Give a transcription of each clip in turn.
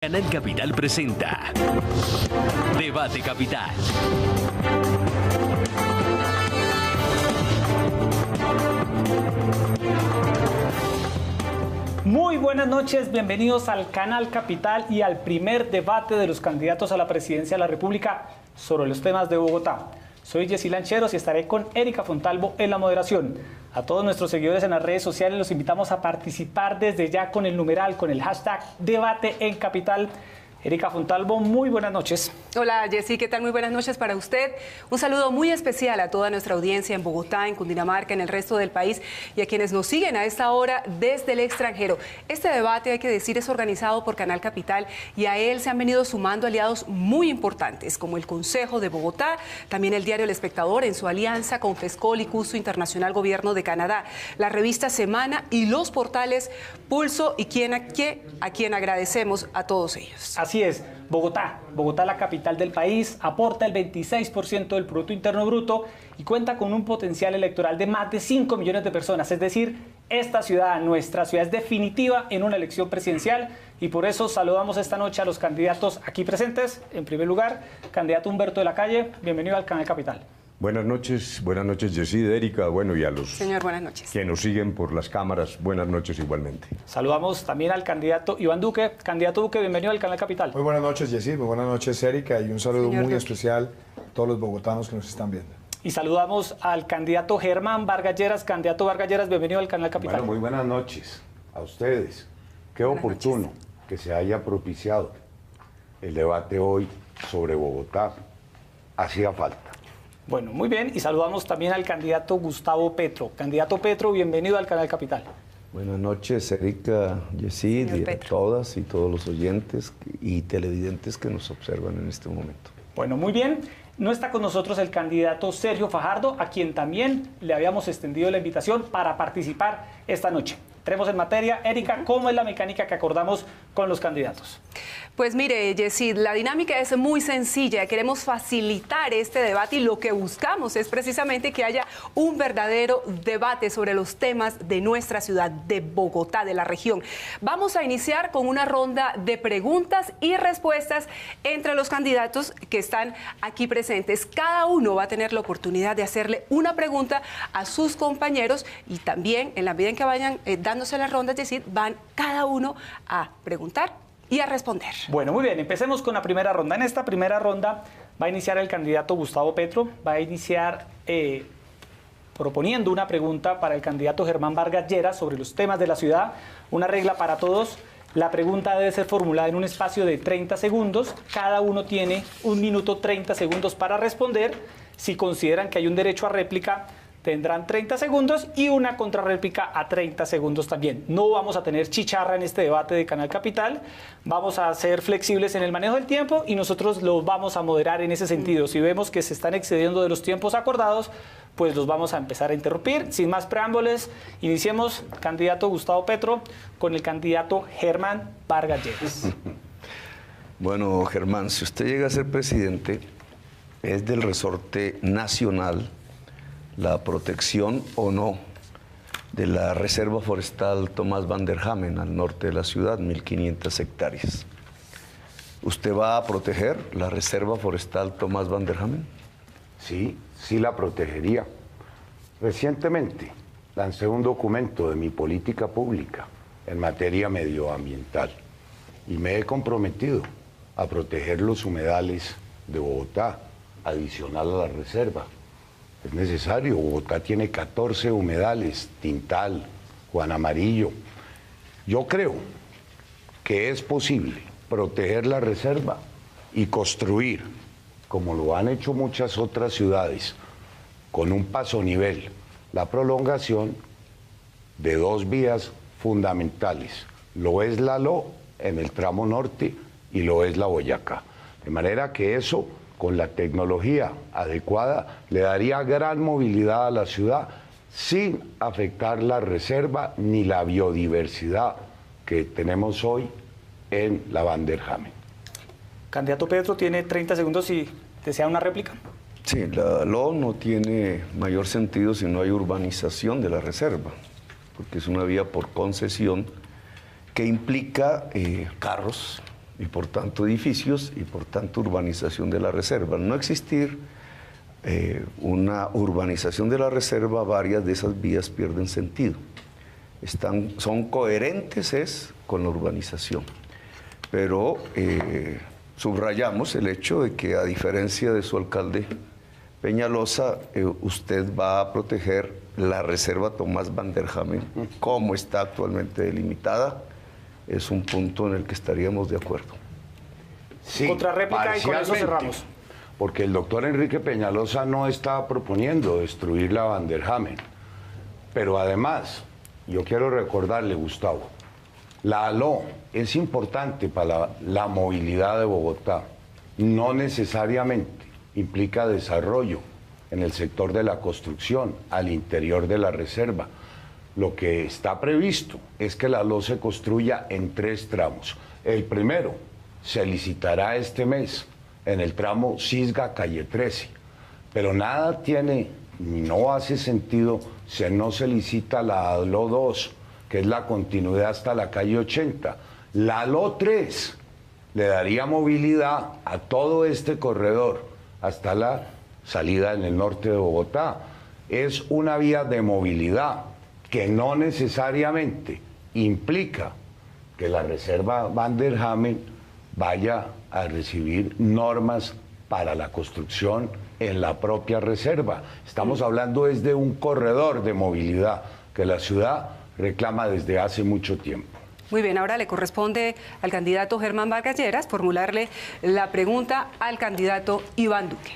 Canal Capital presenta Debate Capital. Muy buenas noches, bienvenidos al Canal Capital y al primer debate de los candidatos a la presidencia de la República sobre los temas de Bogotá. Soy Jessy Lancheros y estaré con Erika Fontalvo en la moderación. A todos nuestros seguidores en las redes sociales los invitamos a participar desde ya con el numeral, con el hashtag Debate en Capital. Erika Fontalvo, muy buenas noches. Hola Jessy, ¿qué tal? Muy buenas noches para usted. Un saludo muy especial a toda nuestra audiencia en Bogotá, en Cundinamarca, en el resto del país y a quienes nos siguen a esta hora desde el extranjero. Este debate, hay que decir, es organizado por Canal Capital y a él se han venido sumando aliados muy importantes como el Consejo de Bogotá, también el diario El Espectador en su alianza con FESCOL y Custo Internacional Gobierno de Canadá, la revista Semana y los portales Pulso y a quien agradecemos a todos ellos. Así es, Bogotá, la capital del país, aporta el 26% del Producto Interno Bruto y cuenta con un potencial electoral de más de 5 millones de personas. Es decir, esta ciudad, nuestra ciudad, es definitiva en una elección presidencial y por eso saludamos esta noche a los candidatos aquí presentes. En primer lugar, candidato Humberto de la Calle, bienvenido al Canal Capital. Buenas noches Jessy, Erika, bueno, y a los Señor, buenas noches. Que nos siguen por las cámaras, buenas noches igualmente. Saludamos también al candidato Iván Duque. Candidato Duque, bienvenido al Canal Capital. Muy buenas noches, Jessy, muy buenas noches, Erika, y un saludo Señor muy Duque. especial a todos los bogotanos que nos están viendo. Y saludamos al candidato Germán Vargas Lleras. Candidato Vargas Lleras, bienvenido al Canal Capital. Bueno, muy buenas noches a ustedes. Qué oportuno que se haya propiciado el debate hoy sobre Bogotá. Hacía falta. Bueno, muy bien. Y saludamos también al candidato Gustavo Petro. Candidato Petro, bienvenido al Canal Capital. Buenas noches, Erika, Jessy, y a todas y todos los oyentes y televidentes que nos observan en este momento. Bueno, muy bien. No está con nosotros el candidato Sergio Fajardo, a quien también le habíamos extendido la invitación para participar esta noche. Entremos en materia. Erika, ¿cómo es la mecánica que acordamos con los candidatos? Pues mire, Jessy, la dinámica es muy sencilla. Queremos facilitar este debate y lo que buscamos es precisamente que haya un verdadero debate sobre los temas de nuestra ciudad, de Bogotá, de la región. Vamos a iniciar con una ronda de preguntas y respuestas entre los candidatos que están aquí presentes. Cada uno va a tener la oportunidad de hacerle una pregunta a sus compañeros y también, en la medida en que vayan dándose las rondas, Jessy, van cada uno a preguntar y a responder. Bueno, muy bien, empecemos con la primera ronda. En esta primera ronda va a iniciar el candidato Gustavo Petro, va a iniciar proponiendo una pregunta para el candidato Germán Vargas Lleras sobre los temas de la ciudad. Una regla para todos, la pregunta debe ser formulada en un espacio de 30 segundos. Cada uno tiene 1 minuto 30 segundos para responder. Si consideran que hay un derecho a réplica, tendrán 30 segundos y una contrarréplica a 30 segundos también. No vamos a tener chicharra en este debate de Canal Capital. Vamos a ser flexibles en el manejo del tiempo y nosotros los vamos a moderar en ese sentido. Si vemos que se están excediendo de los tiempos acordados, pues los vamos a empezar a interrumpir. Sin más preámbulos, iniciemos, candidato Gustavo Petro, con el candidato Germán Vargas Lleras. Bueno, Germán, si usted llega a ser presidente, es del resorte nacional la protección o no de la Reserva Forestal Tomás Van der Hamen al norte de la ciudad, 1.500 hectáreas. ¿Usted va a proteger la Reserva Forestal Tomás Van der Hamen? Sí, sí la protegería. Recientemente lancé un documento de mi política pública en materia medioambiental y me he comprometido a proteger los humedales de Bogotá, adicional a la reserva. Es necesario, Bogotá tiene 14 humedales, Tintal, Juan Amarillo. Yo creo que es posible proteger la reserva y construir, como lo han hecho muchas otras ciudades, con un pasonivel, la prolongación de 2 vías fundamentales. Lo es la LO en el tramo norte y lo es la Boyacá. De manera que eso, con la tecnología adecuada, le daría gran movilidad a la ciudad sin afectar la reserva ni la biodiversidad que tenemos hoy en la Van der Hamen. Candidato Petro, tiene 30 segundos si desea una réplica. Sí, la LO no tiene mayor sentido si no hay urbanización de la reserva, porque es una vía por concesión que implica carros, y por tanto edificios y por tanto urbanización de la reserva. Al no existir una urbanización de la reserva, varias de esas vías pierden sentido. Son coherentes con la urbanización, pero subrayamos el hecho de que, a diferencia de su alcalde Peñalosa, usted va a proteger la reserva Tomás Van der Hamen como está actualmente delimitada. Es un punto en el que estaríamos de acuerdo. Sí, Contrarréplica y con eso cerramos. Porque el doctor Enrique Peñalosa no está proponiendo destruir la Van der Hamen. Pero además, yo quiero recordarle, Gustavo, la ALO es importante para la movilidad de Bogotá. No necesariamente implica desarrollo en el sector de la construcción, al interior de la reserva. Lo que está previsto es que la ALO se construya en 3 tramos. El primero se licitará este mes en el tramo Cisga-Calle 13, pero nada tiene ni no hace sentido si no se licita la ALO 2, que es la continuidad hasta la calle 80. La ALO 3 le daría movilidad a todo este corredor hasta la salida en el norte de Bogotá. Es una vía de movilidad que no necesariamente implica que la reserva Van der Hamen vaya a recibir normas para la construcción en la propia reserva. Estamos hablando de un corredor de movilidad que la ciudad reclama desde hace mucho tiempo. Muy bien, ahora le corresponde al candidato Germán Vargas Lleras formularle la pregunta al candidato Iván Duque.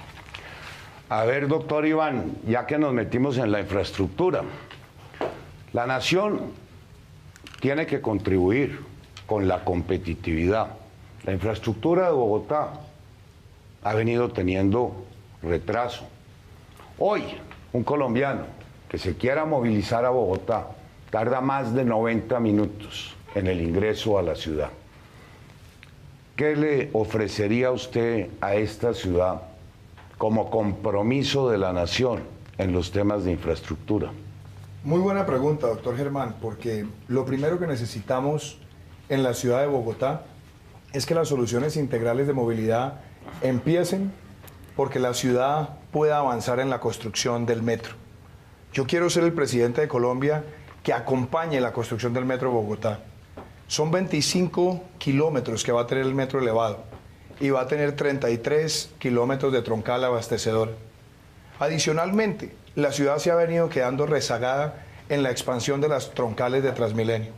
A ver, doctor Iván, ya que nos metimos en la infraestructura, la nación tiene que contribuir con la competitividad. La infraestructura de Bogotá ha venido teniendo retraso. Hoy, un colombiano que se quiera movilizar a Bogotá tarda más de 90 minutos en el ingreso a la ciudad. ¿Qué le ofrecería usted a esta ciudad como compromiso de la nación en los temas de infraestructura? Muy buena pregunta, doctor Germán, porque lo primero que necesitamos en la ciudad de Bogotá es que las soluciones integrales de movilidad empiecen porque la ciudad pueda avanzar en la construcción del metro. Yo quiero ser el presidente de Colombia que acompañe la construcción del metro de Bogotá. Son 25 kilómetros que va a tener el metro elevado y va a tener 33 kilómetros de troncal abastecedor. Adicionalmente, la ciudad se ha venido quedando rezagada en la expansión de las troncales de Transmilenio.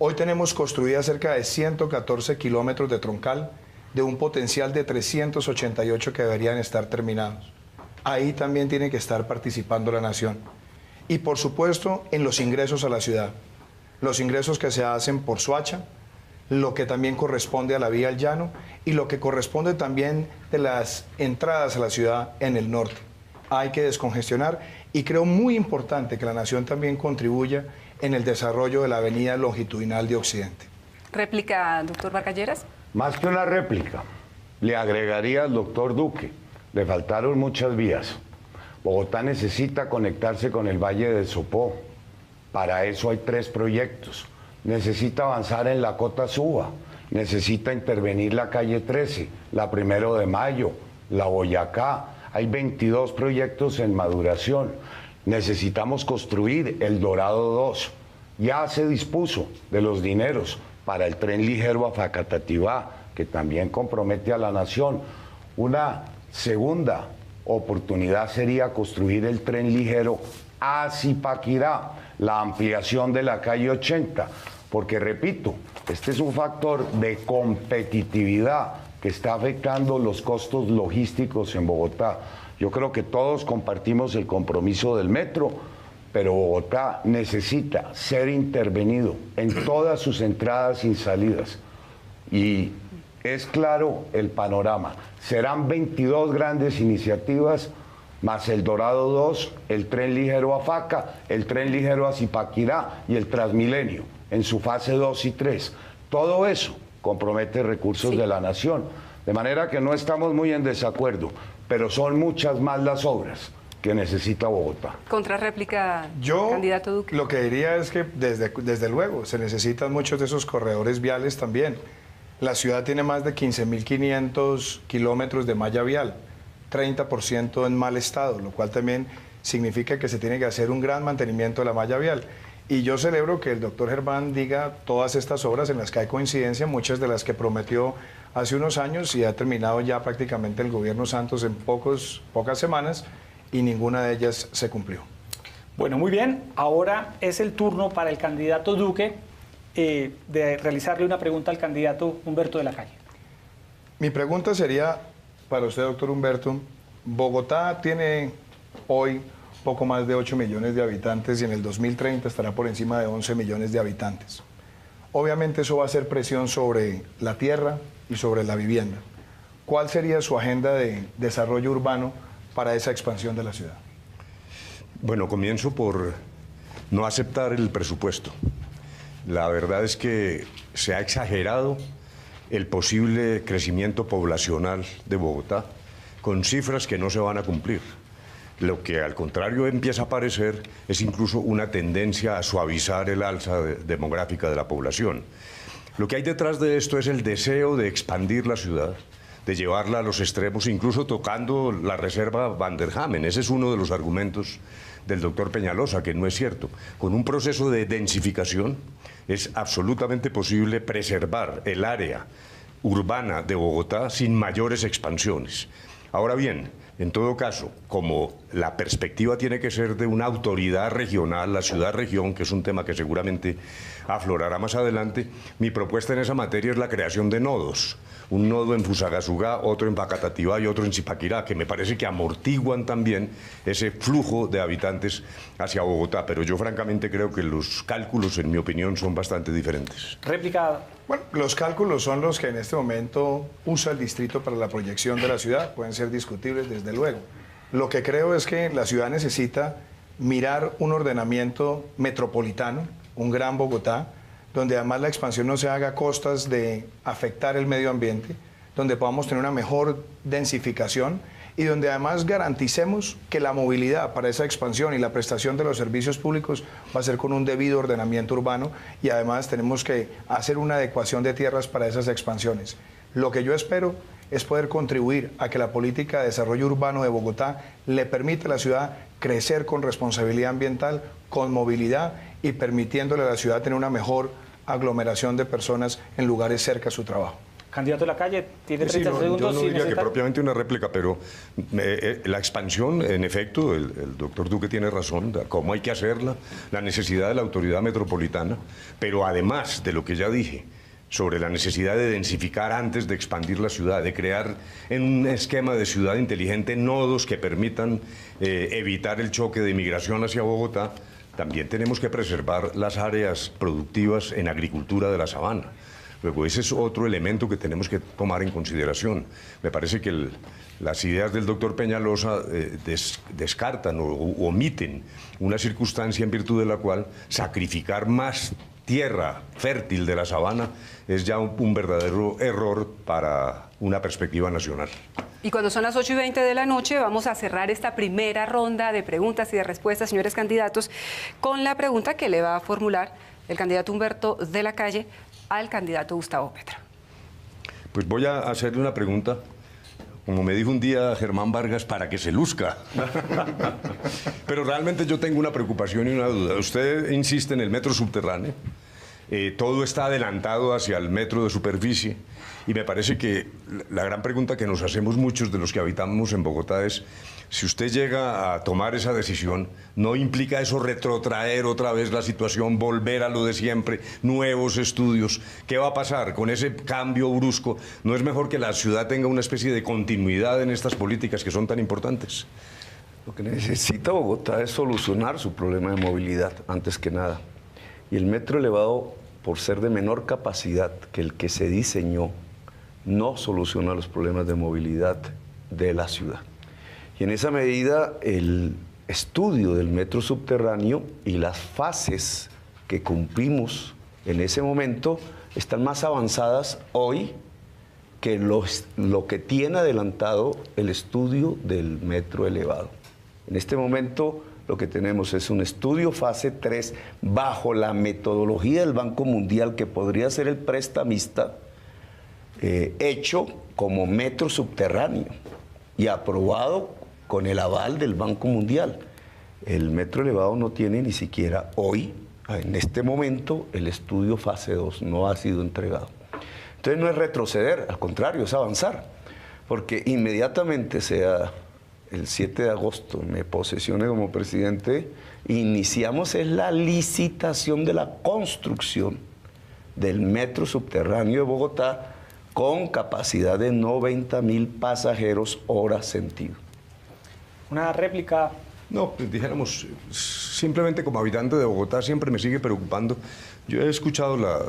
Hoy tenemos construidas cerca de 114 kilómetros de troncal de un potencial de 388 que deberían estar terminados. Ahí también tiene que estar participando la nación. Y por supuesto, en los ingresos a la ciudad. Los ingresos que se hacen por Soacha, lo que también corresponde a la vía al llano y lo que corresponde también de las entradas a la ciudad en el norte. Hay que descongestionar y creo muy importante que la nación también contribuya en el desarrollo de la avenida longitudinal de Occidente. ¿Réplica, doctor Vargas Lleras? Más que una réplica, le agregaría al doctor Duque, le faltaron muchas vías. Bogotá necesita conectarse con el Valle del Sopó. Para eso hay 3 proyectos. Necesita avanzar en la Cota Suba, necesita intervenir la calle 13, la 1 de Mayo, la Boyacá. Hay 22 proyectos en maduración. Necesitamos construir el Dorado 2. Ya se dispuso de los dineros para el tren ligero a Facatativá, que también compromete a la nación. Una segunda oportunidad sería construir el tren ligero a Zipaquirá, la ampliación de la calle 80, porque repito, este es un factor de competitividad que está afectando los costos logísticos en Bogotá. Yo creo que todos compartimos el compromiso del metro, pero Bogotá necesita ser intervenido en todas sus entradas y salidas. Y es claro el panorama. Serán 22 grandes iniciativas, más el Dorado 2, el tren ligero a Faca, el tren ligero a Zipaquirá y el Transmilenio, en su fase 2 y 3. Todo eso compromete recursos de la nación. De manera que no estamos muy en desacuerdo, pero son muchas más las obras que necesita Bogotá. Contrarréplica, candidato Duque. Lo que diría es que desde luego se necesitan muchos de esos corredores viales también. La ciudad tiene más de 15.500 kilómetros de malla vial, 30% en mal estado, lo cual también significa que se tiene que hacer un gran mantenimiento de la malla vial. Y yo celebro que el doctor Germán diga todas estas obras en las que hay coincidencia, muchas de las que prometió hace unos años y ha terminado ya prácticamente el gobierno Santos en pocas semanas y ninguna de ellas se cumplió. Bueno, muy bien. Ahora es el turno para el candidato Duque de realizarle una pregunta al candidato Humberto de la Calle. Mi pregunta sería para usted, doctor Humberto. Bogotá tiene hoy poco más de 8 millones de habitantes y en el 2030 estará por encima de 11 millones de habitantes. Obviamente eso va a hacer presión sobre la tierra y sobre la vivienda. ¿Cuál sería su agenda de desarrollo urbano para esa expansión de la ciudad? Bueno, comienzo por no aceptar el presupuesto. La verdad es que se ha exagerado el posible crecimiento poblacional de Bogotá con cifras que no se van a cumplir. Lo que al contrario empieza a aparecer es incluso una tendencia a suavizar el alza demográfica de la población. Lo que hay detrás de esto es el deseo de expandir la ciudad, de llevarla a los extremos, incluso tocando la reserva Van der Hamen. Ese es uno de los argumentos del doctor Peñalosa, que no es cierto. Con un proceso de densificación es absolutamente posible preservar el área urbana de Bogotá sin mayores expansiones. Ahora bien, en todo caso, como la perspectiva tiene que ser de una autoridad regional, la ciudad-región, que es un tema que seguramente aflorará más adelante, mi propuesta en esa materia es la creación de nodos. Un nodo en Fusagasugá, otro en Pacatativá y otro en Zipaquirá, que me parece que amortiguan también ese flujo de habitantes hacia Bogotá. Pero yo francamente creo que los cálculos, en mi opinión, son bastante diferentes. Réplica. Bueno, los cálculos son los que en este momento usa el distrito para la proyección de la ciudad. Pueden ser discutibles, desde luego. Lo que creo es que la ciudad necesita mirar un ordenamiento metropolitano, un gran Bogotá, donde además la expansión no se haga a costas de afectar el medio ambiente, donde podamos tener una mejor densificación y donde además garanticemos que la movilidad para esa expansión y la prestación de los servicios públicos va a ser con un debido ordenamiento urbano y además tenemos que hacer una adecuación de tierras para esas expansiones. Lo que yo espero es poder contribuir a que la política de desarrollo urbano de Bogotá le permita a la ciudad crecer con responsabilidad ambiental, con movilidad y permitiéndole a la ciudad tener una mejor aglomeración de personas en lugares cerca a su trabajo. Candidato de la Calle, tiene 30 Sí, segundos. yo no diría que propiamente una réplica, pero la expansión, en efecto, el doctor Duque tiene razón, cómo hay que hacerla, la necesidad de la autoridad metropolitana, pero además de lo que ya dije, sobre la necesidad de densificar antes de expandir la ciudad, de crear en un esquema de ciudad inteligente nodos que permitan evitar el choque de migración hacia Bogotá, también tenemos que preservar las áreas productivas en agricultura de la sabana. Luego, ese es otro elemento que tenemos que tomar en consideración. Me parece que las ideas del doctor Peñalosa descartan o omiten una circunstancia en virtud de la cual sacrificar más tierra fértil de la sabana es ya un verdadero error para una perspectiva nacional. Y cuando son las 8:20 de la noche vamos a cerrar esta primera ronda de preguntas y de respuestas, señores candidatos, con la pregunta que le va a formular el candidato Humberto de la Calle al candidato Gustavo Petro. Pues voy a hacerle una pregunta, como me dijo un día Germán Vargas, para que se luzca. Pero realmente yo tengo una preocupación y una duda. Usted insiste en el metro subterráneo, todo está adelantado hacia el metro de superficie, y me parece que la gran pregunta que nos hacemos muchos de los que habitamos en Bogotá es: si usted llega a tomar esa decisión, ¿no implica eso retrotraer otra vez la situación, volver a lo de siempre, nuevos estudios? ¿Qué va a pasar con ese cambio brusco? ¿No es mejor que la ciudad tenga una especie de continuidad en estas políticas que son tan importantes? Lo que necesita Bogotá es solucionar su problema de movilidad, antes que nada. Y el metro elevado, por ser de menor capacidad que el que se diseñó, no soluciona los problemas de movilidad de la ciudad. Y en esa medida, el estudio del metro subterráneo y las fases que cumplimos en ese momento están más avanzadas hoy que lo que tiene adelantado el estudio del metro elevado. En este momento lo que tenemos es un estudio fase 3 bajo la metodología del Banco Mundial, que podría ser el prestamista, hecho como metro subterráneo y aprobado con el aval del Banco Mundial. El metro elevado no tiene ni siquiera hoy, en este momento, el estudio fase 2 no ha sido entregado. Entonces no es retroceder, al contrario, es avanzar, porque inmediatamente sea el 7 de agosto me posesione como presidente, iniciamos la licitación de la construcción del metro subterráneo de Bogotá con capacidad de 90.000 pasajeros hora sentido. Una réplica. No, pues dijéramos, simplemente como habitante de Bogotá siempre me sigue preocupando. Yo he escuchado la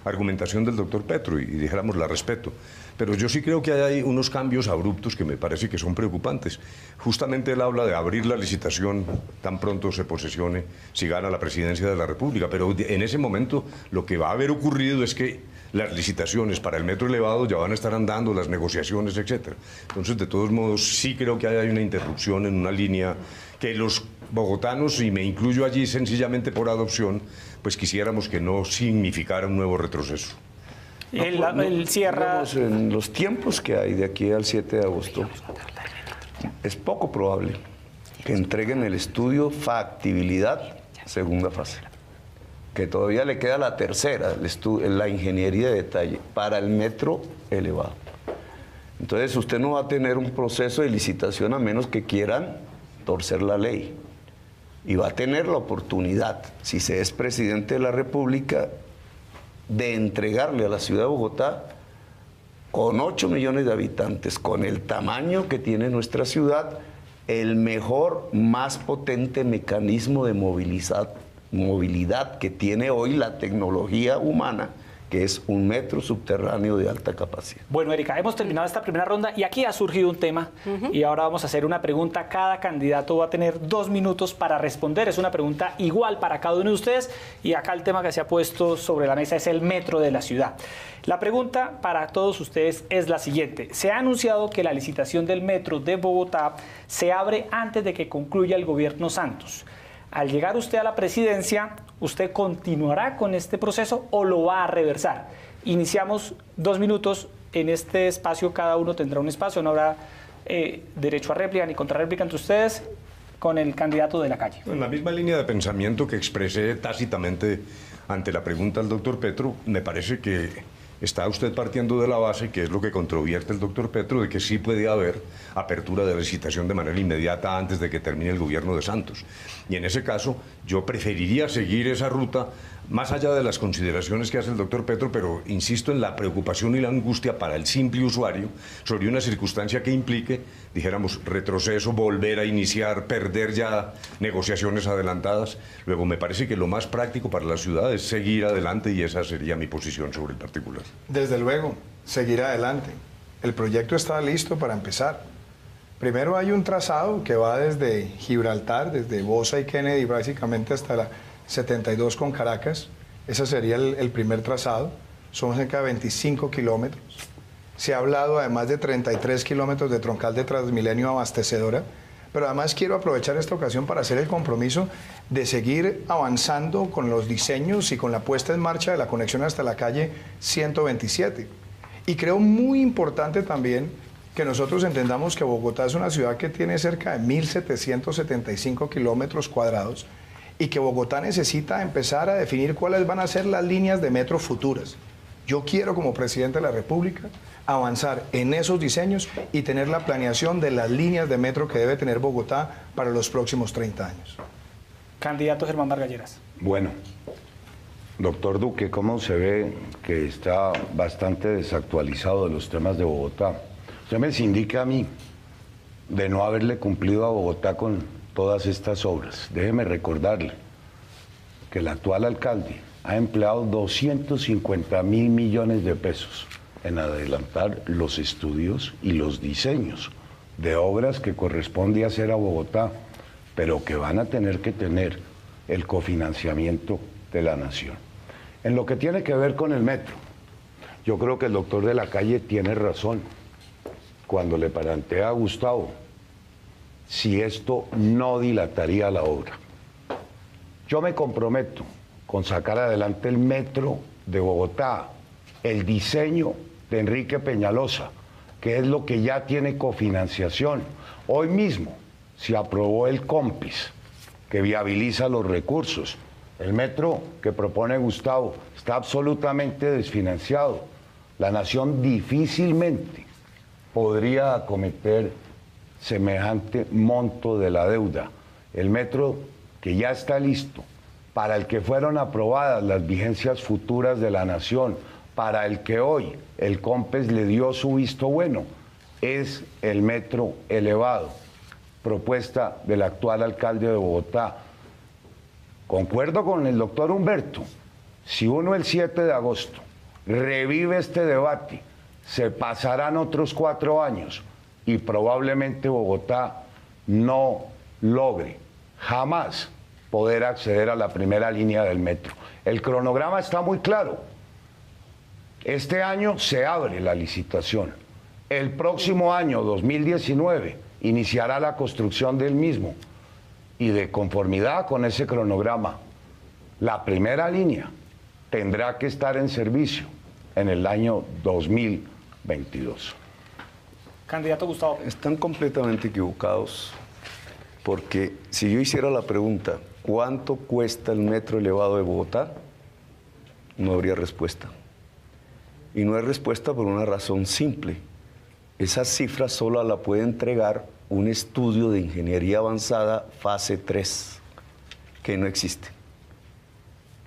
argumentación del doctor Petro y dijéramos la respeto, pero yo sí creo que hay unos cambios abruptos que me parece que son preocupantes. Justamente él habla de abrir la licitación tan pronto se posesione si gana la presidencia de la República, pero en ese momento lo que va a haber ocurrido es que las licitaciones para el metro elevado ya van a estar andando, las negociaciones, etc. Entonces, de todos modos, sí creo que hay una interrupción en una línea que los bogotanos, y me incluyo allí sencillamente por adopción, pues quisiéramos que no significara un nuevo retroceso. El cierra... Digamos, en los tiempos que hay de aquí al 7 de agosto, es poco probable que entreguen el estudio factibilidad segunda fase, que todavía le queda la tercera, la ingeniería de detalle, para el metro elevado. Entonces usted no va a tener un proceso de licitación a menos que quieran torcer la ley. Y va a tener la oportunidad, si se es presidente de la República, de entregarle a la ciudad de Bogotá, con 8 millones de habitantes, con el tamaño que tiene nuestra ciudad, el mejor, más potente mecanismo de movilidad que tiene hoy la tecnología humana, que es un metro subterráneo de alta capacidad. Bueno, Erika, hemos terminado esta primera ronda y aquí ha surgido un tema y ahora vamos a hacer una pregunta. Cada candidato va a tener 2 minutos para responder. Es una pregunta igual para cada uno de ustedes y acá el tema que se ha puesto sobre la mesa es el metro de la ciudad. La pregunta para todos ustedes es la siguiente. Se ha anunciado que la licitación del metro de Bogotá se abre antes de que concluya el gobierno Santos. Al llegar usted a la presidencia, ¿usted continuará con este proceso o lo va a reversar? Iniciamos 2 minutos. En este espacio cada uno tendrá un espacio, no habrá derecho a réplica ni contrarréplica entre ustedes con el candidato de la calle. En la misma línea de pensamiento que expresé tácitamente ante la pregunta del doctor Petro, me parece que está usted partiendo de la base, que es lo que controvierte el doctor Petro, de que sí puede haber apertura de licitación de manera inmediata antes de que termine el gobierno de Santos. Y en ese caso, yo preferiría seguir esa ruta, más allá de las consideraciones que hace el doctor Petro, pero insisto en la preocupación y la angustia para el simple usuario sobre una circunstancia que implique, dijéramos, retroceso, volver a iniciar, perder ya negociaciones adelantadas. Luego, me parece que lo más práctico para la ciudad es seguir adelante y esa sería mi posición sobre el particular. Desde luego, seguir adelante. El proyecto está listo para empezar. Primero hay un trazado que va desde Gibraltar, desde Bosa y Kennedy, básicamente hasta la 72 con Caracas. Ese sería el primer trazado. Son cerca de 25 kilómetros. Se ha hablado además de 33 kilómetros de troncal de Transmilenio abastecedora. Pero además quiero aprovechar esta ocasión para hacer el compromiso de seguir avanzando con los diseños y con la puesta en marcha de la conexión hasta la calle 127. Y creo muy importante también que nosotros entendamos que Bogotá es una ciudad que tiene cerca de 1.775 kilómetros cuadrados y que Bogotá necesita empezar a definir cuáles van a ser las líneas de metro futuras. Yo quiero, como presidente de la República, avanzar en esos diseños y tener la planeación de las líneas de metro que debe tener Bogotá para los próximos 30 años. Candidato Germán Vargas Lleras. Bueno, doctor Duque, ¿cómo se ve que está bastante desactualizado de los temas de Bogotá? Usted me indica a mí de no haberle cumplido a Bogotá con todas estas obras. Déjeme recordarle que el actual alcalde ha empleado 250.000 millones de pesos en adelantar los estudios y los diseños de obras que corresponde hacer a Bogotá, pero que van a tener que tener el cofinanciamiento de la nación. En lo que tiene que ver con el metro, yo creo que el doctor de la Calle tiene razón cuando le plantea a Gustavo si esto no dilataría la obra. Yo me comprometo con sacar adelante el metro de Bogotá, el diseño de Enrique Peñalosa, que es lo que ya tiene cofinanciación. Hoy mismo se aprobó el COMPIS, que viabiliza los recursos. El metro que propone Gustavo está absolutamente desfinanciado. La nación difícilmente podría acometer semejante monto de la deuda. El metro que ya está listo, para el que fueron aprobadas las vigencias futuras de la nación, para el que hoy el COMPES le dio su visto bueno, es el metro elevado, propuesta del actual alcalde de Bogotá. Concuerdo con el doctor Humberto, si uno el 7 de agosto revive este debate, se pasarán otros 4 años y probablemente Bogotá no logre jamás poder acceder a la primera línea del metro. El cronograma está muy claro. Este año se abre la licitación. El próximo año, 2019, iniciará la construcción del mismo. Y de conformidad con ese cronograma, la primera línea tendrá que estar en servicio en el año 2022. Candidato Gustavo. Están completamente equivocados, porque si yo hiciera la pregunta, ¿cuánto cuesta el metro elevado de Bogotá?, no habría respuesta. Y no hay respuesta por una razón simple. Esa cifra solo la puede entregar un estudio de ingeniería avanzada fase 3, que no existe.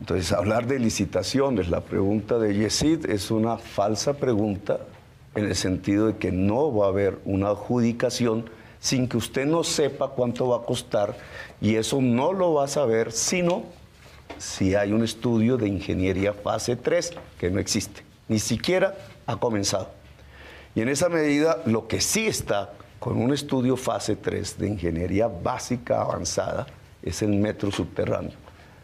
Entonces, hablar de licitaciones, la pregunta de Yesid es una falsa pregunta, en el sentido de que no va a haber una adjudicación sin que usted no sepa cuánto va a costar, y eso no lo va a saber sino si hay un estudio de ingeniería fase 3, que no existe, ni siquiera ha comenzado. Y en esa medida, lo que sí está con un estudio fase 3 de ingeniería básica avanzada es el metro subterráneo.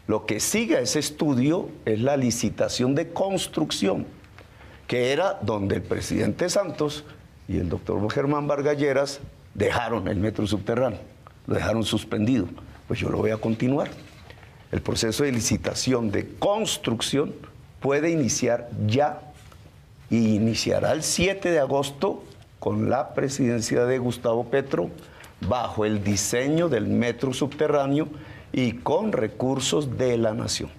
Lo que sigue a ese estudio es la licitación de construcción, que era donde el presidente Santos y el doctor Germán Vargas Lleras dejaron el metro subterráneo, lo dejaron suspendido. Pues yo lo voy a continuar. El proceso de licitación de construcción puede iniciar ya, y iniciará el 7 de agosto con la presidencia de Gustavo Petro, bajo el diseño del metro subterráneo y con recursos de la nación.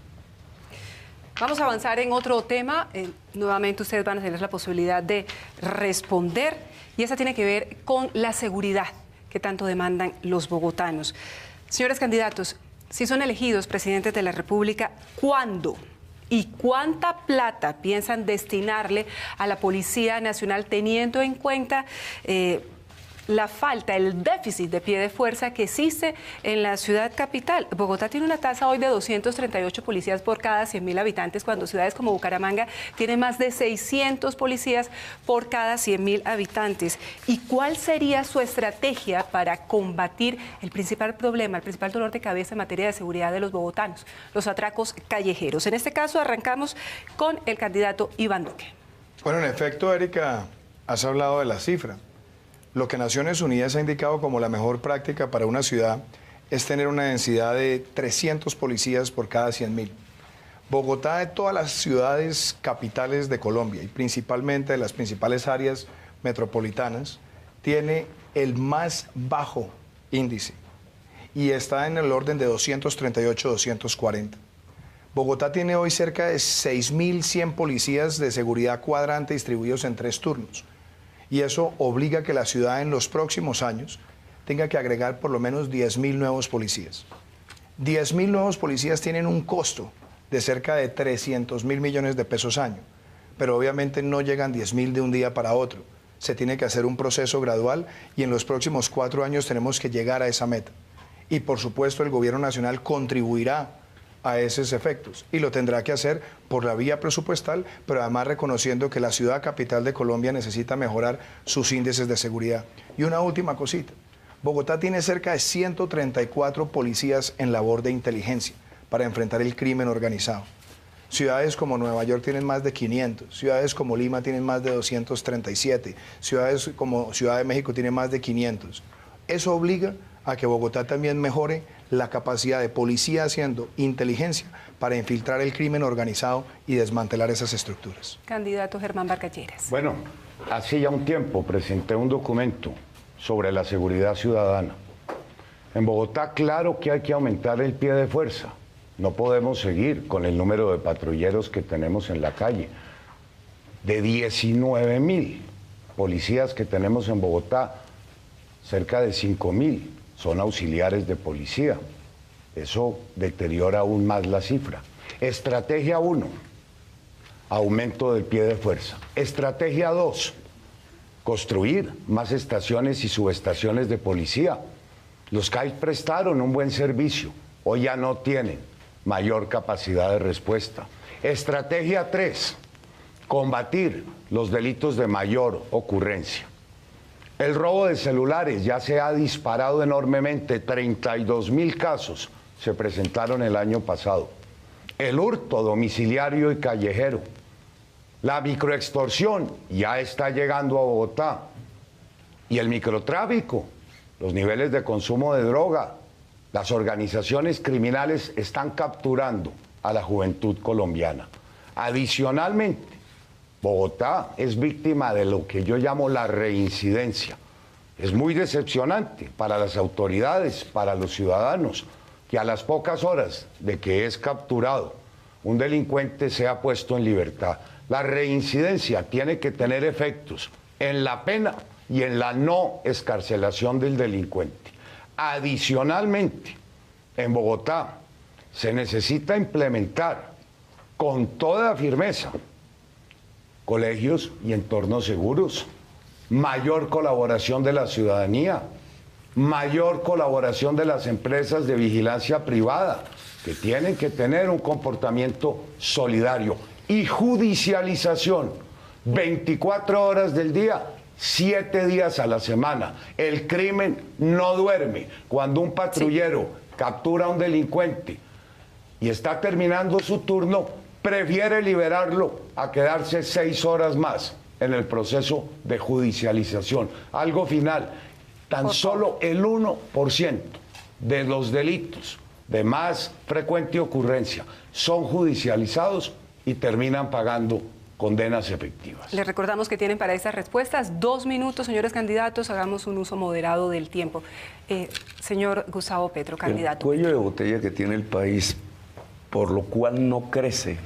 Vamos a avanzar en otro tema. Nuevamente ustedes van a tener la posibilidad de responder, y esa tiene que ver con la seguridad que tanto demandan los bogotanos. Señores candidatos, si son elegidos presidentes de la República, ¿cuándo y cuánta plata piensan destinarle a la Policía Nacional, teniendo en cuenta la falta, el déficit de pie de fuerza que existe en la ciudad capital? Bogotá tiene una tasa hoy de 238 policías por cada 100.000 habitantes, cuando ciudades como Bucaramanga tienen más de 600 policías por cada 100.000 habitantes. ¿Y cuál sería su estrategia para combatir el principal problema, el principal dolor de cabeza en materia de seguridad de los bogotanos, los atracos callejeros? En este caso arrancamos con el candidato Iván Duque. Bueno, en efecto, Erika, has hablado de la cifra. Lo que Naciones Unidas ha indicado como la mejor práctica para una ciudad es tener una densidad de 300 policías por cada 100.000. Bogotá, de todas las ciudades capitales de Colombia y principalmente de las principales áreas metropolitanas, tiene el más bajo índice y está en el orden de 238, 240. Bogotá tiene hoy cerca de 6.100 policías de seguridad cuadrante distribuidos en 3 turnos. Y eso obliga a que la ciudad en los próximos años tenga que agregar por lo menos 10.000 nuevos policías. 10.000 nuevos policías tienen un costo de cerca de 300.000 millones de pesos año, pero obviamente no llegan 10.000 de un día para otro. Se tiene que hacer un proceso gradual y en los próximos 4 años tenemos que llegar a esa meta. Y por supuesto el gobierno nacional contribuirá a esos efectos y lo tendrá que hacer por la vía presupuestal, pero además reconociendo que la ciudad capital de Colombia necesita mejorar sus índices de seguridad. Y una última cosita, Bogotá tiene cerca de 134 policías en labor de inteligencia para enfrentar el crimen organizado. Ciudades como Nueva York tienen más de 500, ciudades como Lima tienen más de 237, ciudades como Ciudad de México tienen más de 500. Eso obliga a que Bogotá también mejore la capacidad de policía haciendo inteligencia para infiltrar el crimen organizado y desmantelar esas estructuras. Candidato Germán Vargas Lleras. Bueno, hace ya un tiempo presenté un documento sobre la seguridad ciudadana. En Bogotá, claro que hay que aumentar el pie de fuerza. No podemos seguir con el número de patrulleros que tenemos en la calle. De 19.000 policías que tenemos en Bogotá, cerca de 5.000 son auxiliares de policía. Eso deteriora aún más la cifra. Estrategia 1, aumento del pie de fuerza. Estrategia 2, construir más estaciones y subestaciones de policía. Los CAI prestaron un buen servicio, hoy ya no tienen mayor capacidad de respuesta. Estrategia 3, combatir los delitos de mayor ocurrencia. El robo de celulares ya se ha disparado enormemente, 32.000 casos se presentaron el año pasado. El hurto domiciliario y callejero. La microextorsión ya está llegando a Bogotá. Y el microtráfico, los niveles de consumo de droga, las organizaciones criminales están capturando a la juventud colombiana. Adicionalmente, Bogotá es víctima de lo que yo llamo la reincidencia. Es muy decepcionante para las autoridades, para los ciudadanos, que a las pocas horas de que es capturado, un delincuente sea puesto en libertad. La reincidencia tiene que tener efectos en la pena y en la no excarcelación del delincuente. Adicionalmente, en Bogotá se necesita implementar con toda firmeza colegios y entornos seguros, mayor colaboración de la ciudadanía, mayor colaboración de las empresas de vigilancia privada, que tienen que tener un comportamiento solidario, y judicialización, 24 horas del día, 7 días a la semana. El crimen no duerme. Cuando un patrullero captura a un delincuente y está terminando su turno, prefiere liberarlo a quedarse 6 horas más en el proceso de judicialización. Algo final, tan solo el 1% de los delitos de más frecuente ocurrencia son judicializados y terminan pagando condenas efectivas. Les recordamos que tienen para estas respuestas 2 minutos, señores candidatos, hagamos un uso moderado del tiempo. Señor Gustavo Petro, candidato. El cuello de botella que tiene el país, por lo cual no crece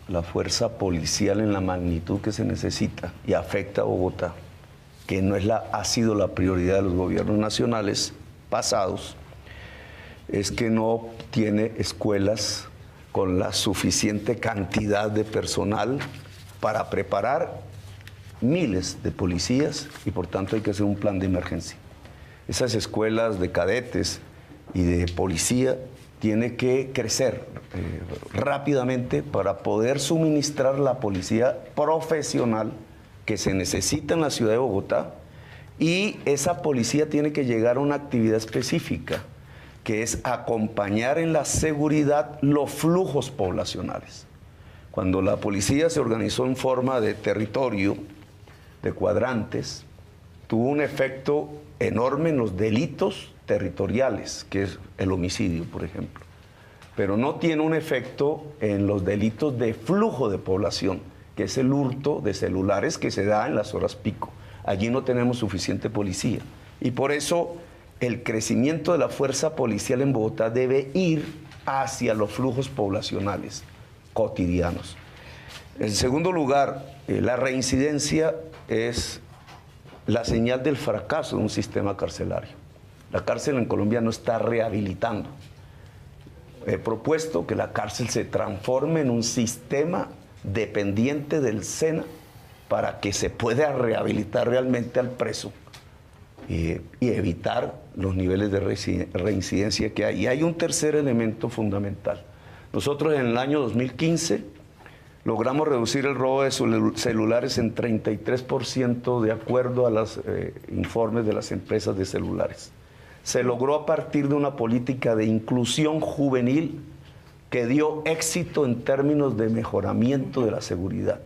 la fuerza policial en la magnitud que se necesita y afecta a Bogotá, que no es ha sido la prioridad de los gobiernos nacionales pasados, es que no tiene escuelas con la suficiente cantidad de personal para preparar miles de policías y por tanto hay que hacer un plan de emergencia. Esas escuelas de cadetes y de policía tiene que crecer rápidamente para poder suministrar la policía profesional que se necesita en la ciudad de Bogotá, y esa policía tiene que llegar a una actividad específica, que es acompañar en la seguridad los flujos poblacionales. Cuando la policía se organizó en forma de territorio, de cuadrantes, tuvo un efecto enorme en los delitos territoriales, que es el homicidio, por ejemplo. Pero no tiene un efecto en los delitos de flujo de población, que es el hurto de celulares que se da en las horas pico. Allí no tenemos suficiente policía. Y por eso el crecimiento de la fuerza policial en Bogotá debe ir hacia los flujos poblacionales cotidianos. En segundo lugar, la reincidencia es la señal del fracaso de un sistema carcelario. La cárcel en Colombia no está rehabilitando. He propuesto que la cárcel se transforme en un sistema dependiente del SENA para que se pueda rehabilitar realmente al preso y evitar los niveles de reincidencia que hay. Y hay un tercer elemento fundamental. Nosotros en el año 2015 logramos reducir el robo de celulares en 33% de acuerdo a los informes de las empresas de celulares. Se logró a partir de una política de inclusión juvenil que dio éxito en términos de mejoramiento de la seguridad.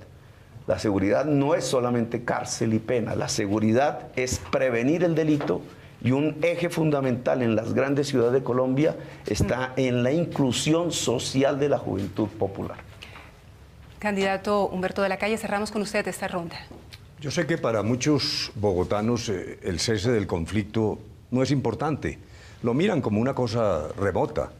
La seguridad no es solamente cárcel y pena, la seguridad es prevenir el delito Y un eje fundamental en las grandes ciudades de Colombia está en la inclusión social de la juventud popular. Candidato Humberto de la Calle, cerramos con usted esta ronda. Yo sé que para muchos bogotanos el cese del conflicto no es importante. Lo miran como una cosa remota.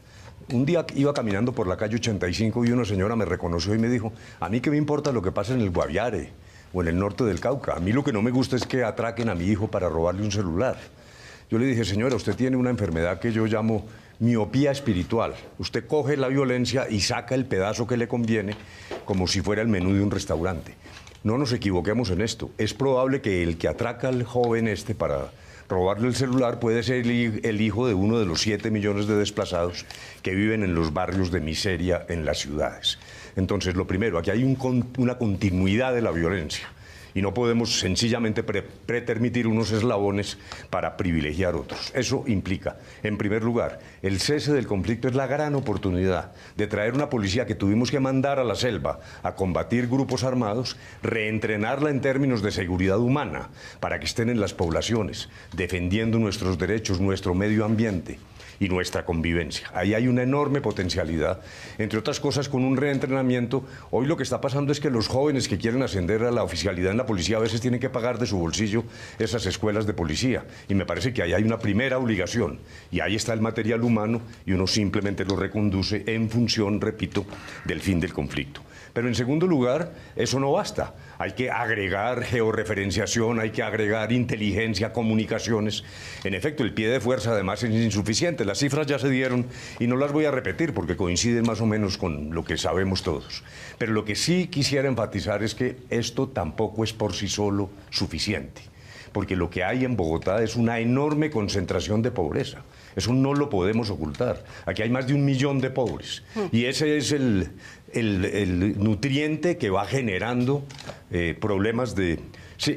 Un día iba caminando por la calle 85 y una señora me reconoció y me dijo, a mí qué me importa lo que pasa en el Guaviare o en el norte del Cauca. A mí lo que no me gusta es que atraquen a mi hijo para robarle un celular. Yo le dije, señora, usted tiene una enfermedad que yo llamo miopía espiritual. Usted coge la violencia y saca el pedazo que le conviene como si fuera el menú de un restaurante. No nos equivoquemos en esto. Es probable que el que atraca al joven para robarle el celular puede ser el hijo de uno de los 7 millones de desplazados que viven en los barrios de miseria en las ciudades. Entonces, lo primero, aquí hay una continuidad de la violencia y no podemos sencillamente pretermitir unos eslabones para privilegiar otros. Eso implica, en primer lugar, el cese del conflicto es la gran oportunidad de traer una policía que tuvimos que mandar a la selva a combatir grupos armados, reentrenarla en términos de seguridad humana para que estén en las poblaciones, defendiendo nuestros derechos, nuestro medio ambiente y nuestra convivencia. Ahí hay una enorme potencialidad, entre otras cosas con un reentrenamiento. Hoy lo que está pasando es que los jóvenes que quieren ascender a la oficialidad en la policía a veces tienen que pagar de su bolsillo esas escuelas de policía, y me parece que ahí hay una primera obligación, y ahí está el material humano y uno simplemente lo reconduce en función, repito, del fin del conflicto. Pero en segundo lugar, eso no basta. Hay que agregar georreferenciación, hay que agregar inteligencia, comunicaciones. En efecto, el pie de fuerza además es insuficiente. Las cifras ya se dieron y no las voy a repetir porque coinciden más o menos con lo que sabemos todos. Pero lo que sí quisiera enfatizar es que esto tampoco es por sí solo suficiente, porque lo que hay en Bogotá es una enorme concentración de pobreza. Eso no lo podemos ocultar. Aquí hay más de 1 millón de pobres. Y ese es el nutriente que va generando problemas de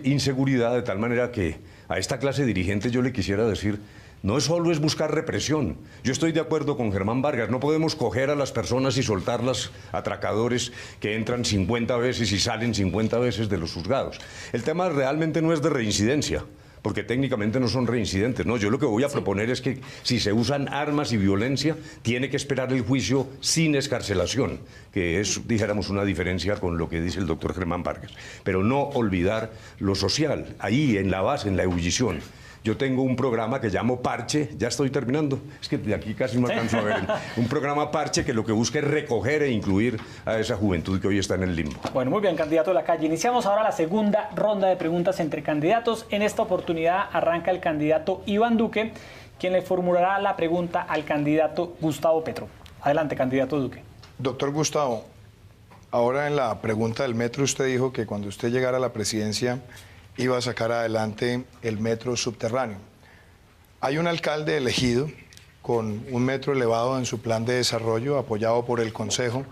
inseguridad, de tal manera que a esta clase de dirigentes yo le quisiera decir, no solo es buscar represión. Yo estoy de acuerdo con Germán Vargas, no podemos coger a las personas y soltarlas atracadores que entran 50 veces y salen 50 veces de los juzgados. El tema realmente no es de reincidencia, porque técnicamente no son reincidentes. No, yo lo que voy a proponer es que si se usan armas y violencia, tiene que esperar el juicio sin excarcelación, que es, dijéramos, una diferencia con lo que dice el doctor Germán Vargas. Pero no olvidar lo social, ahí en la base, en la ebullición. Yo tengo un programa que llamo Parche, ya estoy terminando, es que de aquí casi no alcanzo a ver, un programa Parche que lo que busca es recoger e incluir a esa juventud que hoy está en el limbo. Bueno, muy bien, candidato de la Calle. Iniciamos ahora la segunda ronda de preguntas entre candidatos. En esta oportunidad arranca el candidato Iván Duque, quien le formulará la pregunta al candidato Gustavo Petro. Adelante, candidato Duque. Doctor Gustavo, ahora en la pregunta del metro usted dijo que cuando usted llegara a la presidencia iba a sacar adelante el metro subterráneo. Hay un alcalde elegido con un metro elevado en su plan de desarrollo, apoyado por el Consejo.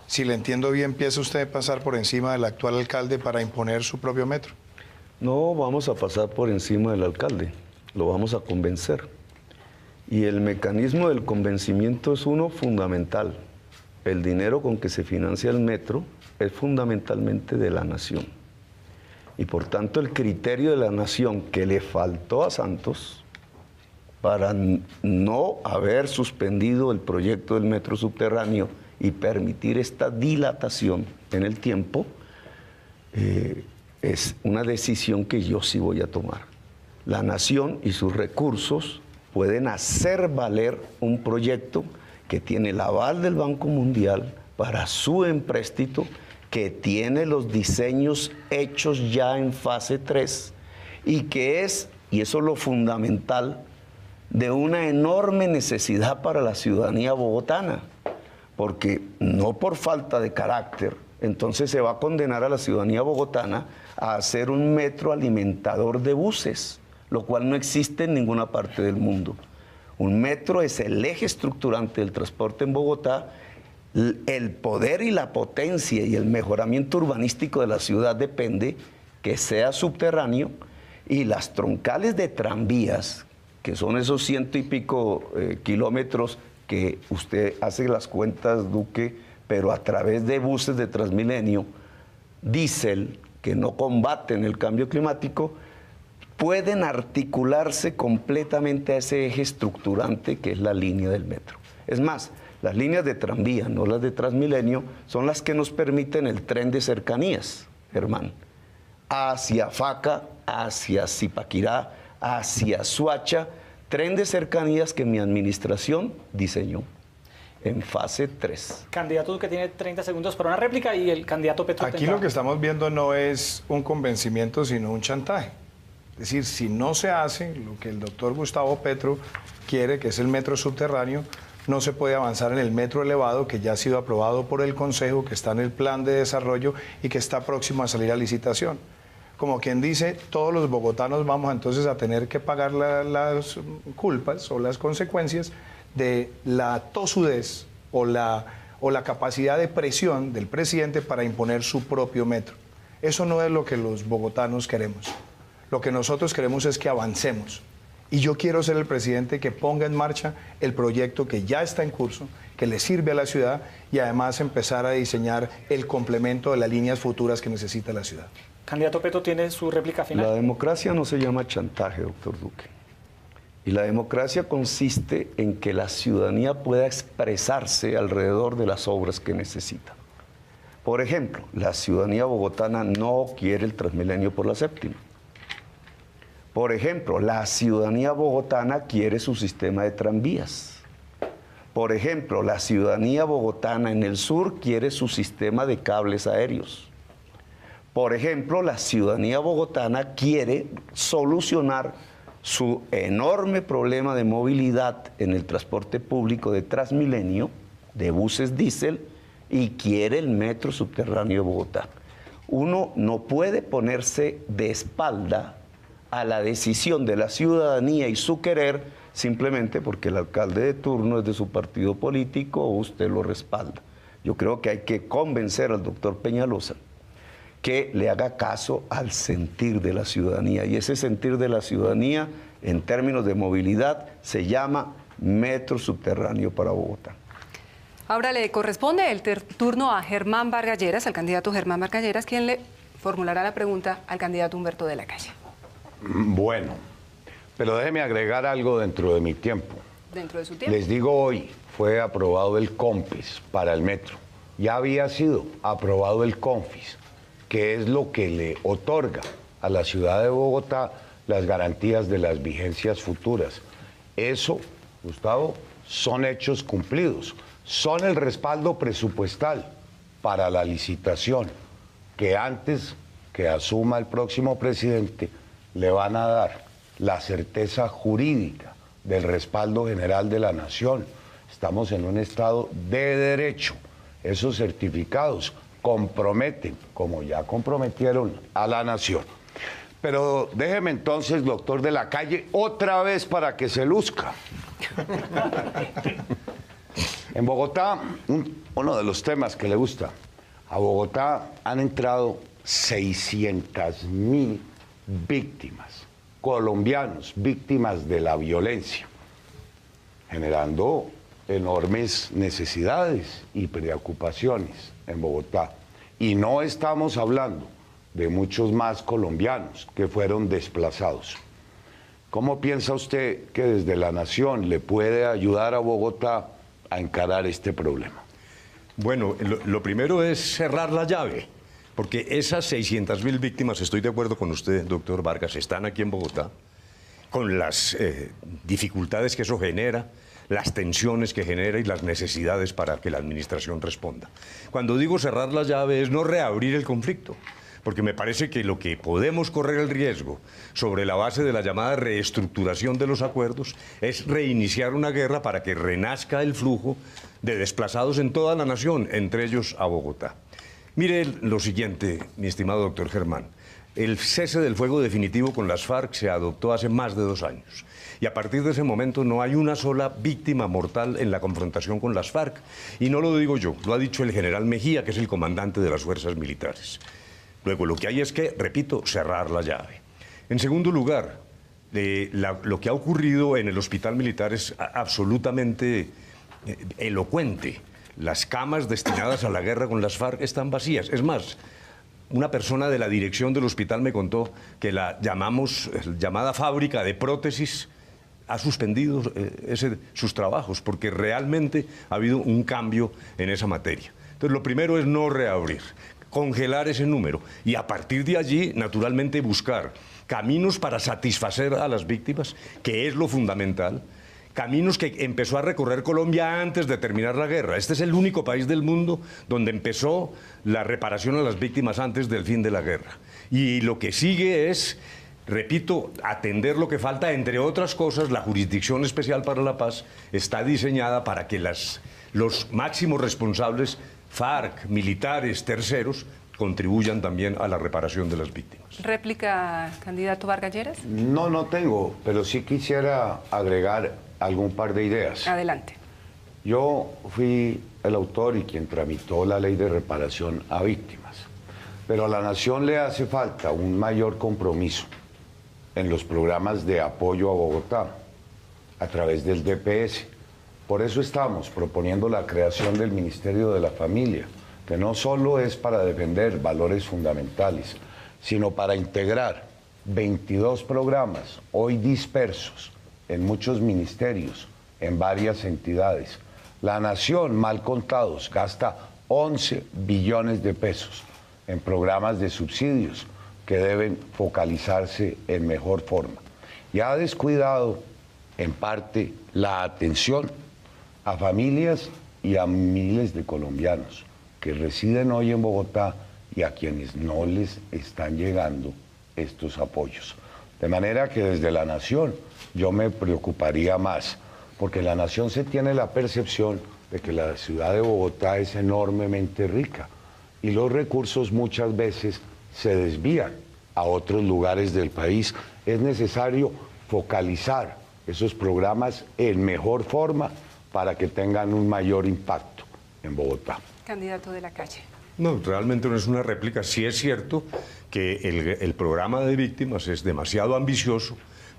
Si le entiendo bien, ¿piensa usted pasar por encima del actual alcalde para imponer su propio metro? No vamos a pasar por encima del alcalde, lo vamos a convencer. Y el mecanismo del convencimiento es uno fundamental. El dinero con que se financia el metro es fundamentalmente de la nación. Y por tanto el criterio de la nación que le faltó a Santos para no haber suspendido el proyecto del metro subterráneo y permitir esta dilatación en el tiempo, es una decisión que yo sí voy a tomar. La nación y sus recursos pueden hacer valer un proyecto que tiene el aval del Banco Mundial para su empréstito, que tiene los diseños hechos ya en fase 3 y que es, y eso es lo fundamental, de una enorme necesidad para la ciudadanía bogotana, porque no por falta de carácter, entonces se va a condenar a la ciudadanía bogotana a hacer un metro alimentador de buses, lo cual no existe en ninguna parte del mundo. Un metro es el eje estructurante del transporte en Bogotá. El poder y la potencia y el mejoramiento urbanístico de la ciudad depende que sea subterráneo, y las troncales de tranvías, que son esos 100 y pico kilómetros que usted hace las cuentas, Duque, pero a través de buses de Transmilenio, diésel, que no combaten el cambio climático, pueden articularse completamente a ese eje estructurante que es la línea del metro. Es más, las líneas de tranvía, no las de Transmilenio, son las que nos permiten el tren de cercanías, Germán, hacia Faca, hacia Zipaquirá, hacia Suacha, tren de cercanías que mi administración diseñó en fase 3. Candidato que tiene 30 segundos para una réplica y el candidato Petro. Aquí lo que estamos viendo no es un convencimiento, sino un chantaje. Es decir, si no se hace lo que el doctor Gustavo Petro quiere, que es el metro subterráneo, no se puede avanzar en el metro elevado, que ya ha sido aprobado por el Consejo, que está en el plan de desarrollo y que está próximo a salir a licitación. Como quien dice, todos los bogotanos vamos entonces a tener que pagar las culpas o las consecuencias de la tosudez o la capacidad de presión del presidente para imponer su propio metro. Eso no es lo que los bogotanos queremos. Lo que nosotros queremos es que avancemos. Y yo quiero ser el presidente que ponga en marcha el proyecto que ya está en curso, que le sirve a la ciudad y además empezar a diseñar el complemento de las líneas futuras que necesita la ciudad. Candidato Petro tiene su réplica final. La democracia no se llama chantaje, doctor Duque. Y la democracia consiste en que la ciudadanía pueda expresarse alrededor de las obras que necesita. Por ejemplo, la ciudadanía bogotana no quiere el Transmilenio por la séptima. Por ejemplo, la ciudadanía bogotana quiere su sistema de tranvías. Por ejemplo, la ciudadanía bogotana en el sur quiere su sistema de cables aéreos. Por ejemplo, la ciudadanía bogotana quiere solucionar su enorme problema de movilidad en el transporte público de Transmilenio, de buses diésel, y quiere el metro subterráneo de Bogotá. Uno no puede ponerse de espalda a la decisión de la ciudadanía y su querer simplemente porque el alcalde de turno es de su partido político o usted lo respalda. Yo creo que hay que convencer al doctor Peñalosa que le haga caso al sentir de la ciudadanía. Y ese sentir de la ciudadanía, en términos de movilidad, se llama metro subterráneo para Bogotá. Ahora le corresponde el turno a Germán Vargas Lleras, al candidato Germán Vargas Lleras, quien le formulará la pregunta al candidato Humberto de la Calle. Bueno, pero déjeme agregar algo dentro de mi tiempo. Dentro de su tiempo. Les digo hoy, fue aprobado el COMPES para el metro. Ya había sido aprobado el CONFIS, que es lo que le otorga a la ciudad de Bogotá las garantías de las vigencias futuras. Eso, Gustavo, son hechos cumplidos. Son el respaldo presupuestal para la licitación que antes que asuma el próximo presidente le van a dar la certeza jurídica del respaldo general de la nación. Estamos en un estado de derecho. Esos certificados comprometen, como ya comprometieron a la nación. Pero déjeme entonces, doctor de la Calle, otra vez para que se luzca. En Bogotá, uno de los temas que le gusta, a Bogotá han entrado 600.000 víctimas, colombianos, víctimas de la violencia, generando enormes necesidades y preocupaciones en Bogotá. Y no estamos hablando de muchos más colombianos que fueron desplazados. ¿Cómo piensa usted que desde la nación le puede ayudar a Bogotá a encarar este problema? Bueno, lo primero es cerrar la llave, porque esas 600.000 víctimas, estoy de acuerdo con usted, doctor Vargas, están aquí en Bogotá, con las dificultades que eso genera, las tensiones que genera y las necesidades para que la administración responda. Cuando digo cerrar la llave es no reabrir el conflicto, porque me parece que lo que podemos correr el riesgo sobre la base de la llamada reestructuración de los acuerdos es reiniciar una guerra para que renazca el flujo de desplazados en toda la nación, entre ellos a Bogotá. Mire lo siguiente, mi estimado doctor Germán. El cese del fuego definitivo con las FARC se adoptó hace más de 2 años. Y a partir de ese momento no hay una sola víctima mortal en la confrontación con las FARC. Y no lo digo yo, lo ha dicho el general Mejía, que es el comandante de las fuerzas militares. Luego, lo que hay es que, repito, cerrar la llave. En segundo lugar, lo que ha ocurrido en el hospital militar es absolutamente elocuente. Las camas destinadas a la guerra con las FARC están vacías. Es más, una persona de la dirección del hospital me contó que la llamada fábrica de prótesis ha suspendido sus trabajos porque realmente ha habido un cambio en esa materia. Entonces, lo primero es no reabrir, congelar ese número y a partir de allí, naturalmente, buscar caminos para satisfacer a las víctimas, que es lo fundamental, caminos que empezó a recorrer Colombia antes de terminar la guerra. Este es el único país del mundo donde empezó la reparación a las víctimas antes del fin de la guerra. Y lo que sigue es, repito, atender lo que falta, entre otras cosas. La Jurisdicción Especial para la Paz está diseñada para que los máximos responsables, FARC, militares, terceros, contribuyan también a la reparación de las víctimas. ¿Réplica, candidato Vargas Lleras? No tengo, pero sí quisiera agregar algún par de ideas. Adelante. Yo fui el autor y quien tramitó la ley de reparación a víctimas, pero a la nación le hace falta un mayor compromiso en los programas de apoyo a Bogotá a través del DPS. Por eso estamos proponiendo la creación del Ministerio de la Familia, que no solo es para defender valores fundamentales, sino para integrar 22 programas hoy dispersos en muchos ministerios, en varias entidades. La nación, mal contados, gasta 11 billones de pesos en programas de subsidios que deben focalizarse en mejor forma. Y ha descuidado, en parte, la atención a familias y a miles de colombianos que residen hoy en Bogotá y a quienes no les están llegando estos apoyos. De manera que desde la nación yo me preocuparía más, porque la nación se tiene la percepción de que la ciudad de Bogotá es enormemente rica y los recursos muchas veces se desvían a otros lugares del país. Es necesario focalizar esos programas en mejor forma para que tengan un mayor impacto en Bogotá. Candidato de la calle. No, realmente no es una réplica. Sí es cierto que el programa de víctimas es demasiado ambicioso,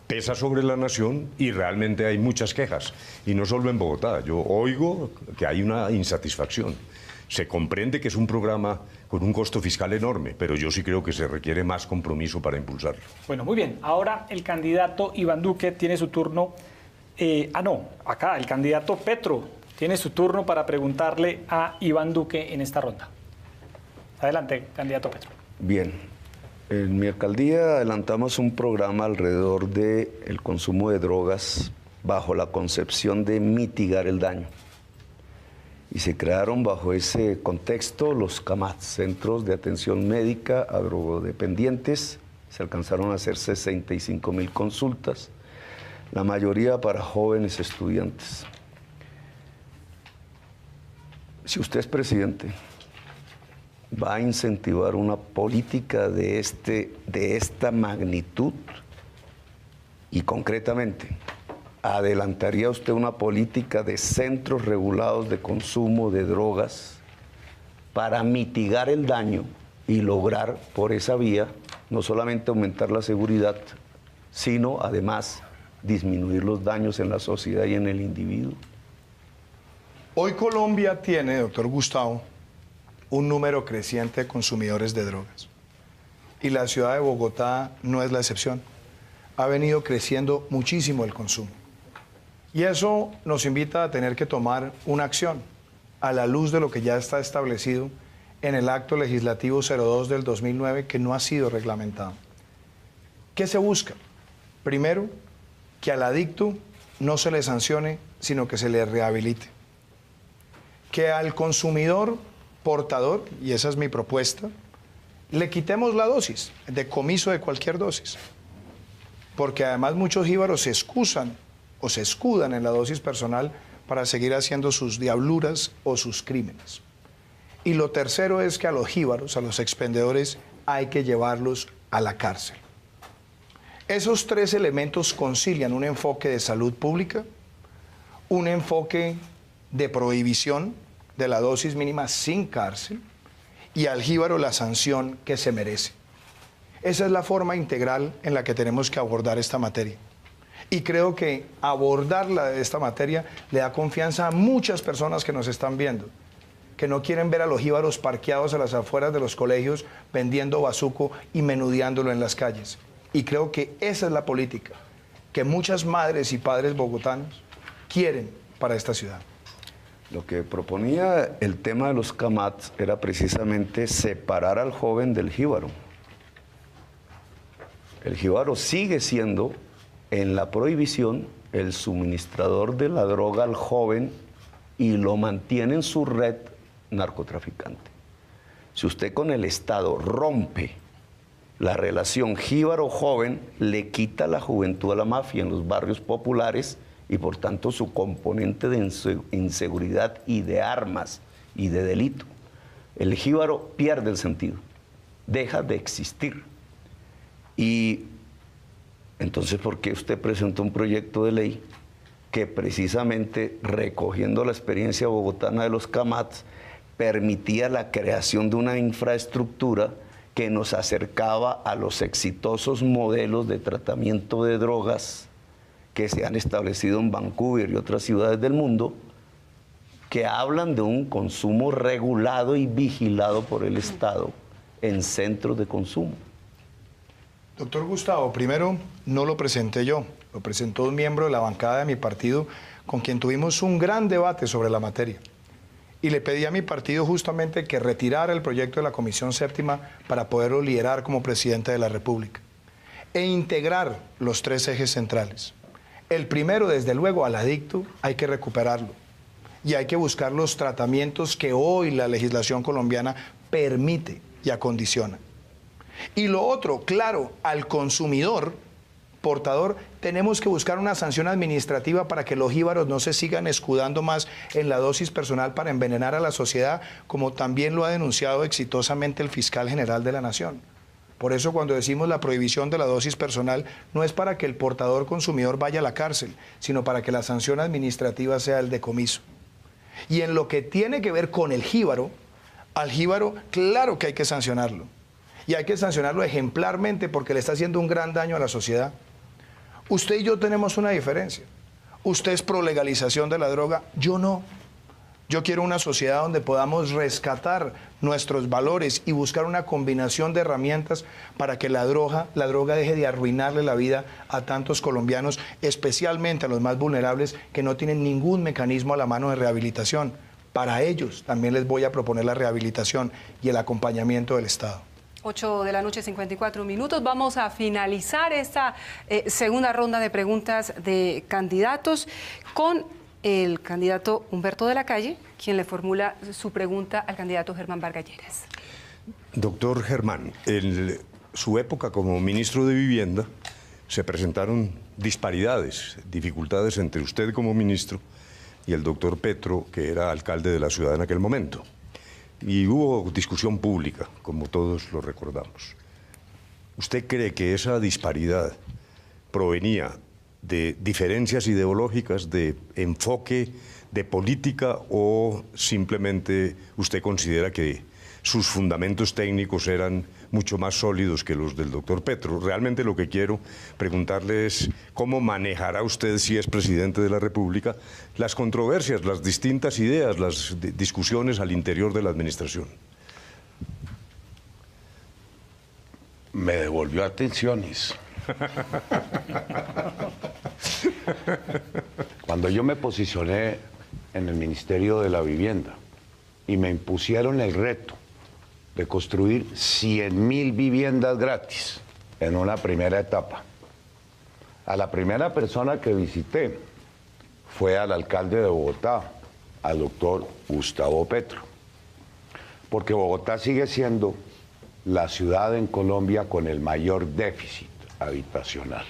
pesa sobre la nación y realmente hay muchas quejas. Y no solo en Bogotá. Yo oigo que hay una insatisfacción. Se comprende que es un programa con un costo fiscal enorme, pero yo sí creo que se requiere más compromiso para impulsarlo. Bueno, muy bien. Ahora el candidato Iván Duque tiene su turno. Acá el candidato Petro tiene su turno para preguntarle a Iván Duque en esta ronda. Adelante, candidato Petro. Bien, en mi alcaldía adelantamos un programa alrededor del consumo de drogas bajo la concepción de mitigar el daño. Y se crearon bajo ese contexto los CAMAT, Centros de Atención Médica a Drogodependientes. Se alcanzaron a hacer 65.000 consultas, la mayoría para jóvenes estudiantes. Si usted es presidente, va a incentivar una política de esta magnitud y concretamente, ¿adelantaría usted una política de centros regulados de consumo de drogas para mitigar el daño y lograr por esa vía no solamente aumentar la seguridad, sino además disminuir los daños en la sociedad y en el individuo? Hoy Colombia tiene, doctor Gustavo, un número creciente de consumidores de drogas. Y la ciudad de Bogotá no es la excepción. Ha venido creciendo muchísimo el consumo. Y eso nos invita a tener que tomar una acción a la luz de lo que ya está establecido en el Acto Legislativo 02 del 2009, que no ha sido reglamentado. ¿Qué se busca? Primero, que al adicto no se le sancione, sino que se le rehabilite. Que al consumidor portador, y esa es mi propuesta, le quitemos la dosis, decomiso de cualquier dosis. Porque además muchos jíbaros se excusan o se escudan en la dosis personal para seguir haciendo sus diabluras o sus crímenes. Y lo tercero es que a los jíbaros, a los expendedores, hay que llevarlos a la cárcel. Esos tres elementos concilian un enfoque de salud pública, un enfoque de prohibición de la dosis mínima sin cárcel y al jíbaro la sanción que se merece. Esa es la forma integral en la que tenemos que abordar esta materia. Y creo que abordarla de esta materia le da confianza a muchas personas que nos están viendo. que no quieren ver a los jíbaros parqueados a las afueras de los colegios vendiendo bazuco y menudeándolo en las calles. Y creo que esa es la política que muchas madres y padres bogotanos quieren para esta ciudad. Lo que proponía el tema de los CAMATs era precisamente separar al joven del jíbaro. El jíbaro sigue siendo, en la prohibición, el suministrador de la droga al joven y lo mantiene en su red narcotraficante. Si usted con el Estado rompe la relación jíbaro-joven, le quita la juventud a la mafia en los barrios populares y por tanto su componente de inseguridad y de armas y de delito. El jíbaro pierde el sentido, deja de existir. Y entonces, ¿por qué usted presentó un proyecto de ley que precisamente, recogiendo la experiencia bogotana de los CAMATs, permitía la creación de una infraestructura que nos acercaba a los exitosos modelos de tratamiento de drogas que se han establecido en Vancouver y otras ciudades del mundo, que hablan de un consumo regulado y vigilado por el Estado en centros de consumo? Doctor Gustavo, primero no lo presenté yo, lo presentó un miembro de la bancada de mi partido con quien tuvimos un gran debate sobre la materia. Y le pedí a mi partido justamente que retirara el proyecto de la Comisión Séptima para poderlo liderar como presidente de la República e integrar los 3 ejes centrales. El primero, desde luego, al adicto hay que recuperarlo y hay que buscar los tratamientos que hoy la legislación colombiana permite y acondiciona. Y lo otro, claro, al consumidor portador, tenemos que buscar una sanción administrativa para que los jíbaros no se sigan escudando más en la dosis personal para envenenar a la sociedad, como también lo ha denunciado exitosamente el fiscal general de la Nación. Por eso cuando decimos la prohibición de la dosis personal, no es para que el portador consumidor vaya a la cárcel, sino para que la sanción administrativa sea el decomiso. Y en lo que tiene que ver con el jíbaro, al jíbaro, claro que hay que sancionarlo. Y hay que sancionarlo ejemplarmente porque le está haciendo un gran daño a la sociedad. Usted y yo tenemos una diferencia. Usted es pro legalización de la droga, yo no. Yo quiero una sociedad donde podamos rescatar nuestros valores y buscar una combinación de herramientas para que la droga deje de arruinarle la vida a tantos colombianos, especialmente a los más vulnerables que no tienen ningún mecanismo a la mano de rehabilitación. Para ellos también les voy a proponer la rehabilitación y el acompañamiento del Estado. 8 de la noche, 54 minutos. Vamos a finalizar esta segunda ronda de preguntas de candidatos con el candidato Humberto de la Calle, quien le formula su pregunta al candidato Germán Vargas Lleras. Doctor Germán, en su época como ministro de Vivienda se presentaron disparidades, dificultades entre usted como ministro y el doctor Petro, que era alcalde de la ciudad en aquel momento. Y hubo discusión pública, como todos lo recordamos. ¿Usted cree que esa disparidad provenía de diferencias ideológicas, de enfoque, de política, o simplemente usted considera que sus fundamentos técnicos eran mucho más sólidos que los del doctor Petro? Realmente lo que quiero preguntarle es cómo manejará usted, si es presidente de la República, las controversias, las distintas ideas, las discusiones al interior de la administración. Me devolvió atenciones. Cuando yo me posicioné en el Ministerio de la Vivienda y me impusieron el reto de construir 100.000 viviendas gratis en una primera etapa, a la primera persona que visité fue al alcalde de Bogotá, al doctor Gustavo Petro, porque Bogotá sigue siendo la ciudad en Colombia con el mayor déficit habitacional.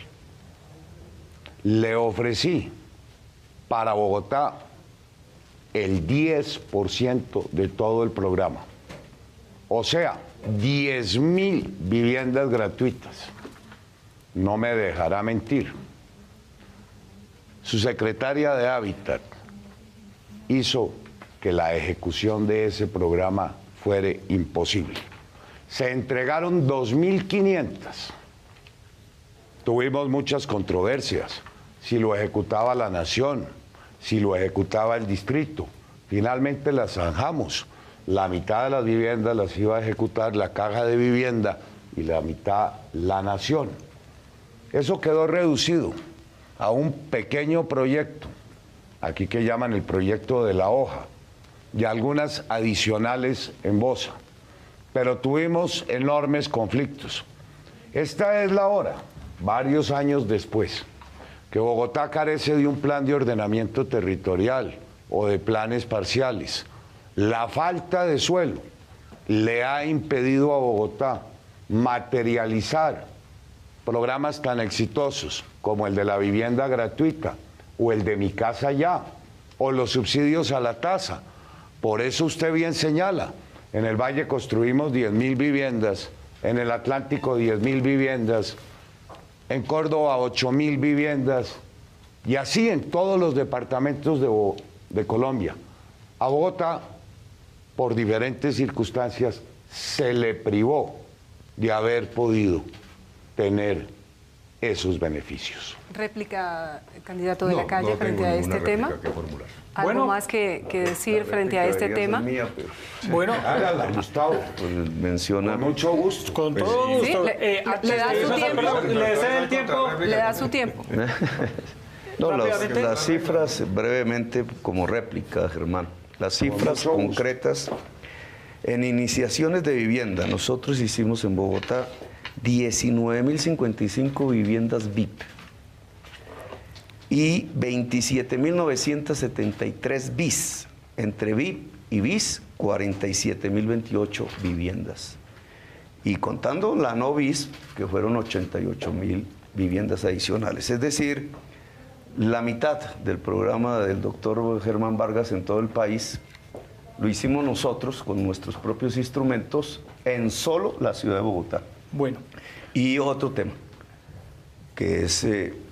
Le ofrecí para Bogotá el 10% de todo el programa, o sea, 10.000 viviendas gratuitas. No me dejará mentir. Su secretaria de Hábitat hizo que la ejecución de ese programa fuera imposible. Se entregaron 2.500. Tuvimos muchas controversias, si lo ejecutaba la Nación, si lo ejecutaba el distrito. Finalmente las zanjamos, la mitad de las viviendas las iba a ejecutar la Caja de Vivienda y la mitad la Nación. Eso quedó reducido a un pequeño proyecto, aquí que llaman el proyecto de la hoja, y algunas adicionales en Bosa. Pero tuvimos enormes conflictos. Esta es la hora, varios años después, que Bogotá carece de un plan de ordenamiento territorial o de planes parciales. La falta de suelo le ha impedido a Bogotá materializar programas tan exitosos como el de la vivienda gratuita o el de Mi Casa Ya o los subsidios a la tasa. Por eso usted bien señala, en el Valle construimos 10.000 viviendas, en el Atlántico 10.000 viviendas, en Córdoba 8.000 viviendas y así en todos los departamentos de Colombia. A Bogotá, por diferentes circunstancias, se le privó de haber podido tener esos beneficios. Réplica, candidato de la calle, frente a este tema. ¿Algo Bueno, más que decir frente a este tema? Bueno, Hágala, Gustavo. Pues menciona. Con mucho gusto. con todo gusto. Sí, le da su tiempo. Le cede el tiempo. Le da su tiempo. No, Rápidamente. las cifras, brevemente, como réplica, Germán. Las cifras mucho gusto. concretas. En iniciaciones de vivienda, nosotros hicimos en Bogotá 19.055 viviendas VIP y 27.973 BIS. Entre VIP y BIS, 47.028 viviendas. Y contando la no BIS, que fueron 88.000 viviendas adicionales. Es decir, la mitad del programa del doctor Germán Vargas en todo el país lo hicimos nosotros con nuestros propios instrumentos en solo la ciudad de Bogotá. Bueno, Y otro tema, que es,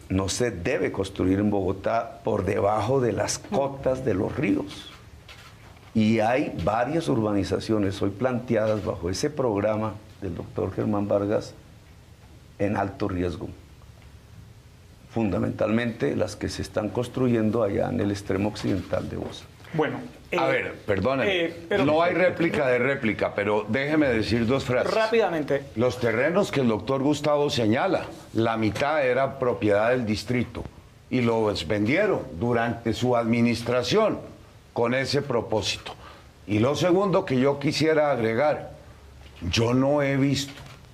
no se debe construir en Bogotá por debajo de las cotas de los ríos. Y hay varias urbanizaciones hoy planteadas bajo ese programa del doctor Germán Vargas en alto riesgo. Fundamentalmente las que se están construyendo allá en el extremo occidental de Bosa. bueno. A ver, perdónenme, pero- no hay réplica de réplica, pero déjeme decir dos frases. Rápidamente. Los terrenos que el doctor Gustavo señala, la mitad era propiedad del distrito y los vendieron durante su administración con ese propósito. Y lo segundo que yo quisiera agregar, yo no he visto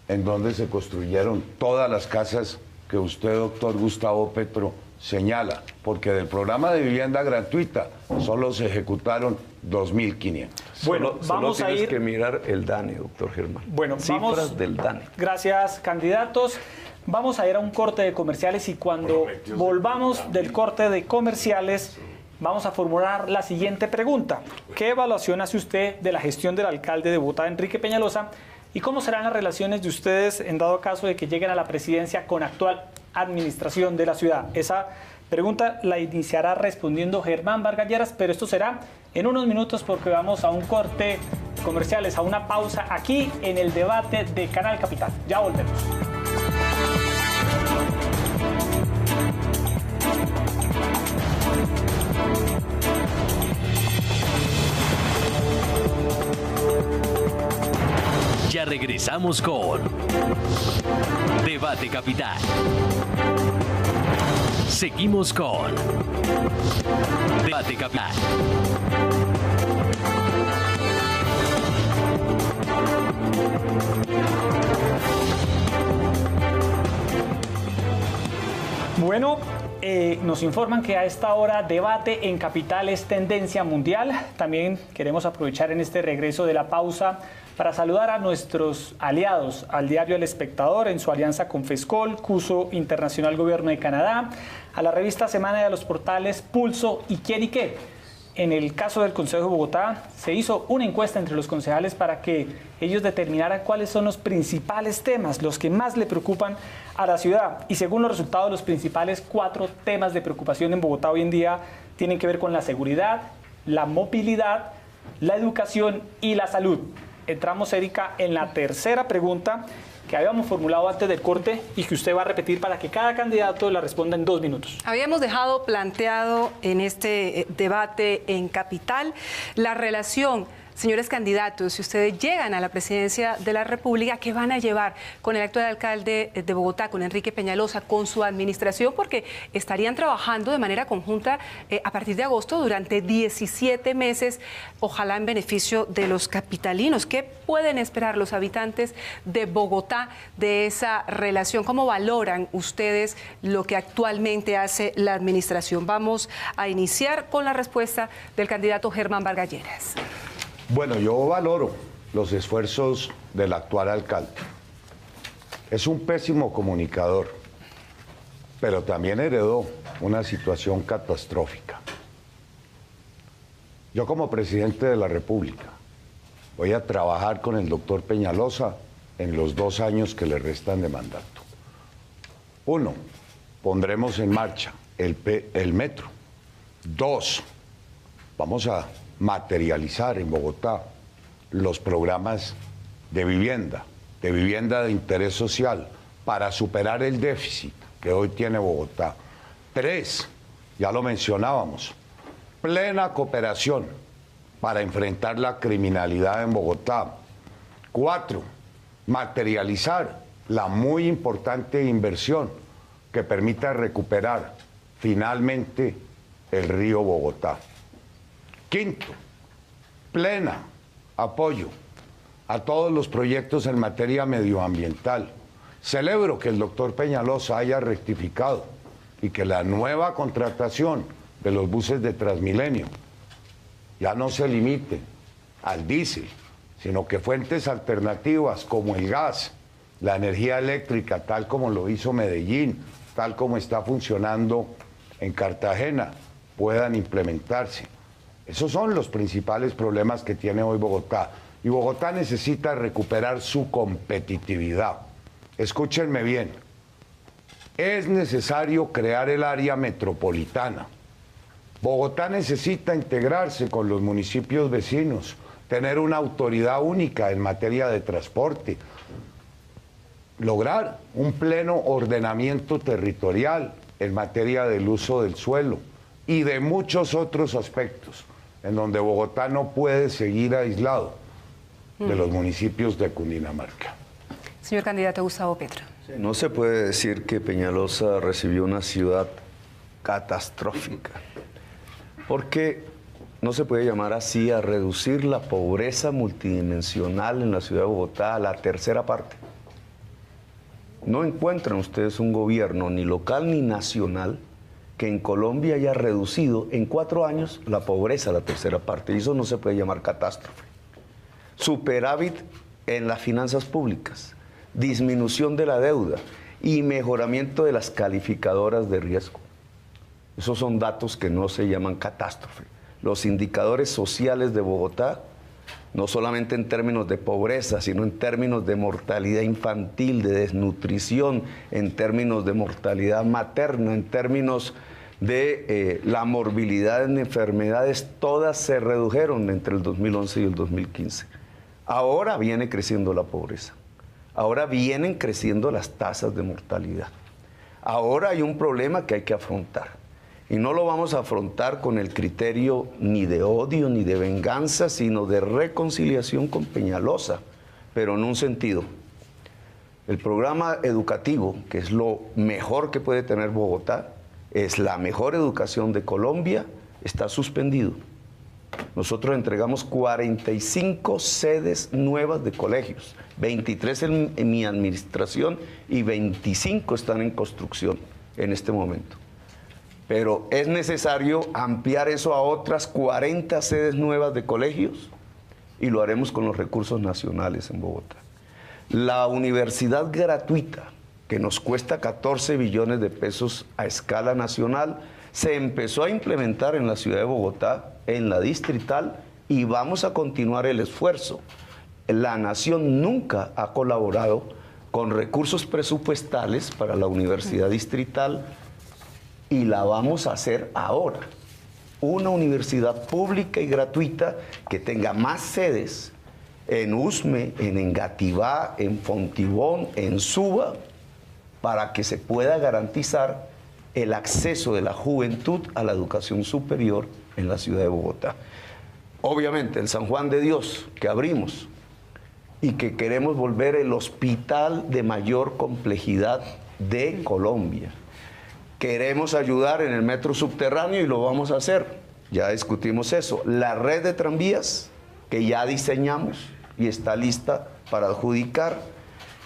en dónde se construyeron todas las casas que usted, doctor Gustavo Petro, señala, porque del programa de vivienda gratuita solo se ejecutaron 2.500. Bueno, vamos solo a tienes ir. que mirar el DANE, doctor Germán. Bueno, cifras vamos. del DANE. Gracias, candidatos. Vamos a ir a un corte de comerciales y cuando volvamos del corte de comerciales vamos a formular la siguiente pregunta. ¿Qué evaluación hace usted de la gestión del alcalde de Bogotá, Enrique Peñalosa? ¿Y cómo serán las relaciones de ustedes en dado caso de que lleguen a la presidencia con actual administración de la ciudad? Esa pregunta la iniciará respondiendo Germán Vargas Lleras, pero esto será en unos minutos porque vamos a un corte comerciales, a una pausa aquí en el debate de Canal Capital. Ya volvemos. Ya regresamos con Debate Capital. Seguimos con Debate Capital. Bueno, nos informan que a esta hora debate en Capital es tendencia mundial. También queremos aprovechar en este regreso de la pausa para saludar a nuestros aliados, al diario El Espectador en su alianza con FESCOL, CUSO Internacional Gobierno de Canadá, a la revista Semana y a los portales Pulso y Quién y Qué. En el caso del Consejo de Bogotá, se hizo una encuesta entre los concejales para que ellos determinaran cuáles son los principales temas, los que más le preocupan a la ciudad. Y según los resultados, los principales 4 temas de preocupación en Bogotá hoy en día tienen que ver con la seguridad, la movilidad, la educación y la salud. Entramos, Erika, en la tercera pregunta que habíamos formulado antes del corte y que usted va a repetir para que cada candidato la responda en 2 minutos. Habíamos dejado planteado en este debate en Capital la relación Señores candidatos, si ustedes llegan a la presidencia de la República, ¿qué van a llevar con el actual alcalde de Bogotá, con Enrique Peñalosa, con su administración? Porque estarían trabajando de manera conjunta a partir de agosto durante 17 meses, ojalá en beneficio de los capitalinos. ¿Qué pueden esperar los habitantes de Bogotá de esa relación? ¿Cómo valoran ustedes lo que actualmente hace la administración? Vamos a iniciar con la respuesta del candidato Germán Vargas Lleras. Bueno, yo valoro los esfuerzos del actual alcalde. Es un pésimo comunicador, pero también heredó una situación catastrófica. Yo como presidente de la República voy a trabajar con el doctor Peñalosa en los 2 años que le restan de mandato. 1, pondremos en marcha el metro. 2, vamos a materializar en Bogotá los programas de vivienda de interés social para superar el déficit que hoy tiene Bogotá. 3, ya lo mencionábamos, plena cooperación para enfrentar la criminalidad en Bogotá. 4, materializar la muy importante inversión que permita recuperar finalmente el río Bogotá. 5, plena apoyo a todos los proyectos en materia medioambiental. Celebro que el doctor Peñalosa haya rectificado y que la nueva contratación de los buses de Transmilenio ya no se limite al diésel, sino que fuentes alternativas como el gas, la energía eléctrica, tal como lo hizo Medellín, tal como está funcionando en Cartagena, puedan implementarse. Esos son los principales problemas que tiene hoy Bogotá. Y Bogotá necesita recuperar su competitividad. Escúchenme bien. Es necesario crear el área metropolitana. Bogotá necesita integrarse con los municipios vecinos, tener una autoridad única en materia de transporte, lograr un pleno ordenamiento territorial en materia del uso del suelo y de muchos otros aspectos en donde Bogotá no puede seguir aislado de los municipios de Cundinamarca. Señor candidato Gustavo Petro. No se puede decir que Peñalosa recibió una ciudad catastrófica, porque no se puede llamar así a reducir la pobreza multidimensional en la ciudad de Bogotá a la tercera parte. No encuentran ustedes un gobierno ni local ni nacional que en Colombia haya reducido en 4 años la pobreza a la tercera parte, y eso no se puede llamar catástrofe. Superávit en las finanzas públicas, disminución de la deuda y mejoramiento de las calificadoras de riesgo. Esos son datos que no se llaman catástrofe. Los indicadores sociales de Bogotá, no solamente en términos de pobreza, sino en términos de mortalidad infantil, de desnutrición, en términos de mortalidad materna, en términos de la morbilidad en enfermedades, todas se redujeron entre el 2011 y el 2015. Ahora viene creciendo la pobreza. Ahora vienen creciendo las tasas de mortalidad. Ahora hay un problema que hay que afrontar. Y no lo vamos a afrontar con el criterio ni de odio ni de venganza, sino de reconciliación con Peñalosa, pero en un sentido. El programa educativo, que es lo mejor que puede tener Bogotá, es la mejor educación de Colombia, está suspendido. Nosotros entregamos 45 sedes nuevas de colegios, 23 en mi administración y 25 están en construcción en este momento. Pero es necesario ampliar eso a otras 40 sedes nuevas de colegios y lo haremos con los recursos nacionales en Bogotá. La universidad gratuita, que nos cuesta 14 billones de pesos a escala nacional, se empezó a implementar en la ciudad de Bogotá, en la distrital, y vamos a continuar el esfuerzo. La nación nunca ha colaborado con recursos presupuestales para la universidad distrital y la vamos a hacer ahora. Una universidad pública y gratuita que tenga más sedes en Usme, en Engativá, en Fontibón, en Suba, para que se pueda garantizar el acceso de la juventud a la educación superior en la ciudad de Bogotá. obviamente el San Juan de Dios que abrimos y que queremos volver el hospital de mayor complejidad de Colombia. Queremos ayudar en el metro subterráneo y lo vamos a hacer. Ya discutimos eso. La red de tranvías que ya diseñamos y está lista para adjudicar,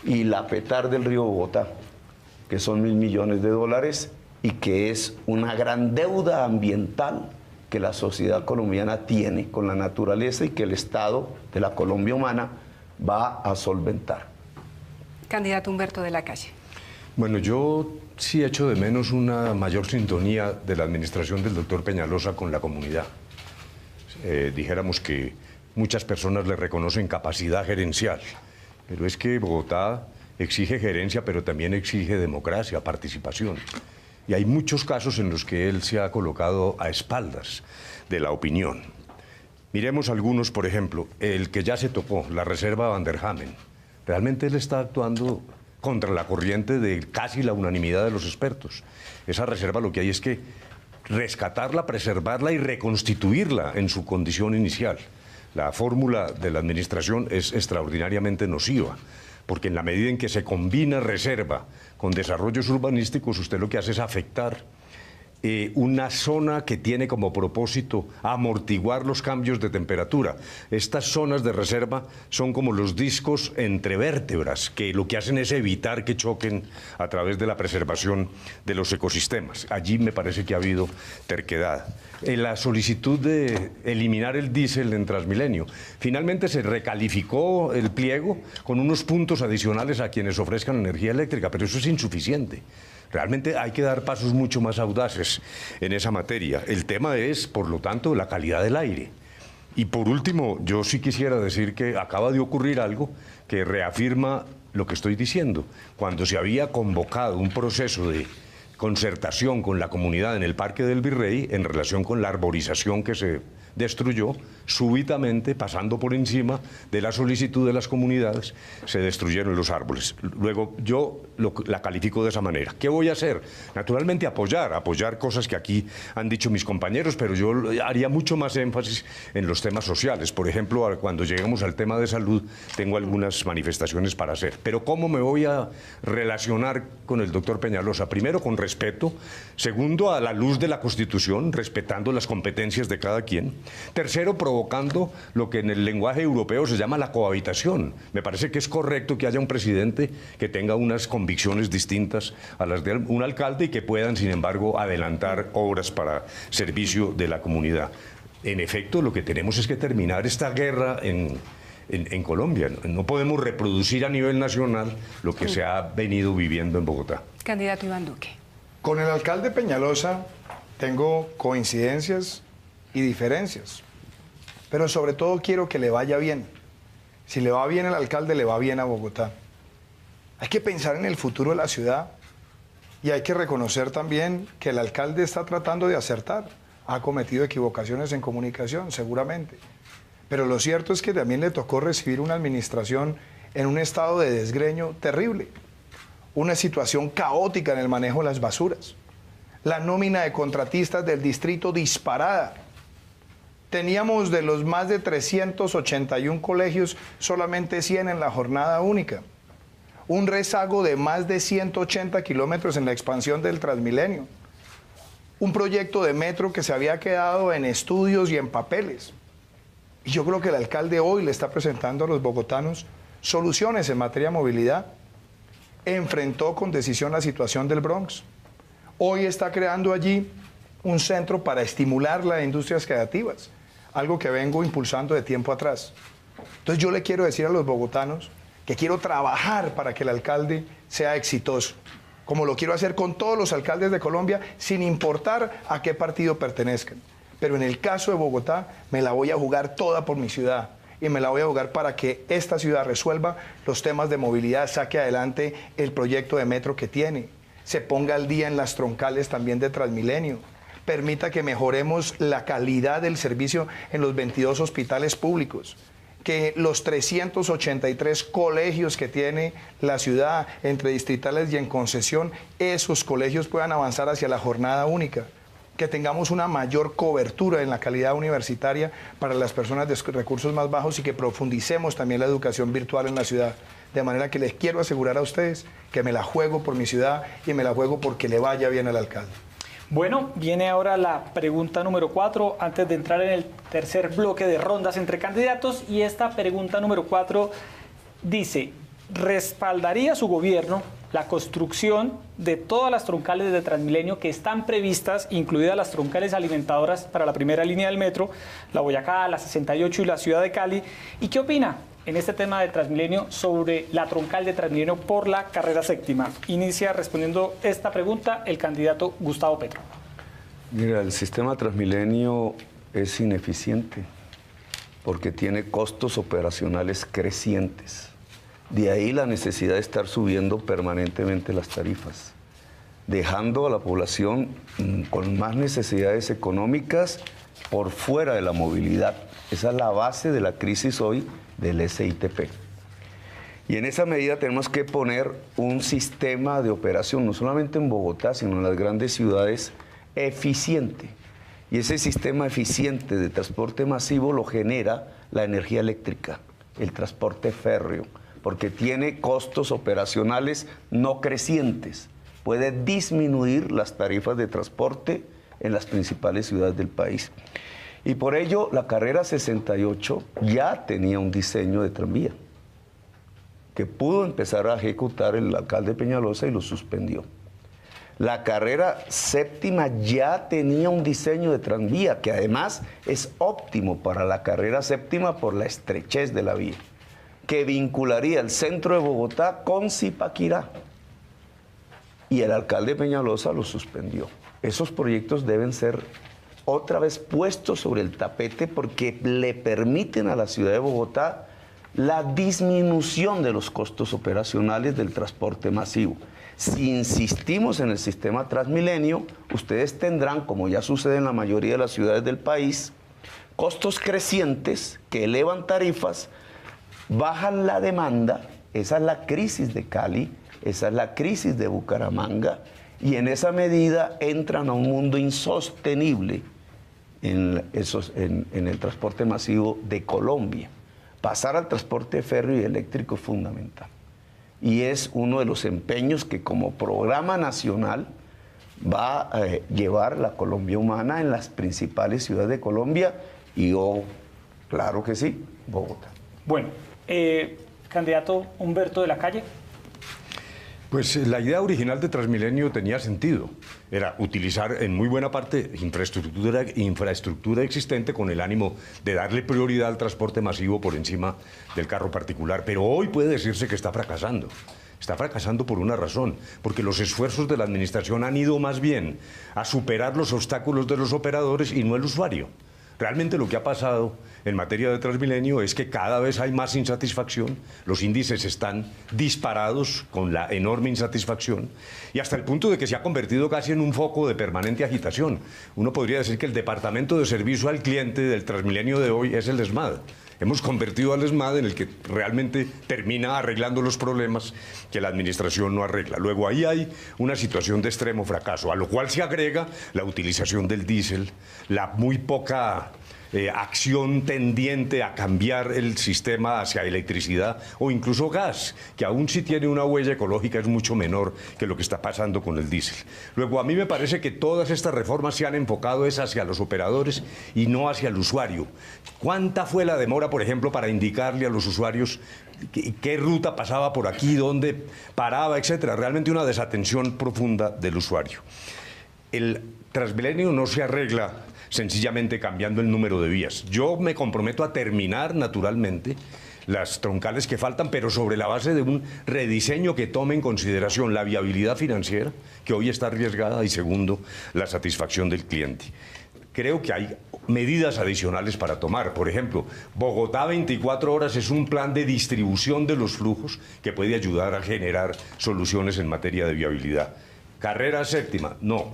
y la PETAR del río Bogotá, que son $1.000 millones y que es una gran deuda ambiental que la sociedad colombiana tiene con la naturaleza y que el Estado de la Colombia humana va a solventar. Candidato Humberto de la Calle. Bueno, yo sí echo de menos una mayor sintonía de la administración del doctor Peñalosa con la comunidad. Dijéramos que muchas personas le reconocen capacidad gerencial, pero es que Bogotá exige gerencia, pero también exige democracia, participación. Y hay muchos casos en los que él se ha colocado a espaldas de la opinión. Miremos algunos, por ejemplo, el que ya se tocó, la reserva Van der Hamen. Realmente él está actuando contra la corriente de casi la unanimidad de los expertos. Esa reserva lo que hay es que rescatarla, preservarla y reconstituirla en su condición inicial. La fórmula de la administración es extraordinariamente nociva, porque en la medida en que se combina reserva con desarrollos urbanísticos, usted lo que hace es afectar una zona que tiene como propósito amortiguar los cambios de temperatura. Estas zonas de reserva son como los discos entre vértebras, que lo que hacen es evitar que choquen a través de la preservación de los ecosistemas. Allí me parece que ha habido terquedad. La solicitud de eliminar el diésel en Transmilenio. Finalmente se recalificó el pliego con unos puntos adicionales a quienes ofrezcan energía eléctrica, pero eso es insuficiente. Realmente hay que dar pasos mucho más audaces en esa materia. El tema es, por lo tanto, la calidad del aire. Y por último, yo sí quisiera decir que acaba de ocurrir algo que reafirma lo que estoy diciendo. Cuando se había convocado un proceso de concertación con la comunidad en el Parque del Virrey en relación con la arborización que se destruyó, súbitamente, pasando por encima de la solicitud de las comunidades, se destruyeron los árboles. Luego yo la califico de esa manera. ¿Qué voy a hacer? Naturalmente apoyar cosas que aquí han dicho mis compañeros, pero yo haría mucho más énfasis en los temas sociales. Por ejemplo, cuando lleguemos al tema de salud, tengo algunas manifestaciones para hacer. Pero ¿cómo me voy a relacionar con el doctor Peñalosa? Primero, con respeto. Segundo, a la luz de la Constitución, respetando las competencias de cada quien. Tercero, provocando lo que en el lenguaje europeo se llama la cohabitación. Me parece que es correcto que haya un presidente que tenga unas convicciones distintas a las de un alcalde y que puedan, sin embargo, adelantar obras para servicio de la comunidad. En efecto, lo que tenemos es que terminar esta guerra en Colombia. No podemos reproducir a nivel nacional lo que se ha venido viviendo en Bogotá. Candidato Iván Duque. Con el alcalde Peñalosa tengo coincidencias y diferencias, pero sobre todo quiero que le vaya bien. Si le va bien al alcalde, le va bien a Bogotá. Hay que pensar en el futuro de la ciudad y hay que reconocer también que el alcalde está tratando de acertar. Ha cometido equivocaciones en comunicación, seguramente. Pero lo cierto es que también le tocó recibir una administración en un estado de desgreño terrible. Una situación caótica en el manejo de las basuras. La nómina de contratistas del distrito disparada. Teníamos de los más de 381 colegios, solamente 100 en la jornada única. Un rezago de más de 180 kilómetros en la expansión del Transmilenio. Un proyecto de metro que se había quedado en estudios y en papeles. Y yo creo que el alcalde hoy le está presentando a los bogotanos soluciones en materia de movilidad. Enfrentó con decisión la situación del Bronx. Hoy está creando allí un centro para estimular las industrias creativas, algo que vengo impulsando de tiempo atrás. Entonces yo le quiero decir a los bogotanos que quiero trabajar para que el alcalde sea exitoso, como lo quiero hacer con todos los alcaldes de Colombia, sin importar a qué partido pertenezcan. Pero en el caso de Bogotá, me la voy a jugar toda por mi ciudad y me la voy a jugar para que esta ciudad resuelva los temas de movilidad, saque adelante el proyecto de metro que tiene, se ponga al día en las troncales también de Transmilenio, permita que mejoremos la calidad del servicio en los 22 hospitales públicos, que los 383 colegios que tiene la ciudad entre distritales y en concesión, esos colegios puedan avanzar hacia la jornada única. que tengamos una mayor cobertura en la calidad universitaria para las personas de recursos más bajos y que profundicemos también la educación virtual en la ciudad. De manera que les quiero asegurar a ustedes que me la juego por mi ciudad y me la juego porque le vaya bien al alcalde. Bueno, viene ahora la pregunta número 4, antes de entrar en el tercer bloque de rondas entre candidatos, y esta pregunta número 4 dice: ¿respaldaría su gobierno la construcción de todas las troncales de Transmilenio que están previstas, incluidas las troncales alimentadoras para la primera línea del metro, la Boyacá, la 68 y la ciudad de Cali? ¿Y qué opina en este tema de Transmilenio sobre la troncal de Transmilenio por la carrera séptima? Inicia respondiendo esta pregunta el candidato Gustavo Petro. Mira, el sistema Transmilenio es ineficiente porque tiene costos operacionales crecientes. De ahí la necesidad de estar subiendo permanentemente las tarifas, dejando a la población con más necesidades económicas por fuera de la movilidad. Esa es la base de la crisis hoy del SITP. Y en esa medida tenemos que poner un sistema de operación, no solamente en Bogotá, sino en las grandes ciudades, eficiente. Y ese sistema eficiente de transporte masivo lo genera la energía eléctrica, el transporte férreo, porque tiene costos operacionales no crecientes. Puede disminuir las tarifas de transporte en las principales ciudades del país. Y por ello, la carrera 68 ya tenía un diseño de tranvía que pudo empezar a ejecutar el alcalde Peñalosa y lo suspendió. La carrera séptima ya tenía un diseño de tranvía que además es óptimo para la carrera séptima por la estrechez de la vía, que vincularía el centro de Bogotá con Zipaquirá. Y el alcalde Peñalosa lo suspendió. Esos proyectos deben ser otra vez puestos sobre el tapete porque le permiten a la ciudad de Bogotá la disminución de los costos operacionales del transporte masivo. Si insistimos en el sistema Transmilenio, ustedes tendrán, como ya sucede en la mayoría de las ciudades del país, costos crecientes que elevan tarifas, bajan la demanda. Esa es la crisis de Cali, esa es la crisis de Bucaramanga, y en esa medida entran a un mundo insostenible en el transporte masivo de Colombia. Pasar al transporte férreo y eléctrico es fundamental. Y es uno de los empeños que como programa nacional va a llevar la Colombia Humana en las principales ciudades de Colombia y, claro que sí, Bogotá. Bueno, candidato Humberto de la Calle. Pues la idea original de Transmilenio tenía sentido. Era utilizar en muy buena parte infraestructura existente con el ánimo de darle prioridad al transporte masivo por encima del carro particular. Pero hoy puede decirse que está fracasando. Está fracasando por una razón, porque los esfuerzos de la administración han ido más bien a superar los obstáculos de los operadores y no el usuario. Realmente lo que ha pasado en materia de Transmilenio es que cada vez hay más insatisfacción, los índices están disparados con la enorme insatisfacción y hasta el punto de que se ha convertido casi en un foco de permanente agitación. Uno podría decir que el departamento de servicio al cliente del Transmilenio de hoy es el ESMAD. Hemos convertido al ESMAD en el que realmente termina arreglando los problemas que la administración no arregla. Luego ahí hay una situación de extremo fracaso, a lo cual se agrega la utilización del diésel, la muy poca acción tendiente a cambiar el sistema hacia electricidad o incluso gas, que aún si tiene una huella ecológica es mucho menor que lo que está pasando con el diésel. Luego, a mí me parece que todas estas reformas se han enfocado es hacia los operadores y no hacia el usuario. ¿Cuánta fue la demora, por ejemplo, para indicarle a los usuarios qué ruta pasaba por aquí, dónde paraba, etcétera? Realmente una desatención profunda del usuario. El Transmilenio no se arregla sencillamente cambiando el número de vías. Yo me comprometo a terminar naturalmente las troncales que faltan, pero sobre la base de un rediseño que tome en consideración la viabilidad financiera, que hoy está arriesgada, y segundo, la satisfacción del cliente. Creo que hay medidas adicionales para tomar. Por ejemplo, Bogotá 24 horas es un plan de distribución de los flujos que puede ayudar a generar soluciones en materia de viabilidad. Carrera séptima, no.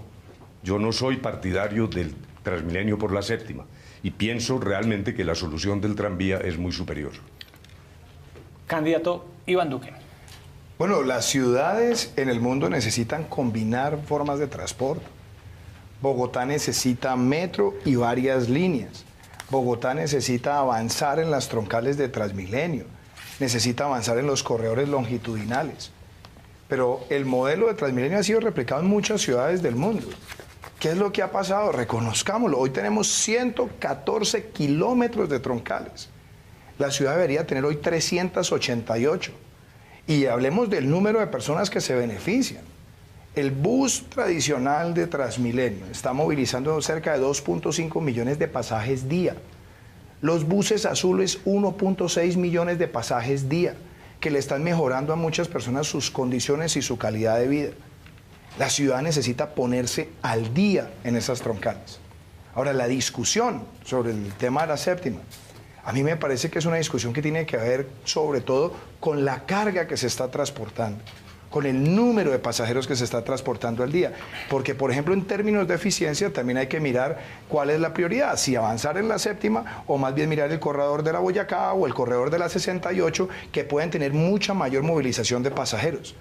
Yo no soy partidario del Transmilenio por la séptima y pienso realmente que la solución del tranvía es muy superior. Candidato Iván Duque. Bueno, las ciudades en el mundo necesitan combinar formas de transporte. Bogotá necesita metro y varias líneas. Bogotá necesita avanzar en las troncales de Transmilenio. Necesita avanzar en los corredores longitudinales. Pero el modelo de Transmilenio ha sido replicado en muchas ciudades del mundo. ¿Qué es lo que ha pasado? Reconozcámoslo. Hoy tenemos 114 kilómetros de troncales. La ciudad debería tener hoy 388. Y hablemos del número de personas que se benefician. El bus tradicional de Transmilenio está movilizando cerca de 2.5 millones de pasajes día. Los buses azules, 1.6 millones de pasajes día, que le están mejorando a muchas personas sus condiciones y su calidad de vida. La ciudad necesita ponerse al día en esas troncales. Ahora, la discusión sobre el tema de la séptima, a mí me parece que es una discusión que tiene que ver sobre todo con la carga que se está transportando, con el número de pasajeros que se está transportando al día. Porque, por ejemplo, en términos de eficiencia también hay que mirar cuál es la prioridad, si avanzar en la séptima o más bien mirar el corredor de la Boyacá o el corredor de la 68, que pueden tener mucha mayor movilización de pasajeros.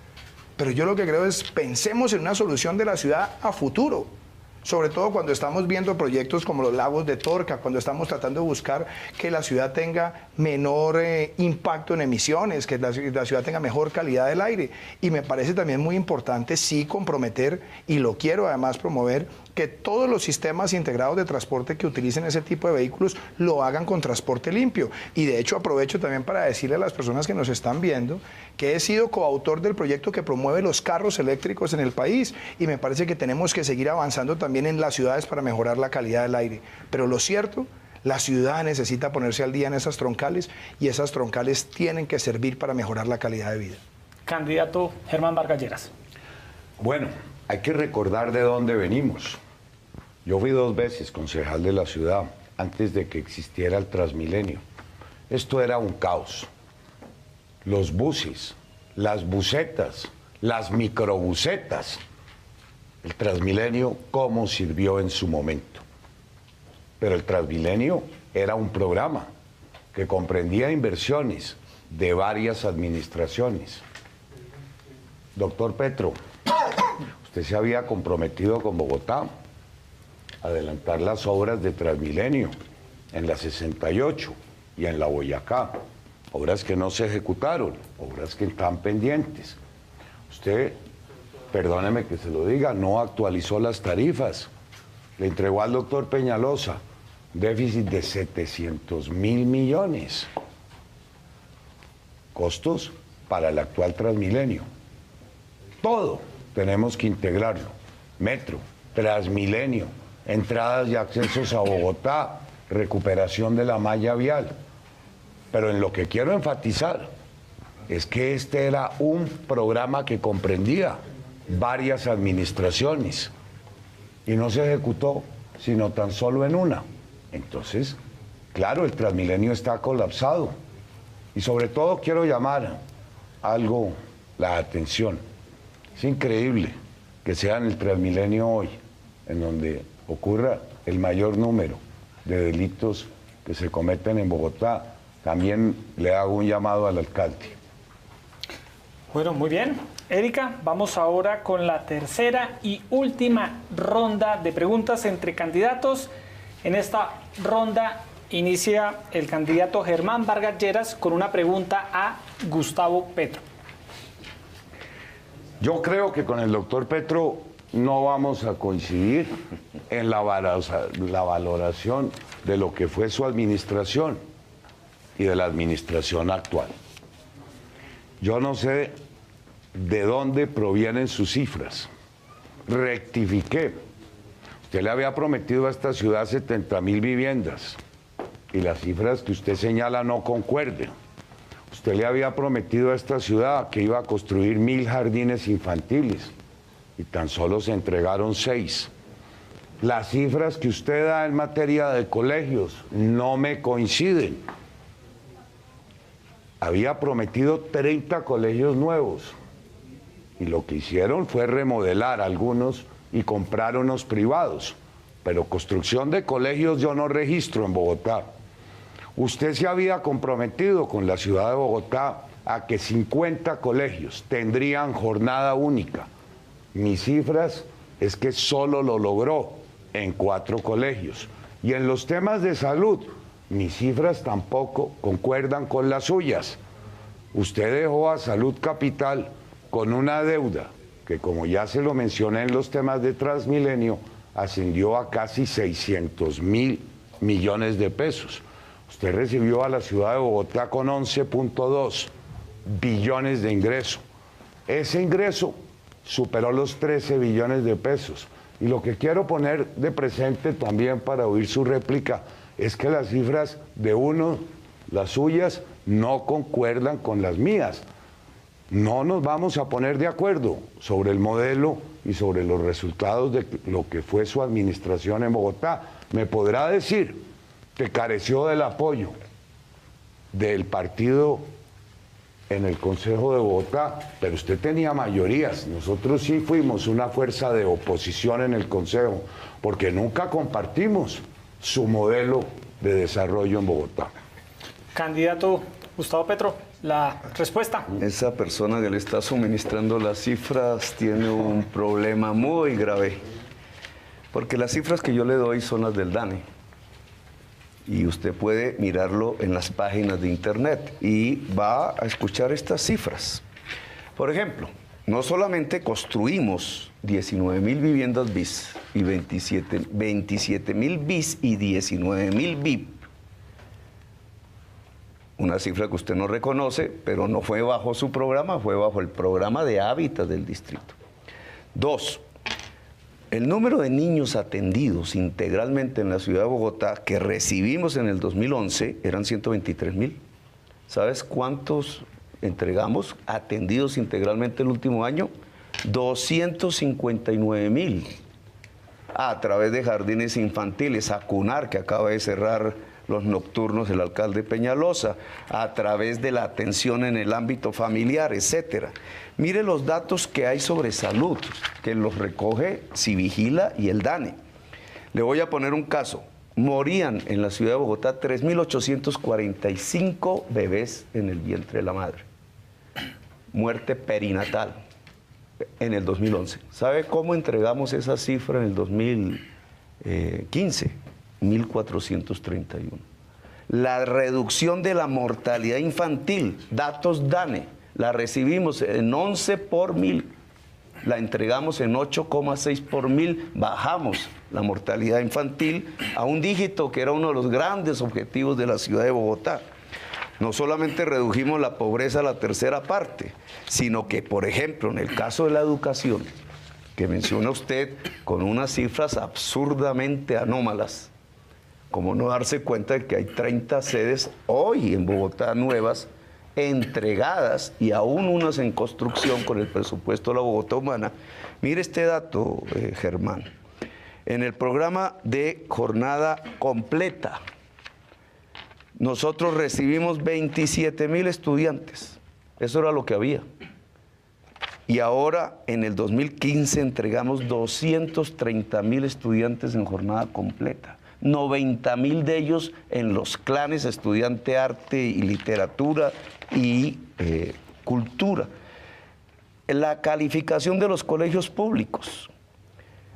Pero yo lo que creo es, pensemos en una solución de la ciudad a futuro. Sobre todo cuando estamos viendo proyectos como los lagos de Torca, cuando estamos tratando de buscar que la ciudad tenga menor impacto en emisiones, que la ciudad tenga mejor calidad del aire. Y me parece también muy importante sí comprometer, y lo quiero además promover, que todos los sistemas integrados de transporte que utilicen ese tipo de vehículos lo hagan con transporte limpio. Y de hecho aprovecho también para decirle a las personas que nos están viendo que he sido coautor del proyecto que promueve los carros eléctricos en el país, y me parece que tenemos que seguir avanzando también en las ciudades para mejorar la calidad del aire. Pero lo cierto, la ciudad necesita ponerse al día en esas troncales, y esas troncales tienen que servir para mejorar la calidad de vida. Candidato Germán Vargas Lleras. Bueno, hay que recordar de dónde venimos. Yo fui 2 veces concejal de la ciudad antes de que existiera el Transmilenio. Esto era un caos. Los buses, las busetas, las microbusetas. El Transmilenio, ¿cómo sirvió en su momento? Pero el Transmilenio era un programa que comprendía inversiones de varias administraciones. Doctor Petro, usted se había comprometido con Bogotá a adelantar las obras de Transmilenio en la 68 y en la Boyacá. Obras que no se ejecutaron, obras que están pendientes. Usted, perdóneme que se lo diga, no actualizó las tarifas. Le entregó al doctor Peñalosa déficit de 700.000 millones. Costos para el actual Transmilenio. Todo tenemos que integrarlo. Metro, Transmilenio, entradas y accesos a Bogotá, recuperación de la malla vial. Pero en lo que quiero enfatizar es que este era un programa que comprendía varias administraciones y no se ejecutó sino tan solo en una. Entonces, claro, el Transmilenio está colapsado. Y sobre todo quiero llamar algo la atención. Es increíble que sea en el Transmilenio hoy en donde ocurra el mayor número de delitos que se cometen en Bogotá. También le hago un llamado al alcalde. Bueno, muy bien. Erika, vamos ahora con la tercera y última ronda de preguntas entre candidatos. En esta ronda inicia el candidato Germán Vargas Lleras con una pregunta a Gustavo Petro. Yo creo que con el doctor Petro no vamos a coincidir en la valoración de lo que fue su administración y de la administración actual. Yo no sé de dónde provienen sus cifras. Rectifiqué. Usted le había prometido a esta ciudad 70.000 viviendas y las cifras que usted señala no concuerden. Usted le había prometido a esta ciudad que iba a construir 1.000 jardines infantiles y tan solo se entregaron 6. Las cifras que usted da en materia de colegios no me coinciden. Había prometido 30 colegios nuevos y lo que hicieron fue remodelar algunos y comprar unos privados, pero construcción de colegios yo no registro en Bogotá. Usted se había comprometido con la ciudad de Bogotá a que 50 colegios tendrían jornada única. Mis cifras es que solo lo logró en 4 colegios. Y en los temas de salud, mis cifras tampoco concuerdan con las suyas. Usted dejó a Salud Capital con una deuda que, como ya se lo mencioné en los temas de Transmilenio, ascendió a casi 600.000 millones de pesos. Usted recibió a la ciudad de Bogotá con 11.2 billones de ingreso. Ese ingreso superó los 13 billones de pesos. Y lo que quiero poner de presente también para oír su réplica es que las cifras de uno, las suyas, no concuerdan con las mías. No nos vamos a poner de acuerdo sobre el modelo y sobre los resultados de lo que fue su administración en Bogotá. Me podrá decir que careció del apoyo del partido en el Consejo de Bogotá, pero usted tenía mayorías. Nosotros sí fuimos una fuerza de oposición en el Consejo, porque nunca compartimos su modelo de desarrollo en Bogotá. Candidato Gustavo Petro, la respuesta. Esa persona que le está suministrando las cifras tiene un problema muy grave, porque las cifras que yo le doy son las del DANE. Y usted puede mirarlo en las páginas de internet y va a escuchar estas cifras. Por ejemplo, no solamente construimos 19.000 viviendas BIS y 27.000 BIS y 19.000 VIP, una cifra que usted no reconoce, pero no fue bajo su programa, fue bajo el programa de hábitat del distrito. 2, el número de niños atendidos integralmente en la ciudad de Bogotá que recibimos en el 2011 eran 123.000. ¿Sabes cuántos entregamos atendidos integralmente el último año? 259.000. A través de jardines infantiles, ACUNAR, que acaba de cerrar los nocturnos del alcalde Peñalosa, a través de la atención en el ámbito familiar, etcétera. Mire los datos que hay sobre salud, que los recoge Civigila y el DANE. Le voy a poner un caso. Morían en la ciudad de Bogotá 3.845 bebés en el vientre de la madre. Muerte perinatal en el 2011. ¿Sabe cómo entregamos esa cifra en el 2015? 1.431. La reducción de la mortalidad infantil, datos DANE, la recibimos en 11 por 1.000, la entregamos en 8,6 por 1.000, bajamos la mortalidad infantil a un dígito que era uno de los grandes objetivos de la ciudad de Bogotá. No solamente redujimos la pobreza a la tercera parte, sino que, por ejemplo, en el caso de la educación, que menciona usted, con unas cifras absurdamente anómalas, como no darse cuenta de que hay 30 sedes hoy en Bogotá nuevas, entregadas y aún unas en construcción con el presupuesto de la Bogotá Humana. Mire este dato, Germán. En el programa de jornada completa, nosotros recibimos 27.000 estudiantes. Eso era lo que había. Y ahora, en el 2015, entregamos 230.000 estudiantes en jornada completa. 90.000 de ellos en los clanes estudiante arte y literatura y cultura. La calificación de los colegios públicos.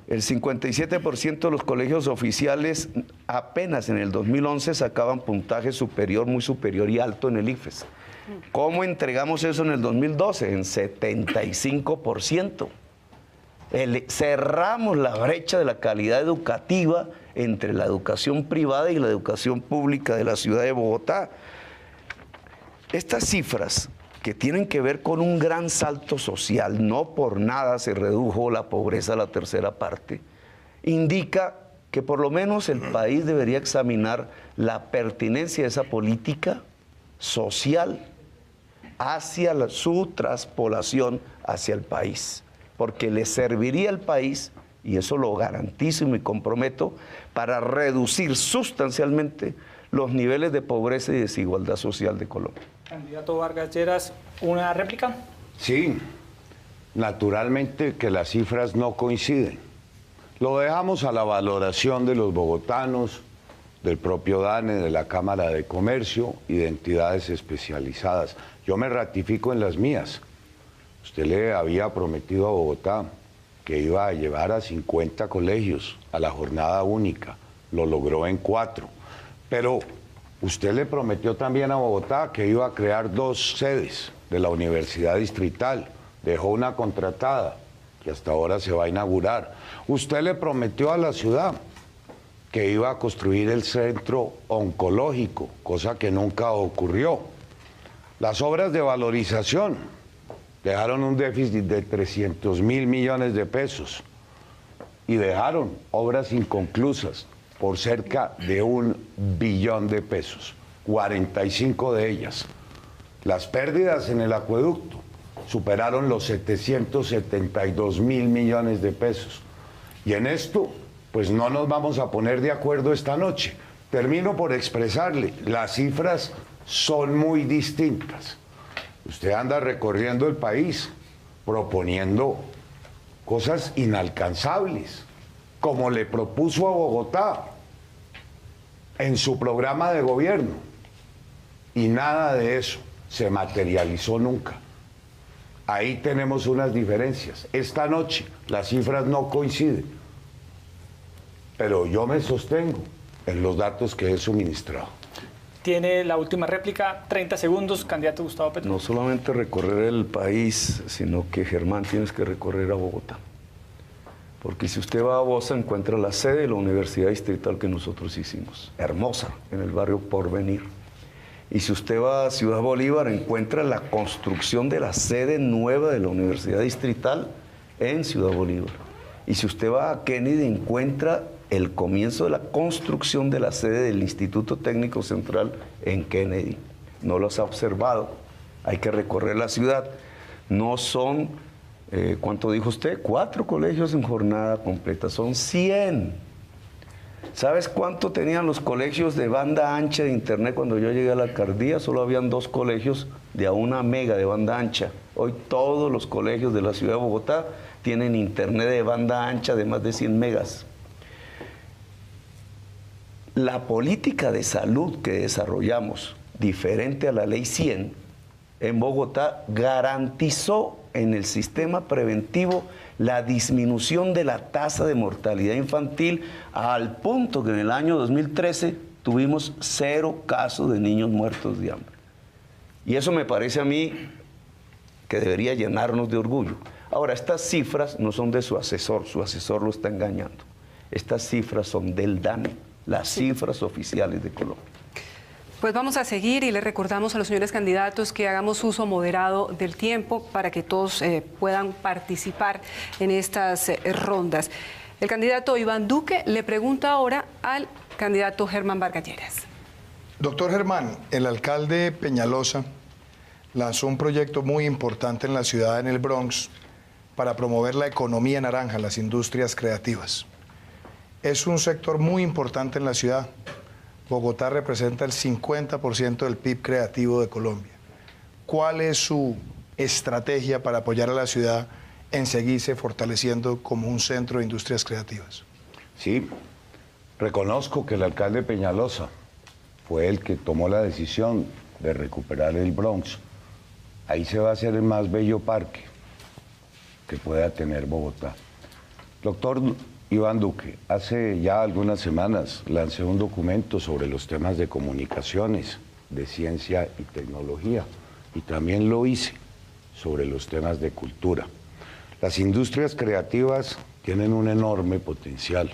El 57% de los colegios oficiales apenas en el 2011 sacaban puntaje superior, muy superior y alto en el IFES. ¿Cómo entregamos eso en el 2012? En 75%. Cerramos la brecha de la calidad educativa entre la educación privada y la educación pública de la ciudad de Bogotá. Estas cifras que tienen que ver con un gran salto social, no por nada se redujo la pobreza a la tercera parte, indica que por lo menos el país debería examinar la pertinencia de esa política social hacia su traspolación hacia el país, porque le serviría al país, y eso lo garantizo y me comprometo, para reducir sustancialmente los niveles de pobreza y desigualdad social de Colombia. Candidato Vargas Lleras, ¿una réplica? Sí, naturalmente que las cifras no coinciden. Lo dejamos a la valoración de los bogotanos, del propio DANE, de la Cámara de Comercio y de entidades especializadas. Yo me ratifico en las mías. Usted le había prometido a Bogotá que iba a llevar a 50 colegios a la jornada única. Lo logró en 4. Pero usted le prometió también a Bogotá que iba a crear 2 sedes de la Universidad Distrital. Dejó una contratada que hasta ahora se va a inaugurar. Usted le prometió a la ciudad que iba a construir el centro oncológico, cosa que nunca ocurrió. Las obras de valorización dejaron un déficit de 300.000 millones de pesos y dejaron obras inconclusas por cerca de 1 billón de pesos, 45 de ellas. Las pérdidas en el acueducto superaron los 772.000 millones de pesos. Y en esto, pues no nos vamos a poner de acuerdo esta noche. Termino por expresarle, las cifras son muy distintas. Usted anda recorriendo el país proponiendo cosas inalcanzables, como le propuso a Bogotá en su programa de gobierno. Y nada de eso se materializó nunca. Ahí tenemos unas diferencias. Esta noche las cifras no coinciden, pero yo me sostengo en los datos que he suministrado. Tiene la última réplica, 30 segundos, candidato Gustavo Petro. No solamente recorrer el país, sino que, Germán, tienes que recorrer a Bogotá. Porque si usted va a Bosa, encuentra la sede de la Universidad Distrital que nosotros hicimos, hermosa, en el barrio Porvenir. Y si usted va a Ciudad Bolívar, encuentra la construcción de la sede nueva de la Universidad Distrital en Ciudad Bolívar. Y si usted va a Kennedy, encuentra el comienzo de la construcción de la sede del Instituto Técnico Central en Kennedy. No los ha observado. Hay que recorrer la ciudad. No son, ¿cuánto dijo usted? 4 colegios en jornada completa. Son 100. ¿Sabes cuánto tenían los colegios de banda ancha de internet cuando yo llegué a la alcaldía? Solo habían 2 colegios de a 1 mega de banda ancha. Hoy todos los colegios de la ciudad de Bogotá tienen internet de banda ancha de más de 100 megas. La política de salud que desarrollamos, diferente a la Ley 100, en Bogotá garantizó en el sistema preventivo la disminución de la tasa de mortalidad infantil al punto que en el año 2013 tuvimos 0 casos de niños muertos de hambre. Y eso me parece a mí que debería llenarnos de orgullo. Ahora, estas cifras no son de su asesor lo está engañando. Estas cifras son del DANE, las cifras oficiales de Colombia. Pues vamos a seguir y le recordamos a los señores candidatos que hagamos uso moderado del tiempo para que todos puedan participar en estas rondas. El candidato Iván Duque le pregunta ahora al candidato Germán Vargas Lleras. Doctor Germán, el alcalde Peñalosa lanzó un proyecto muy importante en la ciudad, en el Bronx, para promover la economía naranja, las industrias creativas. Es un sector muy importante en la ciudad. Bogotá representa el 50% del PIB creativo de Colombia. ¿Cuál es su estrategia para apoyar a la ciudad en seguirse fortaleciendo como un centro de industrias creativas? Sí, reconozco que el alcalde Peñalosa fue el que tomó la decisión de recuperar el Bronx. Ahí se va a hacer el más bello parque que pueda tener Bogotá. Doctor Iván Duque, hace ya algunas semanas lancé un documento sobre los temas de comunicaciones, de ciencia y tecnología, y también lo hice sobre los temas de cultura. Las industrias creativas tienen un enorme potencial,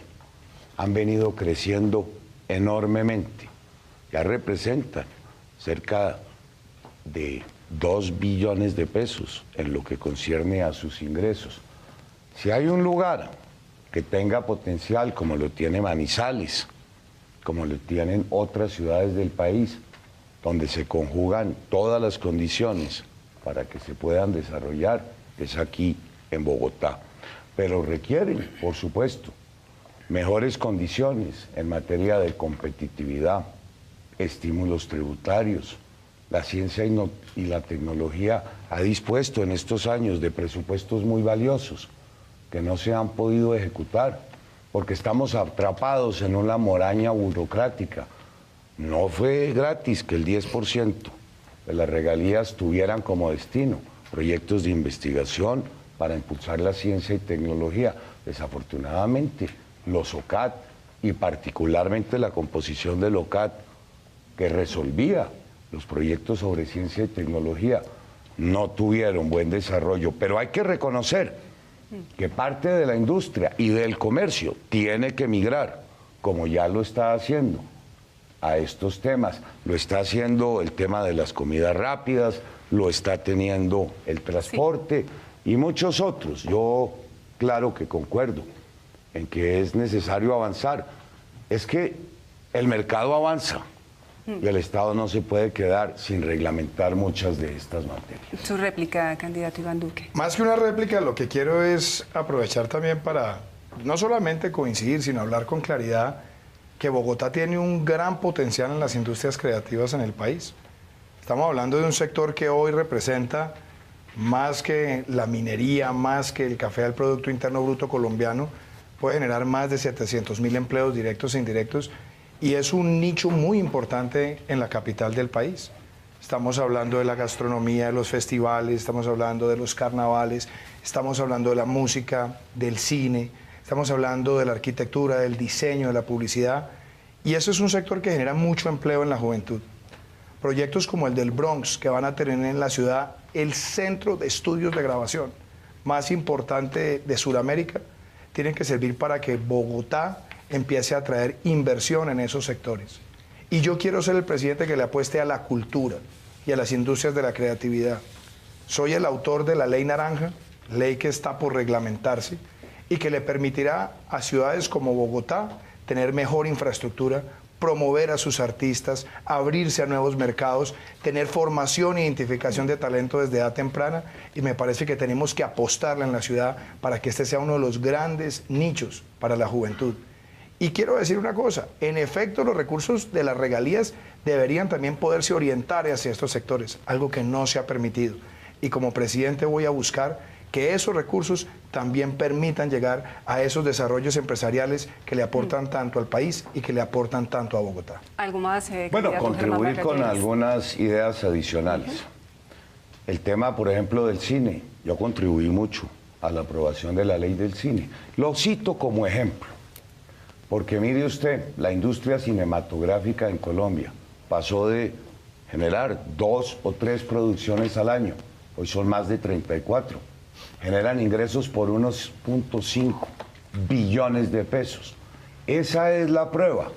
han venido creciendo enormemente, ya representan cerca de 2 billones de pesos en lo que concierne a sus ingresos. Si hay un lugar que tenga potencial como lo tiene Manizales, como lo tienen otras ciudades del país, donde se conjugan todas las condiciones para que se puedan desarrollar, es aquí en Bogotá. Pero requieren, por supuesto, mejores condiciones en materia de competitividad, estímulos tributarios. La ciencia y la tecnología ha dispuesto en estos años de presupuestos muy valiosos que no se han podido ejecutar porque estamos atrapados en una moraña burocrática. No fue gratis que el 10% de las regalías tuvieran como destino proyectos de investigación, para impulsar la ciencia y tecnología. Desafortunadamente, los OCAT y particularmente la composición del OCAT que resolvía los proyectos sobre ciencia y tecnología no tuvieron buen desarrollo. Pero hay que reconocer que parte de la industria y del comercio tiene que migrar, como ya lo está haciendo, a estos temas. Lo está haciendo el tema de las comidas rápidas, lo está teniendo el transporte y muchos otros. Yo, claro que concuerdo en que es necesario avanzar. Es que el mercado avanza y el Estado no se puede quedar sin reglamentar muchas de estas materias. Su réplica, candidato Iván Duque. Más que una réplica, lo que quiero es aprovechar también para no solamente coincidir, sino hablar con claridad que Bogotá tiene un gran potencial en las industrias creativas en el país. Estamos hablando de un sector que hoy representa más que la minería, más que el café del Producto Interno Bruto colombiano, puede generar más de 700.000 empleos directos e indirectos y es un nicho muy importante en la capital del país. Estamos hablando de la gastronomía, de los festivales, estamos hablando de los carnavales, estamos hablando de la música, del cine, estamos hablando de la arquitectura, del diseño, de la publicidad, y eso es un sector que genera mucho empleo en la juventud. Proyectos como el del Bronx, que van a tener en la ciudad el centro de estudios de grabación más importante de Sudamérica, tienen que servir para que Bogotá empiece a traer inversión en esos sectores. Y yo quiero ser el presidente que le apueste a la cultura y a las industrias de la creatividad. Soy el autor de la Ley Naranja, ley que está por reglamentarse y que le permitirá a ciudades como Bogotá tener mejor infraestructura, promover a sus artistas, abrirse a nuevos mercados, tener formación e identificación de talento desde edad temprana, y me parece que tenemos que apostarle en la ciudad para que este sea uno de los grandes nichos para la juventud. Y quiero decir una cosa, en efecto los recursos de las regalías deberían también poderse orientar hacia estos sectores, algo que no se ha permitido. Y como presidente voy a buscar que esos recursos también permitan llegar a esos desarrollos empresariales que le aportan tanto al país y que le aportan tanto a Bogotá. ¿Algo más? Bueno, candidato contribuir Germán con Vargas Lleras? algunas ideas adicionales. El tema, por ejemplo, del cine. Yo contribuí mucho a la aprobación de la ley del cine. Lo cito como ejemplo, porque mire usted, la industria cinematográfica en Colombia pasó de generar 2 o 3 producciones al año, hoy son más de 34. Generan ingresos por unos 0.5 billones de pesos. Esa es la prueba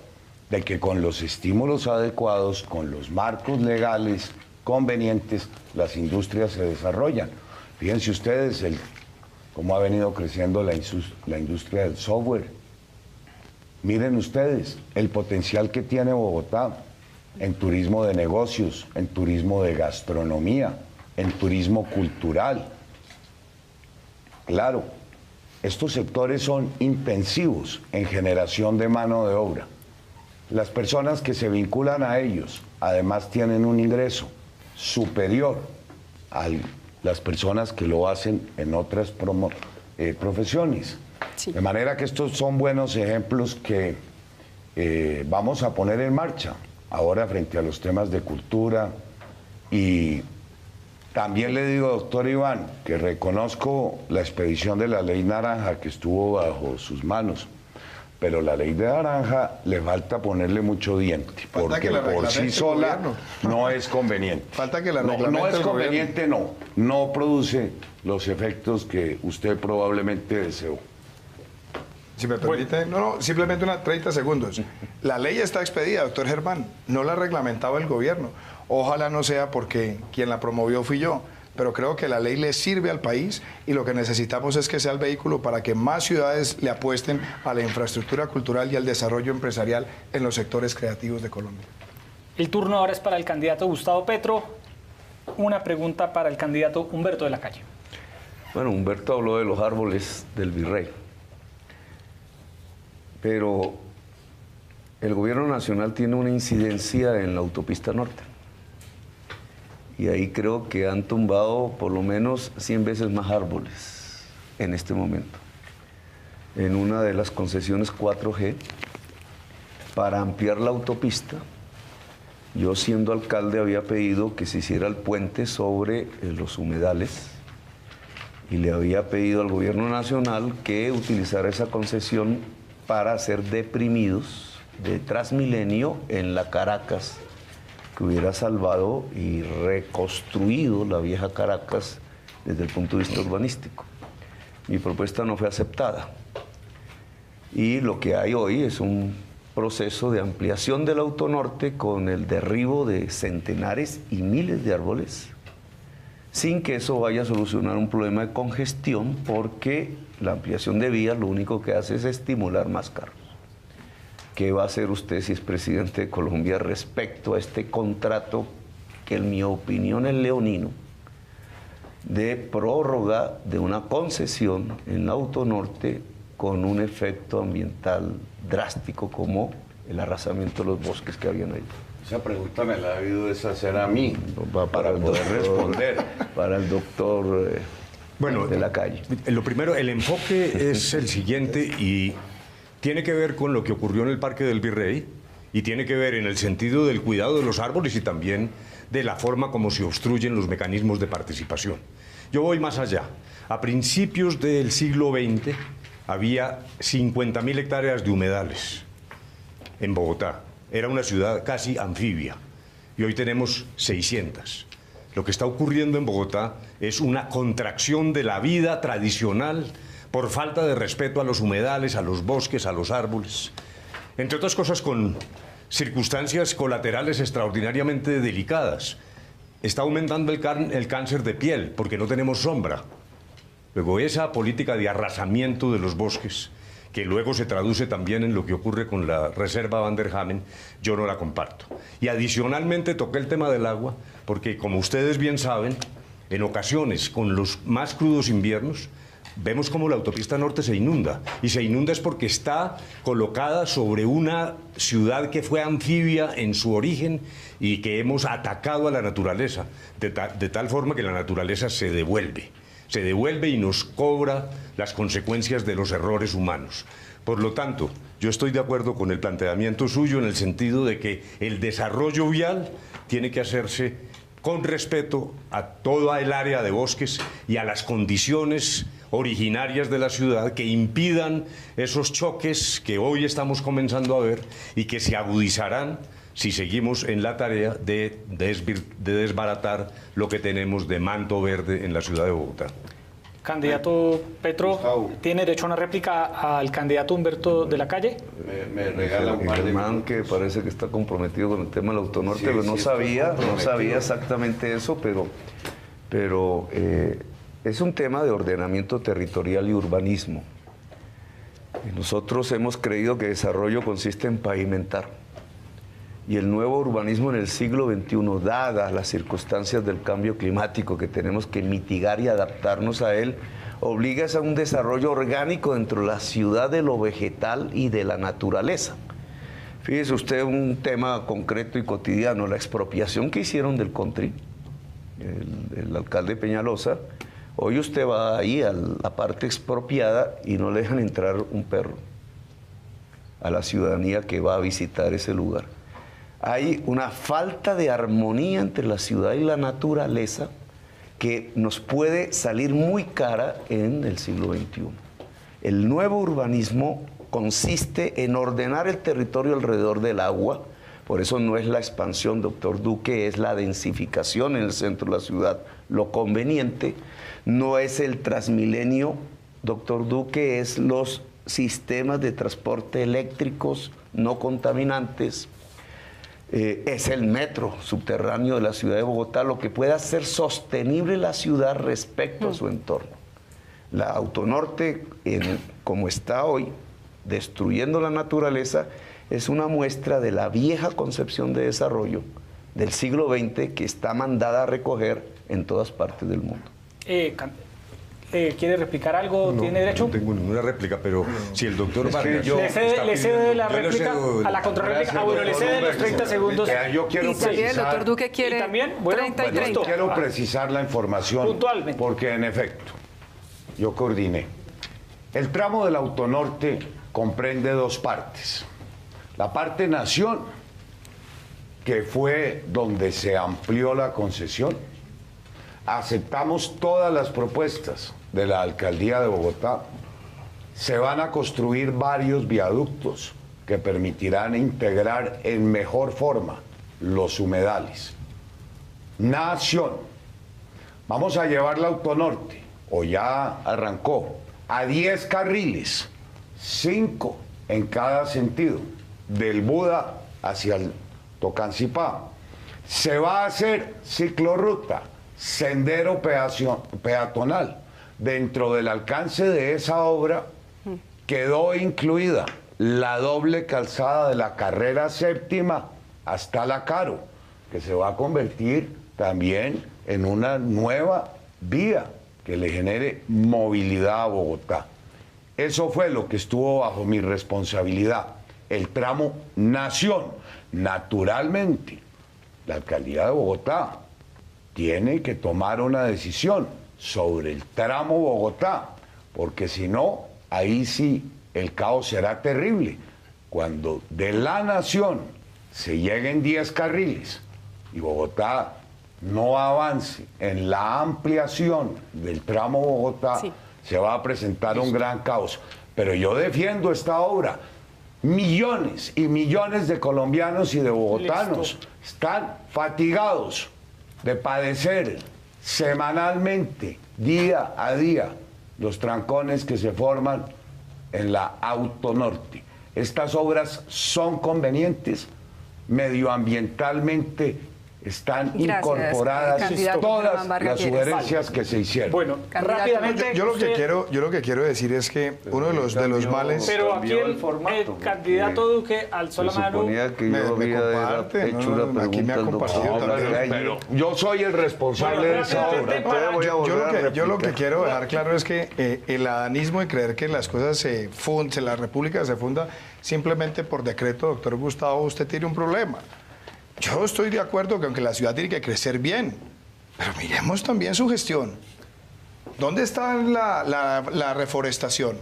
de que con los estímulos adecuados, con los marcos legales convenientes, las industrias se desarrollan. Fíjense ustedes cómo ha venido creciendo la industria del software. Miren ustedes el potencial que tiene Bogotá en turismo de negocios, en turismo de gastronomía, en turismo cultural. Claro, estos sectores son intensivos en generación de mano de obra. Las personas que se vinculan a ellos, además, tienen un ingreso superior a las personas que lo hacen en otras profesiones. Sí. De manera que estos son buenos ejemplos que vamos a poner en marcha ahora frente a los temas de cultura. Y también le digo, doctor Iván, que reconozco la expedición de la Ley Naranja que estuvo bajo sus manos, pero la Ley de Naranja le falta ponerle mucho diente, porque por sí sola no es conveniente. Falta que la no es conveniente, no produce los efectos que usted probablemente deseó. Si me permite, simplemente 30 segundos. La ley está expedida, doctor Germán, no la reglamentaba el gobierno. Ojalá no sea porque quien la promovió fui yo, pero creo que la ley le sirve al país y lo que necesitamos es que sea el vehículo para que más ciudades le apuesten a la infraestructura cultural y al desarrollo empresarial en los sectores creativos de Colombia. El turno ahora es para el candidato Gustavo Petro. Una pregunta para el candidato Humberto de la Calle. Bueno, Humberto habló de los árboles del virrey, pero el gobierno nacional tiene una incidencia en la autopista norte. Y ahí creo que han tumbado por lo menos 100 veces más árboles en este momento. En una de las concesiones 4G, para ampliar la autopista, yo siendo alcalde había pedido que se hiciera el puente sobre los humedales y le había pedido al gobierno nacional que utilizara esa concesión para hacer deprimidos de Transmilenio en la Caracas, que hubiera salvado y reconstruido la vieja Caracas desde el punto de vista urbanístico. Mi propuesta no fue aceptada y lo que hay hoy es un proceso de ampliación del Autonorte con el derribo de centenares y miles de árboles, sin que eso vaya a solucionar un problema de congestión, porque la ampliación de vías lo único que hace es estimular más carros. ¿Qué va a hacer usted si es presidente de Colombia respecto a este contrato que en mi opinión es leonino, de prórroga de una concesión en la Autonorte con un efecto ambiental drástico como el arrasamiento de los bosques que habían ahí? Esa pregunta me la ha debido hacer a mí, para poder responder. Para el doctor Bueno, de la calle. Lo primero, el enfoque es el siguiente y tiene que ver con lo que ocurrió en el Parque del Virrey y tiene que ver en el sentido del cuidado de los árboles y también de la forma como se obstruyen los mecanismos de participación. Yo voy más allá. A principios del siglo XX había 50.000 hectáreas de humedales en Bogotá. Era una ciudad casi anfibia y hoy tenemos 600. Lo que está ocurriendo en Bogotá es una contracción de la vida tradicional por falta de respeto a los humedales, a los bosques, a los árboles. Entre otras cosas, con circunstancias colaterales extraordinariamente delicadas. Está aumentando el cáncer de piel porque no tenemos sombra. Luego, esa política de arrasamiento de los bosques, que luego se traduce también en lo que ocurre con la reserva Van der Hamen, yo no la comparto. Y adicionalmente toqué el tema del agua, porque como ustedes bien saben, en ocasiones, con los más crudos inviernos, vemos como la autopista norte se inunda. Y se inunda es porque está colocada sobre una ciudad que fue anfibia en su origen y que hemos atacado a la naturaleza, de tal forma que la naturaleza se devuelve y nos cobra las consecuencias de los errores humanos. Por lo tanto, yo estoy de acuerdo con el planteamiento suyo en el sentido de que el desarrollo vial tiene que hacerse con respeto a toda el área de bosques y a las condiciones originarias de la ciudad que impidan esos choques que hoy estamos comenzando a ver y que se agudizarán si seguimos en la tarea de desbaratar lo que tenemos de manto verde en la ciudad de Bogotá. Candidato Petro, Gustavo. ¿tiene derecho a una réplica al candidato Humberto de la Calle? Me regala un par de Germán, minutos. que parece que está comprometido con el tema del Autonorte, Sí, pero sí, no está sabía comprometido. exactamente eso, pero es un tema de ordenamiento territorial y urbanismo. Y nosotros hemos creído que desarrollo consiste en pavimentar. Y el nuevo urbanismo en el siglo XXI, dadas las circunstancias del cambio climático que tenemos que mitigar y adaptarnos a él, obliga a un desarrollo orgánico dentro de la ciudad de lo vegetal y de la naturaleza. Fíjese usted un tema concreto y cotidiano, la expropiación que hicieron del country, el alcalde Peñalosa. Hoy usted va ahí a la parte expropiada y no le dejan entrar un perro a la ciudadanía que va a visitar ese lugar. Hay una falta de armonía entre la ciudad y la naturaleza que nos puede salir muy cara en el siglo XXI. El nuevo urbanismo consiste en ordenar el territorio alrededor del agua, por eso no es la expansión, doctor Duque, es la densificación en el centro de la ciudad. Lo conveniente no es el Transmilenio, doctor Duque, es los sistemas de transporte eléctricos no contaminantes, es el metro subterráneo de la ciudad de Bogotá, lo que puede hacer sostenible la ciudad respecto a su entorno. La Autonorte, como está hoy, destruyendo la naturaleza, es una muestra de la vieja concepción de desarrollo del siglo XX que está mandada a recoger en todas partes del mundo. ¿Quiere replicar algo? ¿Tiene derecho? No tengo ninguna réplica, pero si el doctor Vargas... Le cede la yo le réplica cedo- a la contrarréplica. Ah, bueno, le cede los 30 segundos. Yo quiero Y también el doctor Duque Y quiere también, bueno, 30 y bueno, 30. Quiero precisar la información. Puntualmente. Porque en efecto, yo coordiné. El tramo del Autonorte comprende dos partes. La parte Nación, que fue donde se amplió la concesión. Aceptamos todas las propuestas de la alcaldía de Bogotá, se van a construir varios viaductos que permitirán integrar en mejor forma los humedales. Nación, vamos a llevar la Autonorte, o ya arrancó, a 10 carriles, 5 en cada sentido, del Buda hacia el Tocancipá. Se va a hacer ciclorruta, sendero peatonal. Dentro del alcance de esa obra quedó incluida la doble calzada de la carrera séptima hasta la Caro, que se va a convertir también en una nueva vía que le genere movilidad a Bogotá. Eso fue lo que estuvo bajo mi responsabilidad, el tramo Nación. Naturalmente, la alcaldía de Bogotá tiene que tomar una decisión sobre el tramo Bogotá, porque si no, ahí sí el caos será terrible. Cuando de la Nación se lleguen 10 carriles y Bogotá no avance en la ampliación del tramo Bogotá, sí, se va a presentar un gran caos. Pero yo defiendo esta obra. Millones y millones de colombianos y de bogotanos están fatigados de padecer semanalmente, día a día, los trancones que se forman en la Autonorte. Estas obras son convenientes, medioambientalmente están incorporadas todas las sugerencias que se hicieron. Bueno, rápidamente. Yo lo que quiero decir es que uno de los males. Pero aquí el candidato Duque alzó la mano. Me comparte, aquí me ha compartido también. Pero yo soy el responsable de esa obra. Yo lo que quiero dejar claro es que el adanismo de creer que las cosas la República se funda simplemente por decreto, doctor Gustavo, usted tiene un problema. Yo estoy de acuerdo que aunque la ciudad tiene que crecer bien, pero miremos también su gestión. ¿Dónde está la reforestación?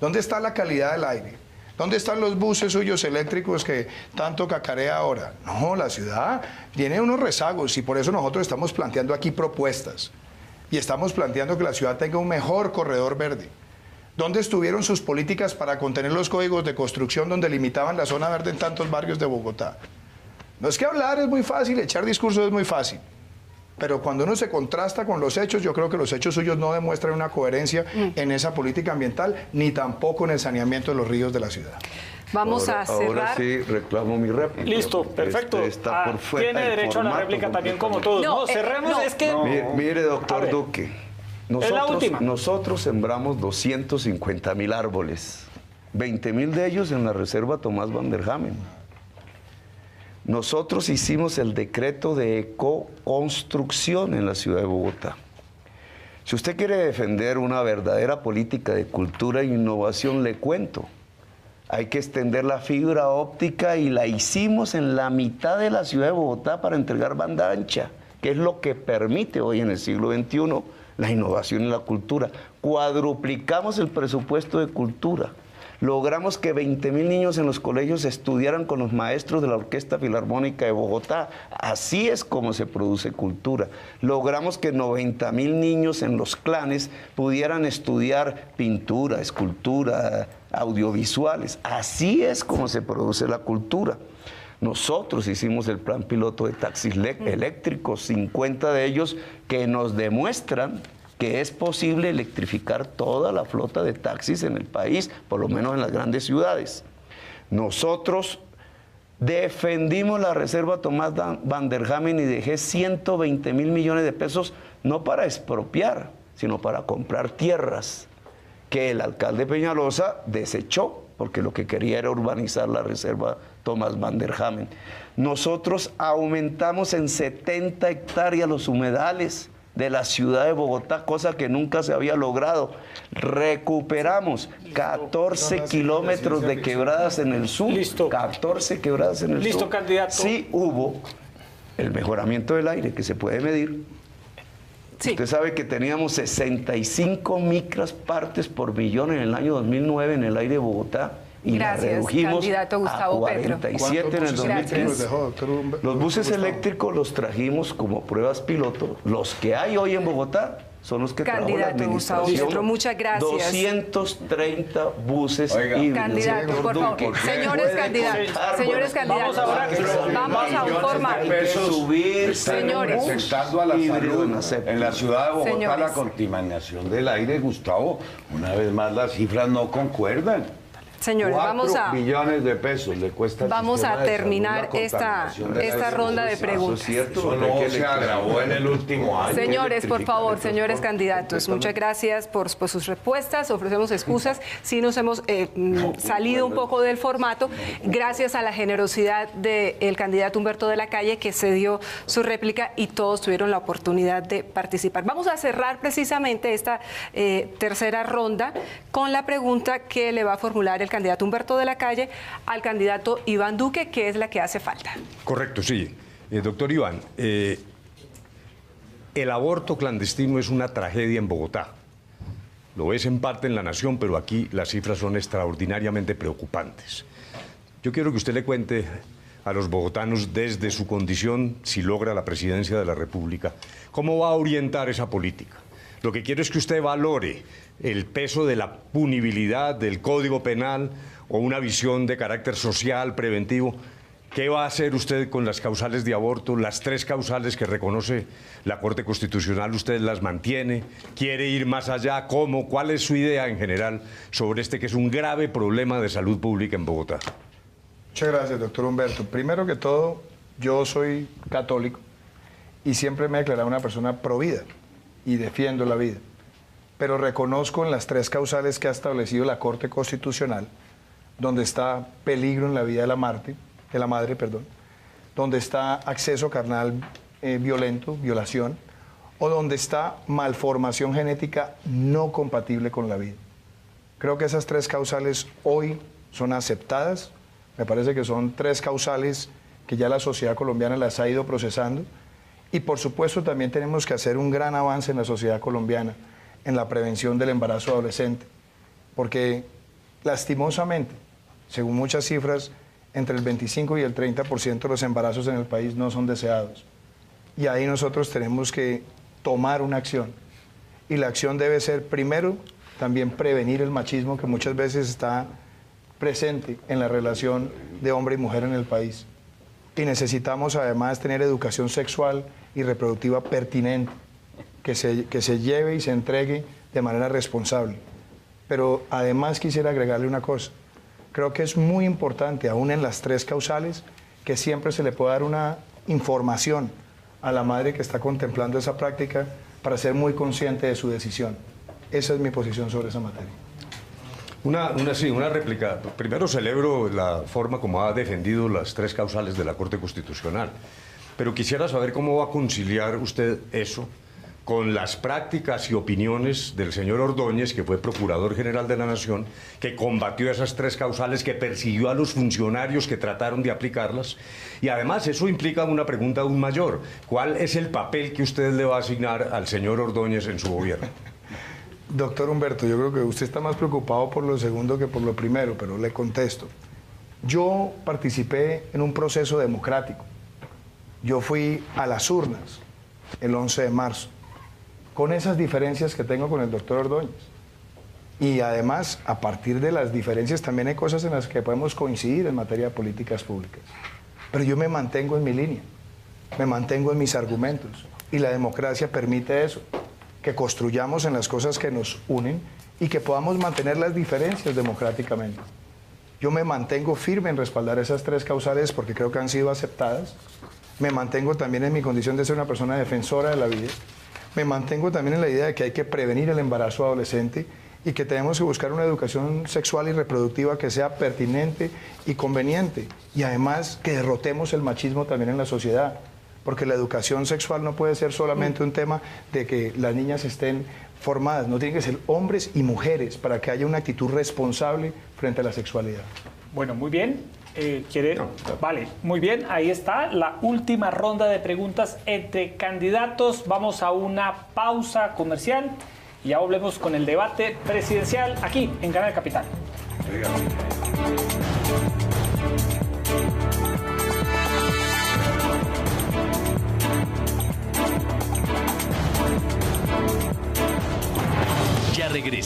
¿Dónde está la calidad del aire? ¿Dónde están los buses suyos eléctricos que tanto cacarea ahora? No, la ciudad tiene unos rezagos y por eso nosotros estamos planteando aquí propuestas. Y estamos planteando que la ciudad tenga un mejor corredor verde. ¿Dónde estuvieron sus políticas para contener los códigos de construcción donde limitaban la zona verde en tantos barrios de Bogotá? No es que hablar es muy fácil, echar discursos es muy fácil, pero cuando uno se contrasta con los hechos, yo creo que los hechos suyos no demuestran una coherencia en esa política ambiental, ni tampoco en el saneamiento de los ríos de la ciudad. Vamos a cerrar. Ahora sí reclamo mi réplica. Listo, perfecto. Está por fuera tiene derecho a la réplica también como todos. No, cerremos, no. Es que... Mire, doctor Duque, nosotros sembramos 250.000 árboles, 20.000 de ellos en la reserva Tomás Van der Hamen. Nosotros hicimos el decreto de ecoconstrucción en la ciudad de Bogotá. Si usted quiere defender una verdadera política de cultura e innovación, le cuento. Hay que extender la fibra óptica y la hicimos en la mitad de la ciudad de Bogotá para entregar banda ancha, que es lo que permite hoy en el siglo XXI la innovación y la cultura. Cuadruplicamos el presupuesto de cultura. Logramos que 20.000 niños en los colegios estudiaran con los maestros de la Orquesta Filarmónica de Bogotá. Así es como se produce cultura. Logramos que 90.000 niños en los clanes pudieran estudiar pintura, escultura, audiovisuales. Así es como se produce la cultura. Nosotros hicimos el plan piloto de taxis eléctricos, 50 de ellos que nos demuestran que es posible electrificar toda la flota de taxis en el país, por lo menos en las grandes ciudades. Nosotros defendimos la reserva Tomás Van der Hamen y dejé 120.000 millones de pesos, no para expropiar, sino para comprar tierras, que el alcalde Peñalosa desechó, porque lo que quería era urbanizar la reserva Tomás Van der Hamen. Nosotros aumentamos en 70 hectáreas los humedales de la ciudad de Bogotá, cosa que nunca se había logrado. Recuperamos 14 kilómetros de quebradas en el sur. 14 quebradas en el sur. Listo, candidato. Sí hubo el mejoramiento del aire, que se puede medir. Sí. Usted sabe que teníamos 65 micras partes por millón en el año 2009 en el aire de Bogotá. Y la redujimos a 47 en el 2003. Los buses eléctricos los trajimos como pruebas piloto. Los que hay hoy en Bogotá son los que trajo la Candidato Gustavo administración. Petro, muchas gracias. 230 buses Oiga, híbridos. Candidato, por favor. Señores candidatos, Vamos ahora vamos a un formato. Señores. Afectando a la salud en la ciudad de Bogotá, Señores. la contaminación del aire, Gustavo, una vez más las cifras no concuerdan. Señores, 4 billones de pesos le cuesta al vamos sistema a de salud terminar la esta contaminación del aire. ronda de Eso es preguntas. cierto. Eso no se agravó en el último año. Señores, por favor, señores candidatos, muchas gracias por sus respuestas. Ofrecemos excusas si nos hemos salido un poco del formato. Gracias a la generosidad del candidato Humberto de la Calle, que cedió su réplica y todos tuvieron la oportunidad de participar. Vamos a cerrar precisamente esta tercera ronda con la pregunta que le va a formular el candidato Humberto de la Calle al candidato Iván Duque, que es la que hace falta. Correcto, sí. Doctor Iván, el aborto clandestino es una tragedia en Bogotá. Lo es en parte en la nación, pero aquí las cifras son extraordinariamente preocupantes. Yo quiero que usted le cuente a los bogotanos desde su condición, si logra la presidencia de la República, cómo va a orientar esa política. Lo que quiero es que usted valore el peso de la punibilidad del Código Penal o una visión de carácter social, preventivo. ¿Qué va a hacer usted con las causales de aborto? Las 3 causales que reconoce la Corte Constitucional, ¿usted las mantiene? ¿Quiere ir más allá? ¿Cómo? ¿Cuál es su idea en general sobre este que es un grave problema de salud pública en Bogotá? Muchas gracias, doctor Humberto. Primero que todo, yo soy católico y siempre me he declarado una persona pro vida y defiendo la vida. Pero reconozco en las 3 causales que ha establecido la Corte Constitucional, donde está peligro en la vida de la madre, donde está acceso carnal violento, violación, o donde está malformación genética no compatible con la vida. Creo que esas 3 causales hoy son aceptadas. Me parece que son 3 causales que ya la sociedad colombiana las ha ido procesando. Y por supuesto también tenemos que hacer un gran avance en la sociedad colombiana en la prevención del embarazo adolescente, porque lastimosamente, según muchas cifras, entre el 25 y el 30% de los embarazos en el país no son deseados. Y ahí nosotros tenemos que tomar una acción. Y la acción debe ser, primero, también prevenir el machismo que muchas veces está presente en la relación de hombre y mujer en el país. Y necesitamos además tener educación sexual y reproductiva pertinente, que se lleve y se entregue de manera responsable. Pero además quisiera agregarle una cosa. Creo que es muy importante, aún en las 3 causales, que siempre se le pueda dar una información a la madre que está contemplando esa práctica para ser muy consciente de su decisión. Esa es mi posición sobre esa materia. Una réplica. Primero celebro la forma como ha defendido las 3 causales de la Corte Constitucional, pero quisiera saber cómo va a conciliar usted eso con las prácticas y opiniones del señor Ordóñez, que fue Procurador General de la Nación, que combatió esas 3 causales, que persiguió a los funcionarios que trataron de aplicarlas. Y además eso implica una pregunta aún mayor. ¿Cuál es el papel que usted le va a asignar al señor Ordóñez en su gobierno? Doctor Humberto, yo creo que usted está más preocupado por lo segundo que por lo primero, pero le contesto. Yo participé en un proceso democrático. Yo fui a las urnas el 11 de marzo, con esas diferencias que tengo con el doctor Ordóñez. Y además, a partir de las diferencias, también hay cosas en las que podemos coincidir en materia de políticas públicas. Pero yo me mantengo en mi línea, me mantengo en mis argumentos. Y la democracia permite eso, que construyamos en las cosas que nos unen y que podamos mantener las diferencias democráticamente. Yo me mantengo firme en respaldar esas 3 causales porque creo que han sido aceptadas. Me mantengo también en mi condición de ser una persona defensora de la vida. Me mantengo también en la idea de que hay que prevenir el embarazo adolescente y que tenemos que buscar una educación sexual y reproductiva que sea pertinente y conveniente. Y además que derrotemos el machismo también en la sociedad. Porque la educación sexual no puede ser solamente un tema de que las niñas estén formadas. No tienen que ser hombres y mujeres para que haya una actitud responsable frente a la sexualidad. Bueno, muy bien. Vale, muy bien. Ahí está la última ronda de preguntas entre candidatos. Vamos a una pausa comercial y ya volvemos con el debate presidencial aquí en Canal Capital.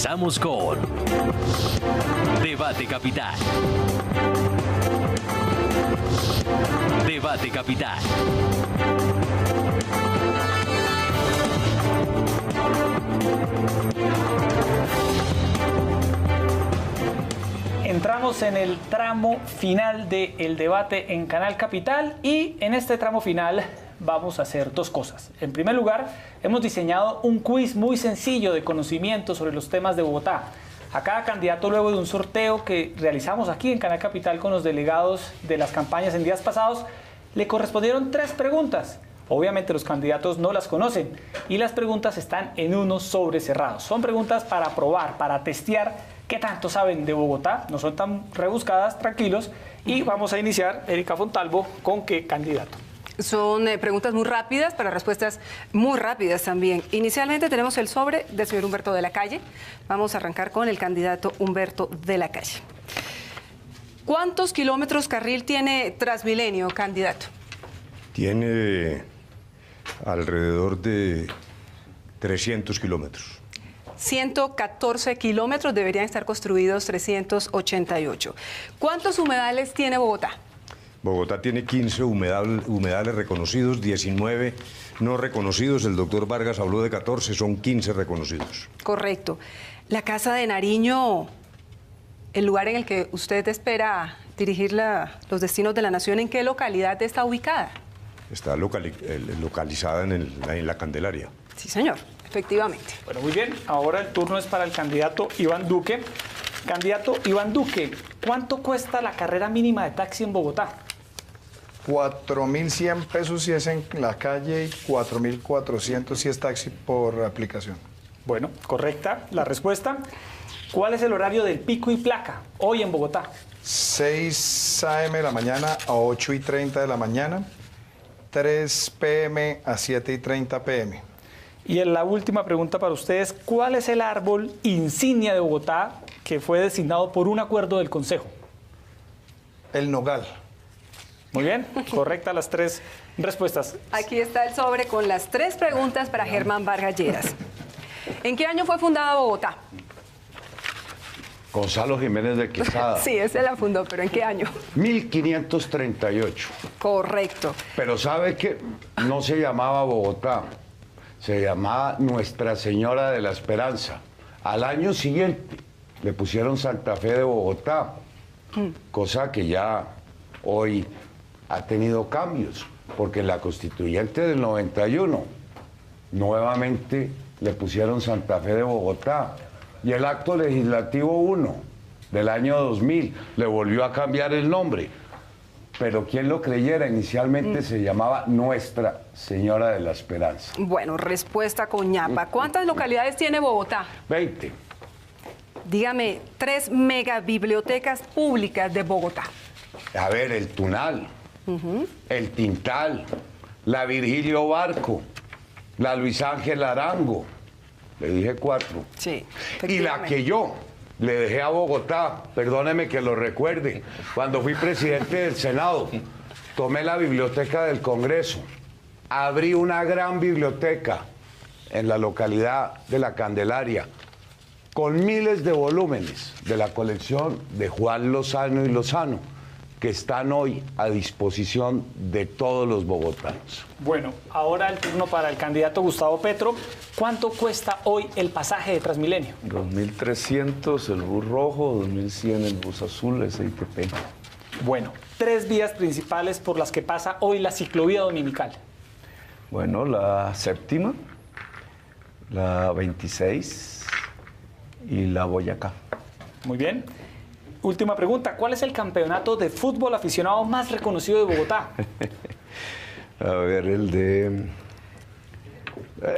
regresamos con Debate Capital. Debate Capital. Entramos en el tramo final del debate en Canal Capital y en este tramo final vamos a hacer dos cosas. En primer lugar, hemos diseñado un quiz muy sencillo de conocimiento sobre los temas de Bogotá. A cada candidato, luego de un sorteo que realizamos aquí en Canal Capital con los delegados de las campañas en días pasados, le correspondieron 3 preguntas. Obviamente los candidatos no las conocen y las preguntas están en unos sobres cerrados. Son preguntas para probar, para testear qué tanto saben de Bogotá. No son tan rebuscadas, tranquilos. Y vamos a iniciar, Erika Fontalvo, ¿con qué candidato? Son preguntas muy rápidas para respuestas muy rápidas también. Inicialmente tenemos el sobre del señor Humberto de la Calle. Vamos a arrancar con el candidato Humberto de la Calle. ¿Cuántos kilómetros carril tiene Transmilenio, candidato? Tiene alrededor de 300 kilómetros. 114 kilómetros, deberían estar construidos 388. ¿Cuántos humedales tiene Bogotá? Bogotá tiene 15 humedales reconocidos, 19 no reconocidos. El doctor Vargas habló de 14, son 15 reconocidos. Correcto. La Casa de Nariño, el lugar en el que usted espera dirigir los destinos de la nación, ¿en qué localidad está ubicada? Está localizada en la Candelaria. Sí, señor, efectivamente. Bueno, muy bien. Ahora el turno es para el candidato Iván Duque. Candidato Iván Duque, ¿cuánto cuesta la carrera mínima de taxi en Bogotá? 4.100 pesos si es en la calle y 4.400 si es taxi por aplicación. Bueno, correcta la respuesta. ¿Cuál es el horario del pico y placa hoy en Bogotá? 6 a.m. de la mañana a 8:30 de la mañana, 3 p.m. a 7:30 p.m. Y en la última pregunta para ustedes, ¿cuál es el árbol insignia de Bogotá que fue designado por un acuerdo del Consejo? El nogal. Muy bien, correcta las 3 respuestas. Aquí está el sobre con las 3 preguntas para Germán Vargas Lleras. ¿En qué año fue fundada Bogotá? Gonzalo Jiménez de Quesada. Sí, ese la fundó, pero ¿en qué año? 1538. Correcto. Pero ¿sabe qué? No se llamaba Bogotá, se llamaba Nuestra Señora de la Esperanza. Al año siguiente le pusieron Santa Fe de Bogotá, cosa que ya hoy ha tenido cambios, porque en la constituyente del 91 nuevamente le pusieron Santa Fe de Bogotá. Y el acto legislativo 1 del año 2000 le volvió a cambiar el nombre. Pero quien lo creyera, inicialmente se llamaba Nuestra Señora de la Esperanza. Bueno, respuesta con ñapa. ¿Cuántas localidades tiene Bogotá? 20. Dígame, 3 megabibliotecas públicas de Bogotá. A ver, el Tunal, el Tintal, la Virgilio Barco, la Luis Ángel Arango. Le dije 4. Sí, y la que yo le dejé a Bogotá, perdóneme que lo recuerde, cuando fui presidente del Senado, tomé la biblioteca del Congreso, abrí una gran biblioteca en la localidad de La Candelaria, con miles de volúmenes de la colección de Juan Lozano y Lozano, que están hoy a disposición de todos los bogotanos. Bueno, ahora el turno para el candidato Gustavo Petro. ¿Cuánto cuesta hoy el pasaje de Transmilenio? 2.300 el bus rojo, 2.100 el bus azul, SITP. Bueno, 3 vías principales por las que pasa hoy la ciclovía dominical. Bueno, la séptima, la 26 y la Boyacá. Muy bien. Última pregunta, ¿cuál es el campeonato de fútbol aficionado más reconocido de Bogotá? A ver, el de...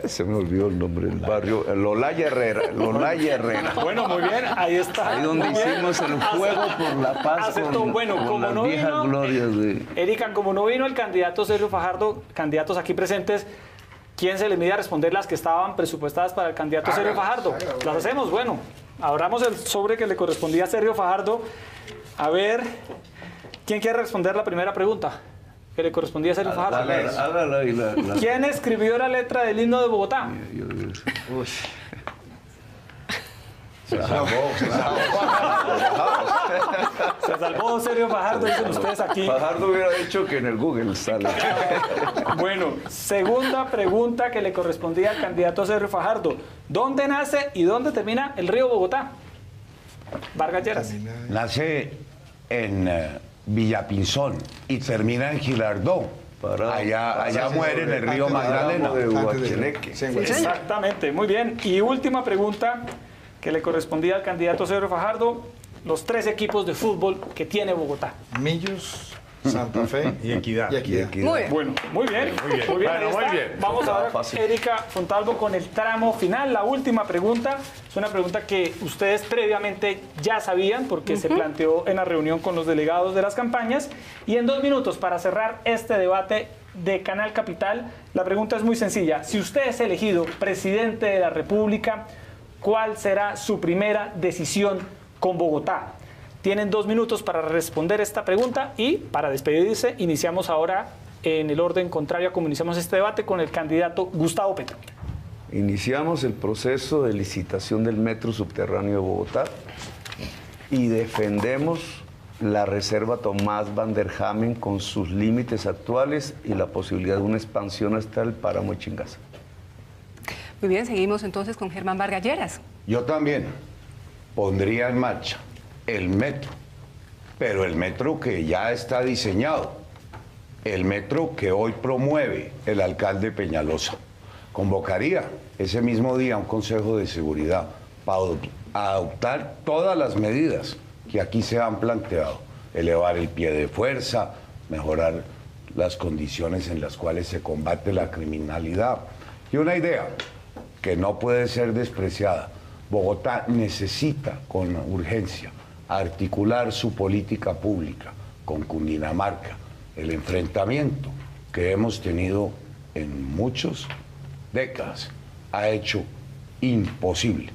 se me olvidó el nombre del barrio. El Olaya Herrera. Bueno, muy bien, ahí está. Ahí donde hicimos el juego por la paz Aceptó. con, Bueno, con como las no viejas vino, glorias de... Erika, como no vino el candidato Sergio Fajardo, candidatos aquí presentes, ¿quién se le mide a responder las que estaban presupuestadas para el candidato Sergio Fajardo? Las hacemos, bueno. Abramos el sobre que le correspondía a Sergio Fajardo. A ver, ¿quién quiere responder la primera pregunta que le correspondía a Sergio Fajardo? Hágala y la... ¿Quién escribió la letra del himno de Bogotá? Se salvó. Se salvó Sergio Fajardo, dicen ustedes aquí. Fajardo hubiera dicho que en el Google sale. Bueno, segunda pregunta que le correspondía al candidato Sergio Fajardo. ¿Dónde nace y dónde termina el río Bogotá? Vargas Lleras. Nace en Villapinzón y termina en Girardot. Allá muere en el río Magdalena. De Huacheneque. Exactamente, muy bien. Y última pregunta que le correspondía al candidato Sergio Fajardo. Los 3 equipos de fútbol que tiene Bogotá. Millos, Santa Fe Y Equidad. y Equidad. Muy bien. Bueno, muy bien. Muy bien. Bueno, ahí muy está. bien. Vamos Estaba ahora, fácil. Erika Fontalvo, con el tramo final. La última pregunta es una pregunta que ustedes previamente ya sabían porque se planteó en la reunión con los delegados de las campañas. Y en 2 minutos, para cerrar este debate de Canal Capital, la pregunta es muy sencilla. Si usted es elegido presidente de la República, ¿cuál será su primera decisión con Bogotá? Tienen 2 minutos para responder esta pregunta y para despedirse iniciamos ahora en el orden contrario a como iniciamos este debate con el candidato Gustavo Petro. Iniciamos el proceso de licitación del metro subterráneo de Bogotá y defendemos la reserva Tomás Van der Hamen con sus límites actuales y la posibilidad de una expansión hasta el páramo de Chingaza. Muy bien, seguimos entonces con Germán Vargas Lleras. Yo también pondría en marcha el metro, pero el metro que ya está diseñado, el metro que hoy promueve el alcalde Peñalosa. Convocaría ese mismo día un consejo de seguridad para adoptar todas las medidas que aquí se han planteado, elevar el pie de fuerza, mejorar las condiciones en las cuales se combate la criminalidad. Y una idea que no puede ser despreciada: Bogotá necesita con urgencia articular su política pública con Cundinamarca. El enfrentamiento que hemos tenido en muchas décadas ha hecho imposible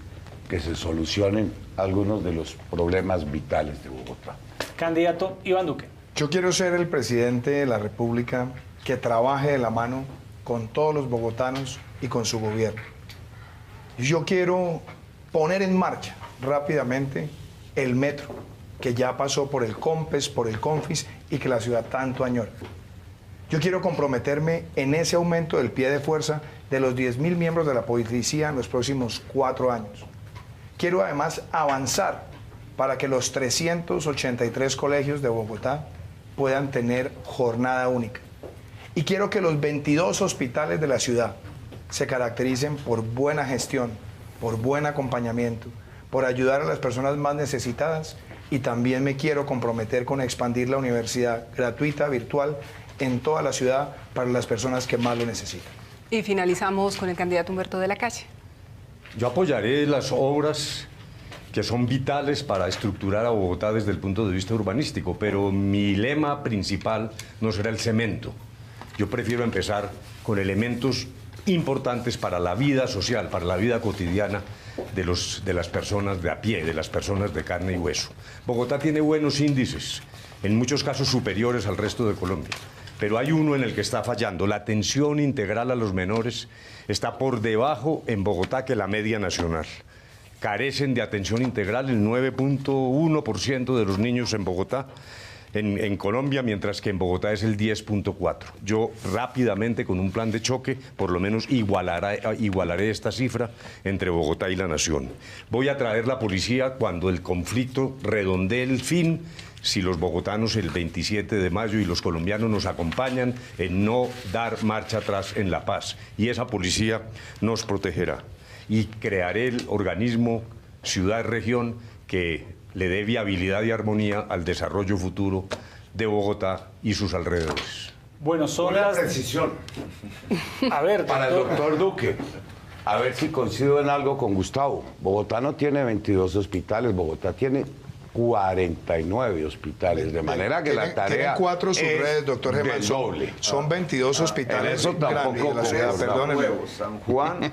que se solucionen algunos de los problemas vitales de Bogotá. Candidato Iván Duque. Yo quiero ser el presidente de la República que trabaje de la mano con todos los bogotanos y con su gobierno. Yo quiero poner en marcha rápidamente el metro, que ya pasó por el COMPES, por el CONFIS y que la ciudad tanto añora. Yo quiero comprometerme en ese aumento del pie de fuerza de los 10.000 miembros de la policía en los próximos 4 años. Quiero además avanzar para que los 383 colegios de Bogotá puedan tener jornada única. Y quiero que los 22 hospitales de la ciudad se caractericen por buena gestión, por buen acompañamiento, por ayudar a las personas más necesitadas, y también me quiero comprometer con expandir la universidad gratuita, virtual, en toda la ciudad para las personas que más lo necesitan. Y finalizamos con el candidato Humberto de la Calle. Yo apoyaré las obras que son vitales para estructurar a Bogotá desde el punto de vista urbanístico, pero mi lema principal no será el cemento. Yo prefiero empezar con elementos importantes para la vida social, para la vida cotidiana de las personas de a pie, de las personas de carne y hueso. Bogotá tiene buenos índices, en muchos casos superiores al resto de Colombia, pero hay uno en el que está fallando. La atención integral a los menores está por debajo en Bogotá que la media nacional. Carecen de atención integral el 9.1% de los niños en Bogotá, en Colombia, mientras que en Bogotá es el 10.4%. Yo rápidamente, con un plan de choque, por lo menos igualaré esta cifra entre Bogotá y la nación. Voy a traer la policía cuando el conflicto redondee el fin, si los bogotanos el 27 de mayo y los colombianos nos acompañan en no dar marcha atrás en la paz. Y esa policía nos protegerá. Y crearé el organismo ciudad-región que le dé viabilidad y armonía al desarrollo futuro de Bogotá y sus alrededores. Bueno, son Una las... precisión A ver, para el doctor Duque. A ver si coincido en algo con Gustavo. Bogotá no tiene 22 hospitales, Bogotá tiene 49 hospitales, de manera que la tarea tienen 4 es subredes, doctor Germán. doble. Son 22 hospitales eso tampoco grandes de la ciudad, concuerdo. perdóneme. San Juan,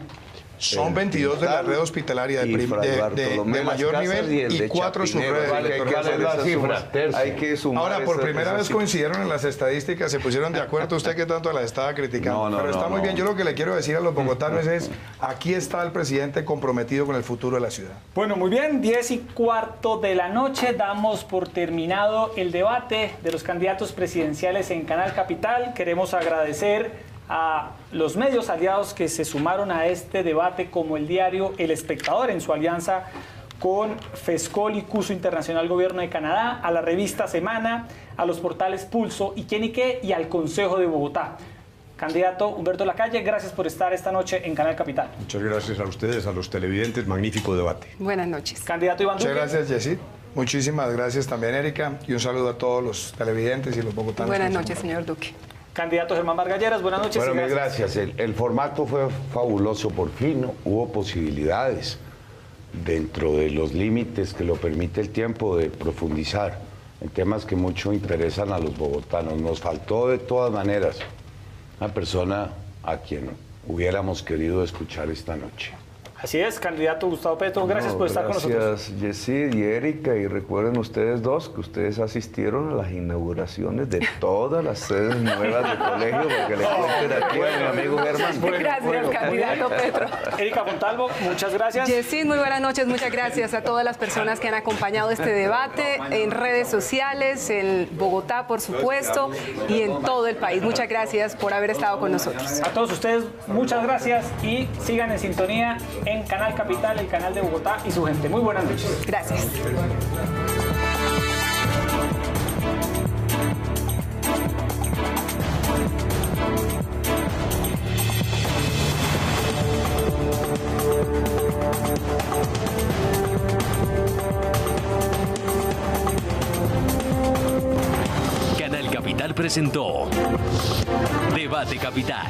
Son el 22 de la Quintal red hospitalaria y Fray Bartolomé de mayor Las Casas nivel el y de 4 Chapinero. subredes. Vale, doctor hay que González. hacer la esa cifra, suma. tercio. Hay que sumar Ahora, por esa- primera esa vez cifra. coincidieron en las estadísticas, se pusieron de acuerdo. Usted que tanto la estaba criticando. No, Pero está muy no. bien. Yo lo que le quiero decir a los bogotanos es, aquí está el presidente comprometido con el futuro de la ciudad. Bueno, muy bien, 10:15 de la noche, damos por terminado el debate de los candidatos presidenciales en Canal Capital. Queremos agradecer a los medios aliados que se sumaron a este debate, como el diario El Espectador en su alianza con FESCOL y CUSO Internacional Gobierno de Canadá, a la revista Semana, a los portales Pulso y Quién y Qué y al Consejo de Bogotá. Candidato Humberto Lacalle, gracias por estar esta noche en Canal Capital. Muchas gracias a ustedes, a los televidentes. Magnífico debate. Buenas noches. Candidato Iván Duque. Muchas gracias, Yesid. Muchísimas gracias también, Erika. Y un saludo a todos los televidentes y los bogotanos. Buenas que nos noches, señor Duque. Candidato Germán Vargas Lleras, buenas noches. Bueno, y mil gracias. El formato fue fabuloso, por fin hubo posibilidades dentro de los límites que lo permite el tiempo de profundizar en temas que mucho interesan a los bogotanos. Nos faltó de todas maneras una persona a quien hubiéramos querido escuchar esta noche. Así es, candidato Gustavo Petro, gracias por estar con nosotros. Gracias, Yesid y Erika. Y recuerden ustedes dos que ustedes asistieron a las inauguraciones de todas las sedes nuevas de colegio, porque le cuenten aquí a mi amigo Germán. Gracias, candidato Petro. Erika Fontalvo, muchas gracias. Yesid, muy buenas noches. Muchas gracias a todas las personas que han acompañado este debate en redes sociales, en Bogotá, por supuesto, y en todo el país. Muchas gracias por haber estado con nosotros. A todos ustedes, muchas gracias y sigan en sintonía en Canal Capital, el canal de Bogotá y su gente. Muy buenas noches. Gracias. Canal Capital presentó Debate Capital.